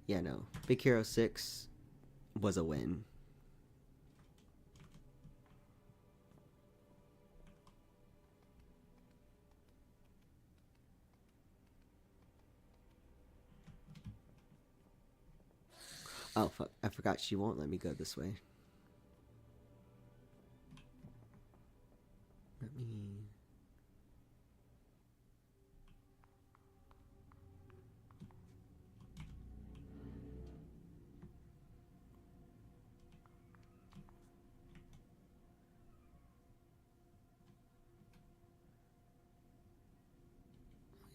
Yeah, no. Big Hero 6 was a win. Oh fuck, I forgot she won't let me go this way. Let me...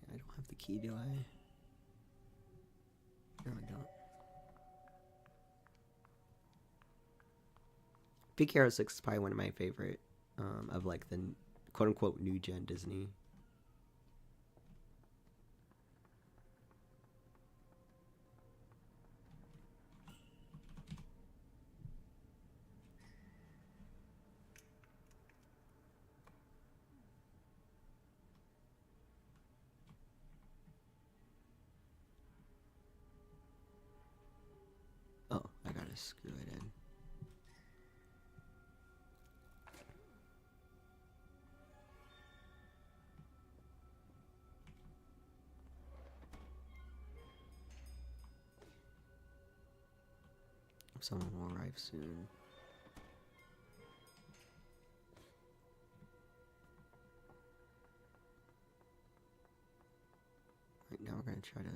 I don't have the key, do I? No, I don't. Big Hero 6 is probably one of my favorite of like the quote-unquote new gen Disney. Oh, I gotta screw it in. Someone will arrive soon. Right now we're gonna try to...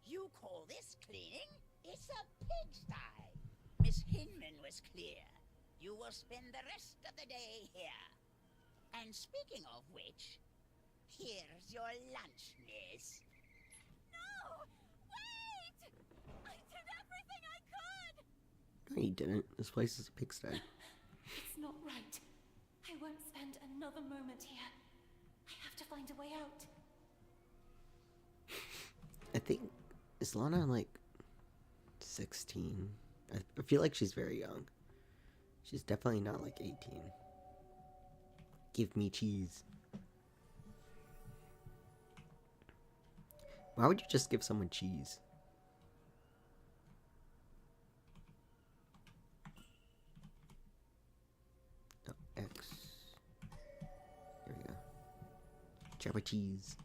You call this cleaning? It's a pigsty. Miss Hinman was clear. You will spend the rest of the day here. And speaking of which, here's your lunch, miss. No! Wait! I did everything I could! No, you didn't. This place is a pigsty. It's not right. I won't spend another moment here. I have to find a way out. I think... Is Lana like 16? I feel like she's very young. She's definitely not like 18. Give me cheese. Why would you just give someone cheese? Oh, X. Here we go. Jabba cheese.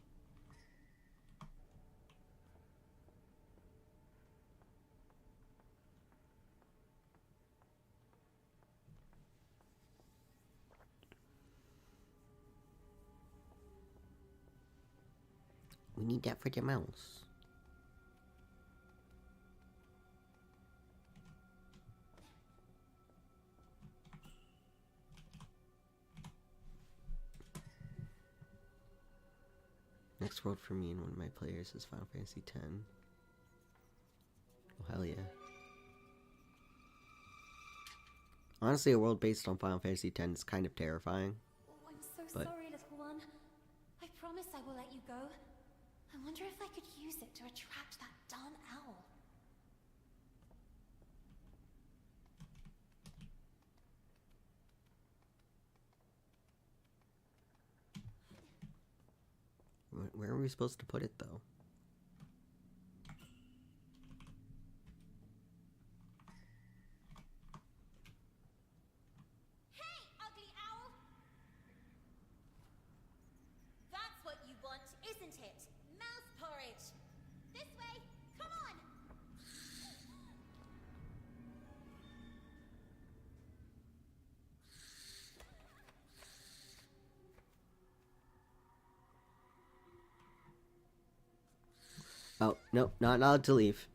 We need that for the mouse. Next world for me and one of my players is Final Fantasy X. Oh, hell yeah. Honestly, a world based on Final Fantasy X is kind of terrifying. Oh, I'm so But- sorry, little one. I promise I will let you go. I wonder if I could use it to attract that darn owl. Where are we supposed to put it, though? Hey, ugly owl! That's what you want, isn't it? Mouse porridge! This way! Come on! Oh, no, not allowed to leave.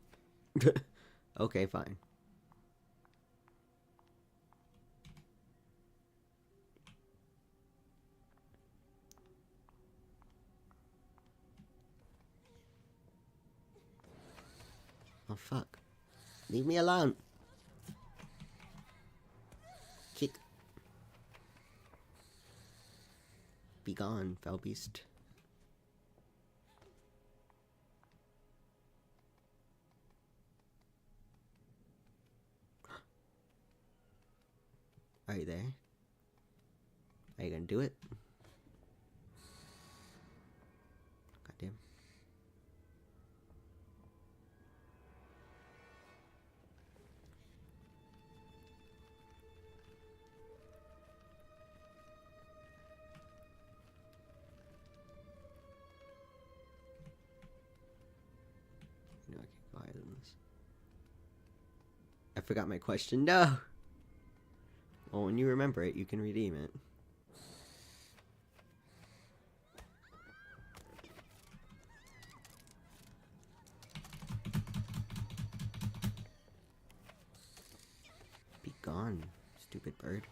Okay, fine. Oh, fuck. Leave me alone. Kick. Be gone, foul beast. Are you there? Are you gonna do it? Goddamn. forgot my question. No! Well, when you remember it, you can redeem it. Be gone, stupid bird.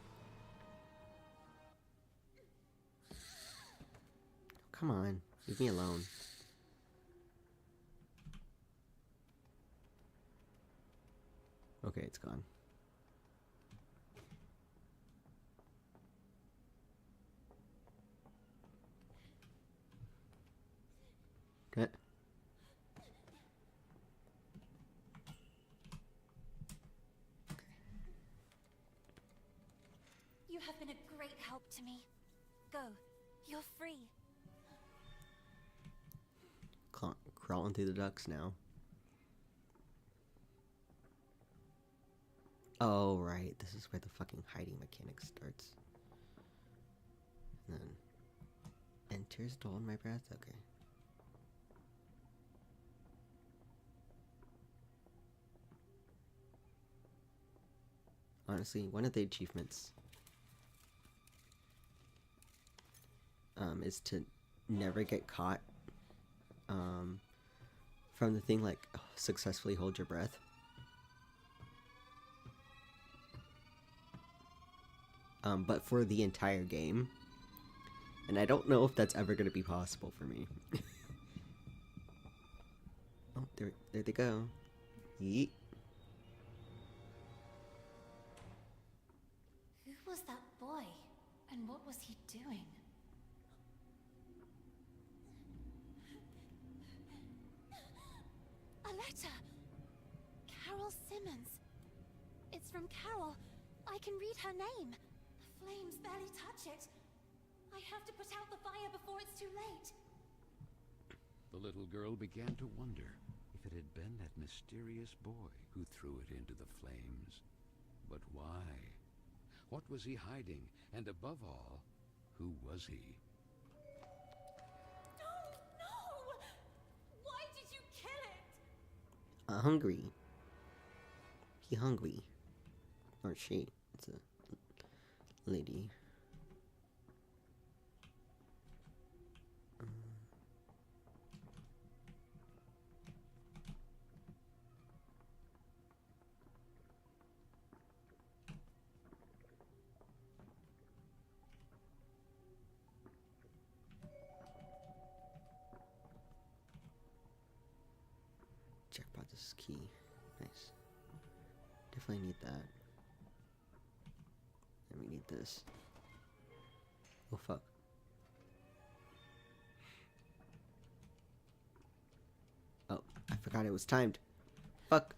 Come on, leave me alone. Okay, it's gone. Okay. You have been a great help to me. Go. You're free. Crawling through the ducks now. Oh, right. This is where the fucking hiding mechanic starts. And then enters to hold my breath? Okay. Honestly, one of the achievements is to never get caught from the thing, like, successfully hold your breath. But for the entire game. And I don't know if that's ever going to be possible for me. Oh, there they go. Yeet. Who was that boy? And what was he doing? A letter! Carol Simmons. It's from Carol. I can read her name. The flames barely touch it. I have to put out the fire before it's too late. The little girl began to wonder if it had been that mysterious boy who threw it into the flames. But why? What was he hiding? And above all, who was he? No! Why did you kill it? Hungry. He hungry. Or she. It's a lady. Jackpot, this is key. Nice. Definitely need that. And we need this. Oh fuck. Oh, I forgot it was timed. Fuck.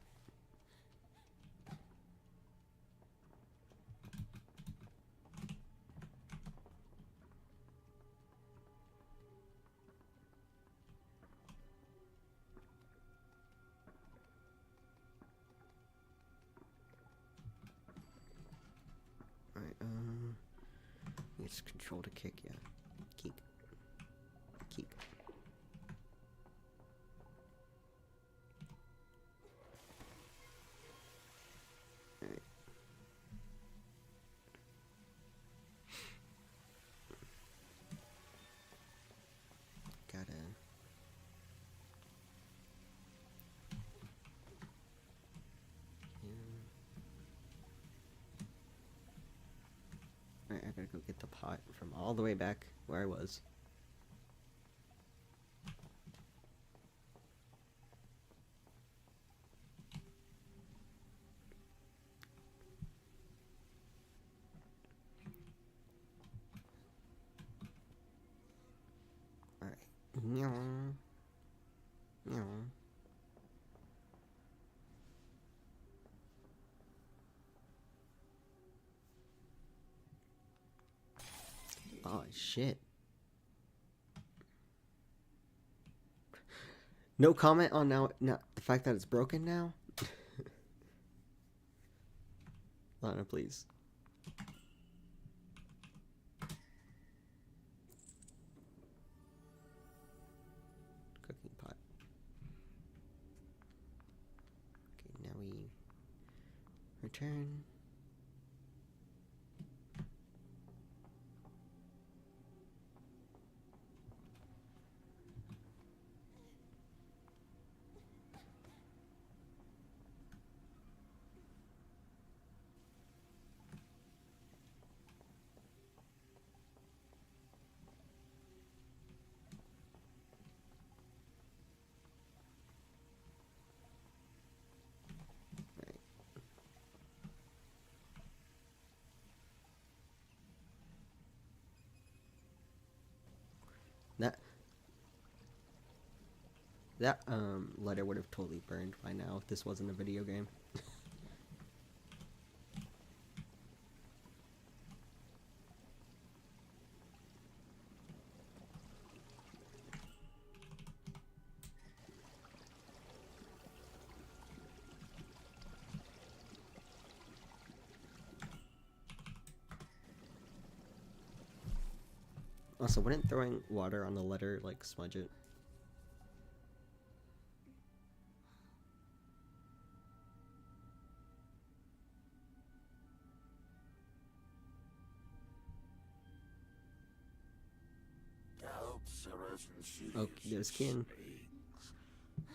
It's control to kick, yeah. Keep. Keep. Alright. Gotta... Alright, I gotta go get the pot from all the way back where I was. Alright. Meow. Meow. Oh shit. No comment on now the fact that it's broken now? Lana, please. Cooking pot. Okay, now we turn. That letter would have totally burned by now if this wasn't a video game. Also, wouldn't throwing water on the letter like smudge it? Doubts arose and she Oh, there's Kian.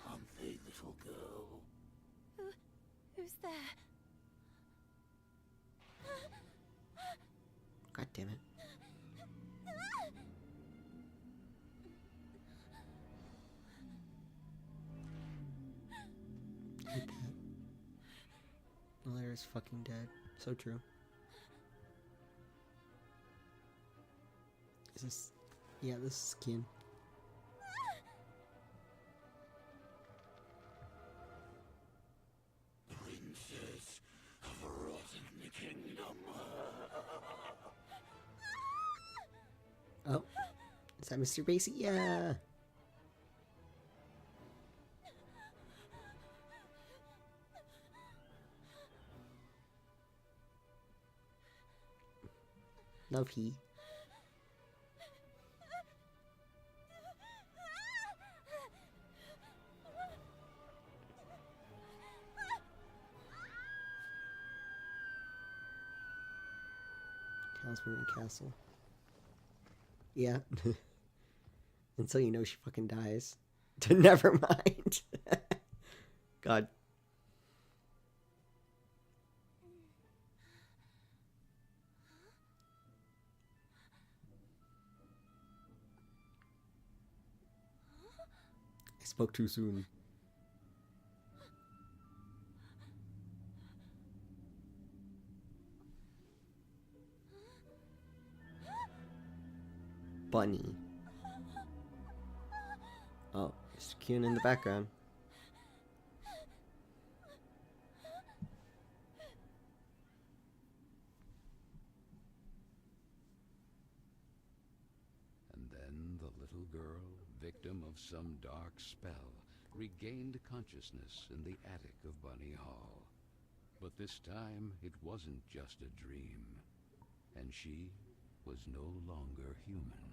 aren't they, little girl? Who's there? God damn it. I hate that. The letter is fucking dead. So true. Is this... Yeah, this is Kian. Princess of a rotten kingdom. Oh. Is that Mr. Basie? Yeah! Love he. Talisman Castle. Yeah. Until you know she fucking dies. Never mind. God. I spoke too soon. Bunny. Oh, Mr. Kian in the background. And then the little girl, victim of some dark spell, regained consciousness in the attic of Bunny Hall. But this time, it wasn't just a dream. And she was no longer human.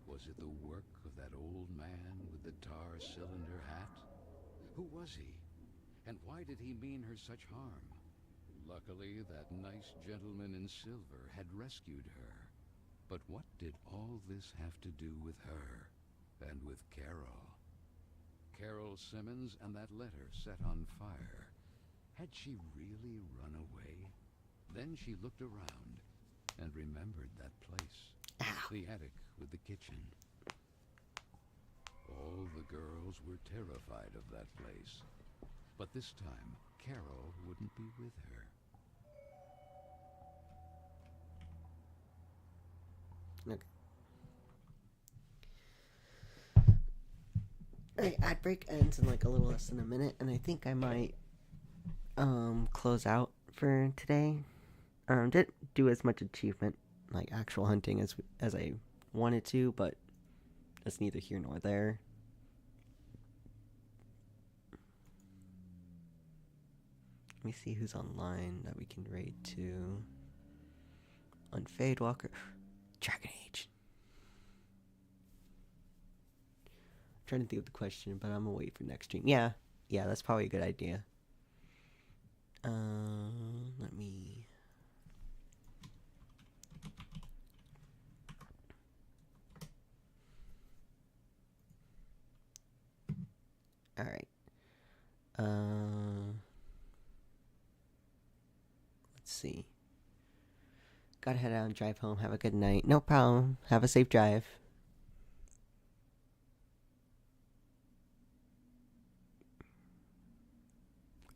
Was it the work of that old man with the tar cylinder hat? Who was he? And why did he mean her such harm? Luckily, that nice gentleman in silver had rescued her. But what did all this have to do with her? And with Carol? Carol Simmons and that letter set on fire. Had she really run away? Then she looked around and remembered that place. Ow. The attic with the kitchen. All the girls were terrified of that place. But this time, Carol wouldn't be with her. Okay. Alright, ad break ends in like a little less than a minute, and I think I might close out for today. Didn't do as much achievement, like actual hunting, as I wanted to, but that's neither here nor there. Let me see who's online that we can raid to. Unfade Walker. Dragon Age. I'm trying to think of the question, but I'm gonna wait for next stream. Yeah, that's probably a good idea. Let me. All right. Let's see. Gotta head out and drive home. Have a good night. No problem. Have a safe drive.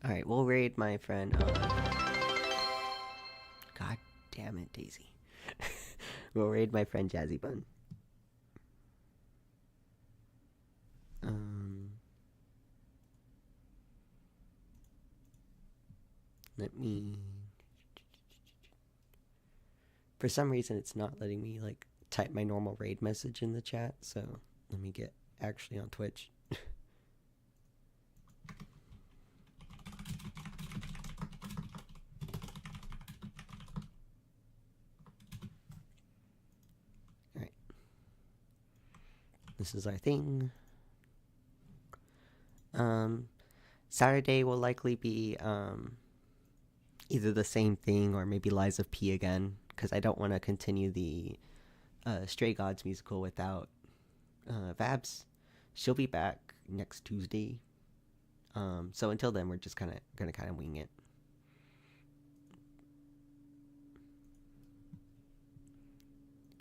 Alright, we'll raid my friend. God damn it, Daisy. We'll raid my friend Jazzy Bun. Let me. For some reason, it's not letting me like type my normal raid message in the chat. So let me get actually on Twitch. Alright. This is our thing. Saturday will likely be either the same thing or maybe Lies of P again, because I don't want to continue the Stray Gods musical without Vabs. She'll be back next Tuesday. So until then, we're just gonna wing it.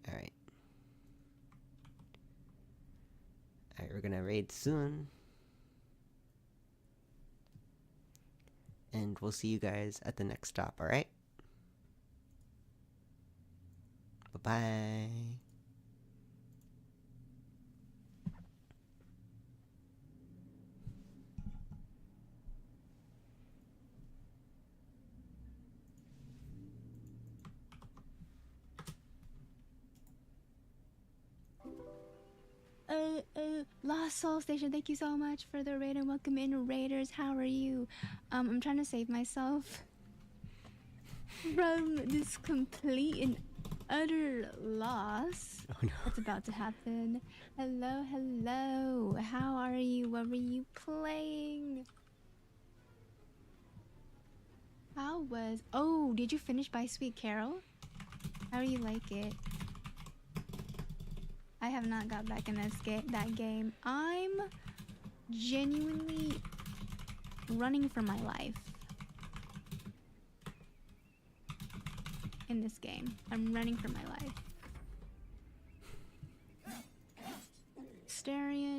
Alright. Alright, we're gonna raid soon. And we'll see you guys at the next stop, alright? Bye-bye. Lost Soul Station, thank you so much for the raid and welcome in, Raiders. How are you? I'm trying to save myself from this complete and utter loss that's about to happen. Hello, hello. How are you? What were you playing? How was... Oh, did you finish By Sweet Carol? How do you like it? I have not got back in that game. I'm genuinely running for my life in this game. I'm running for my life. Starion.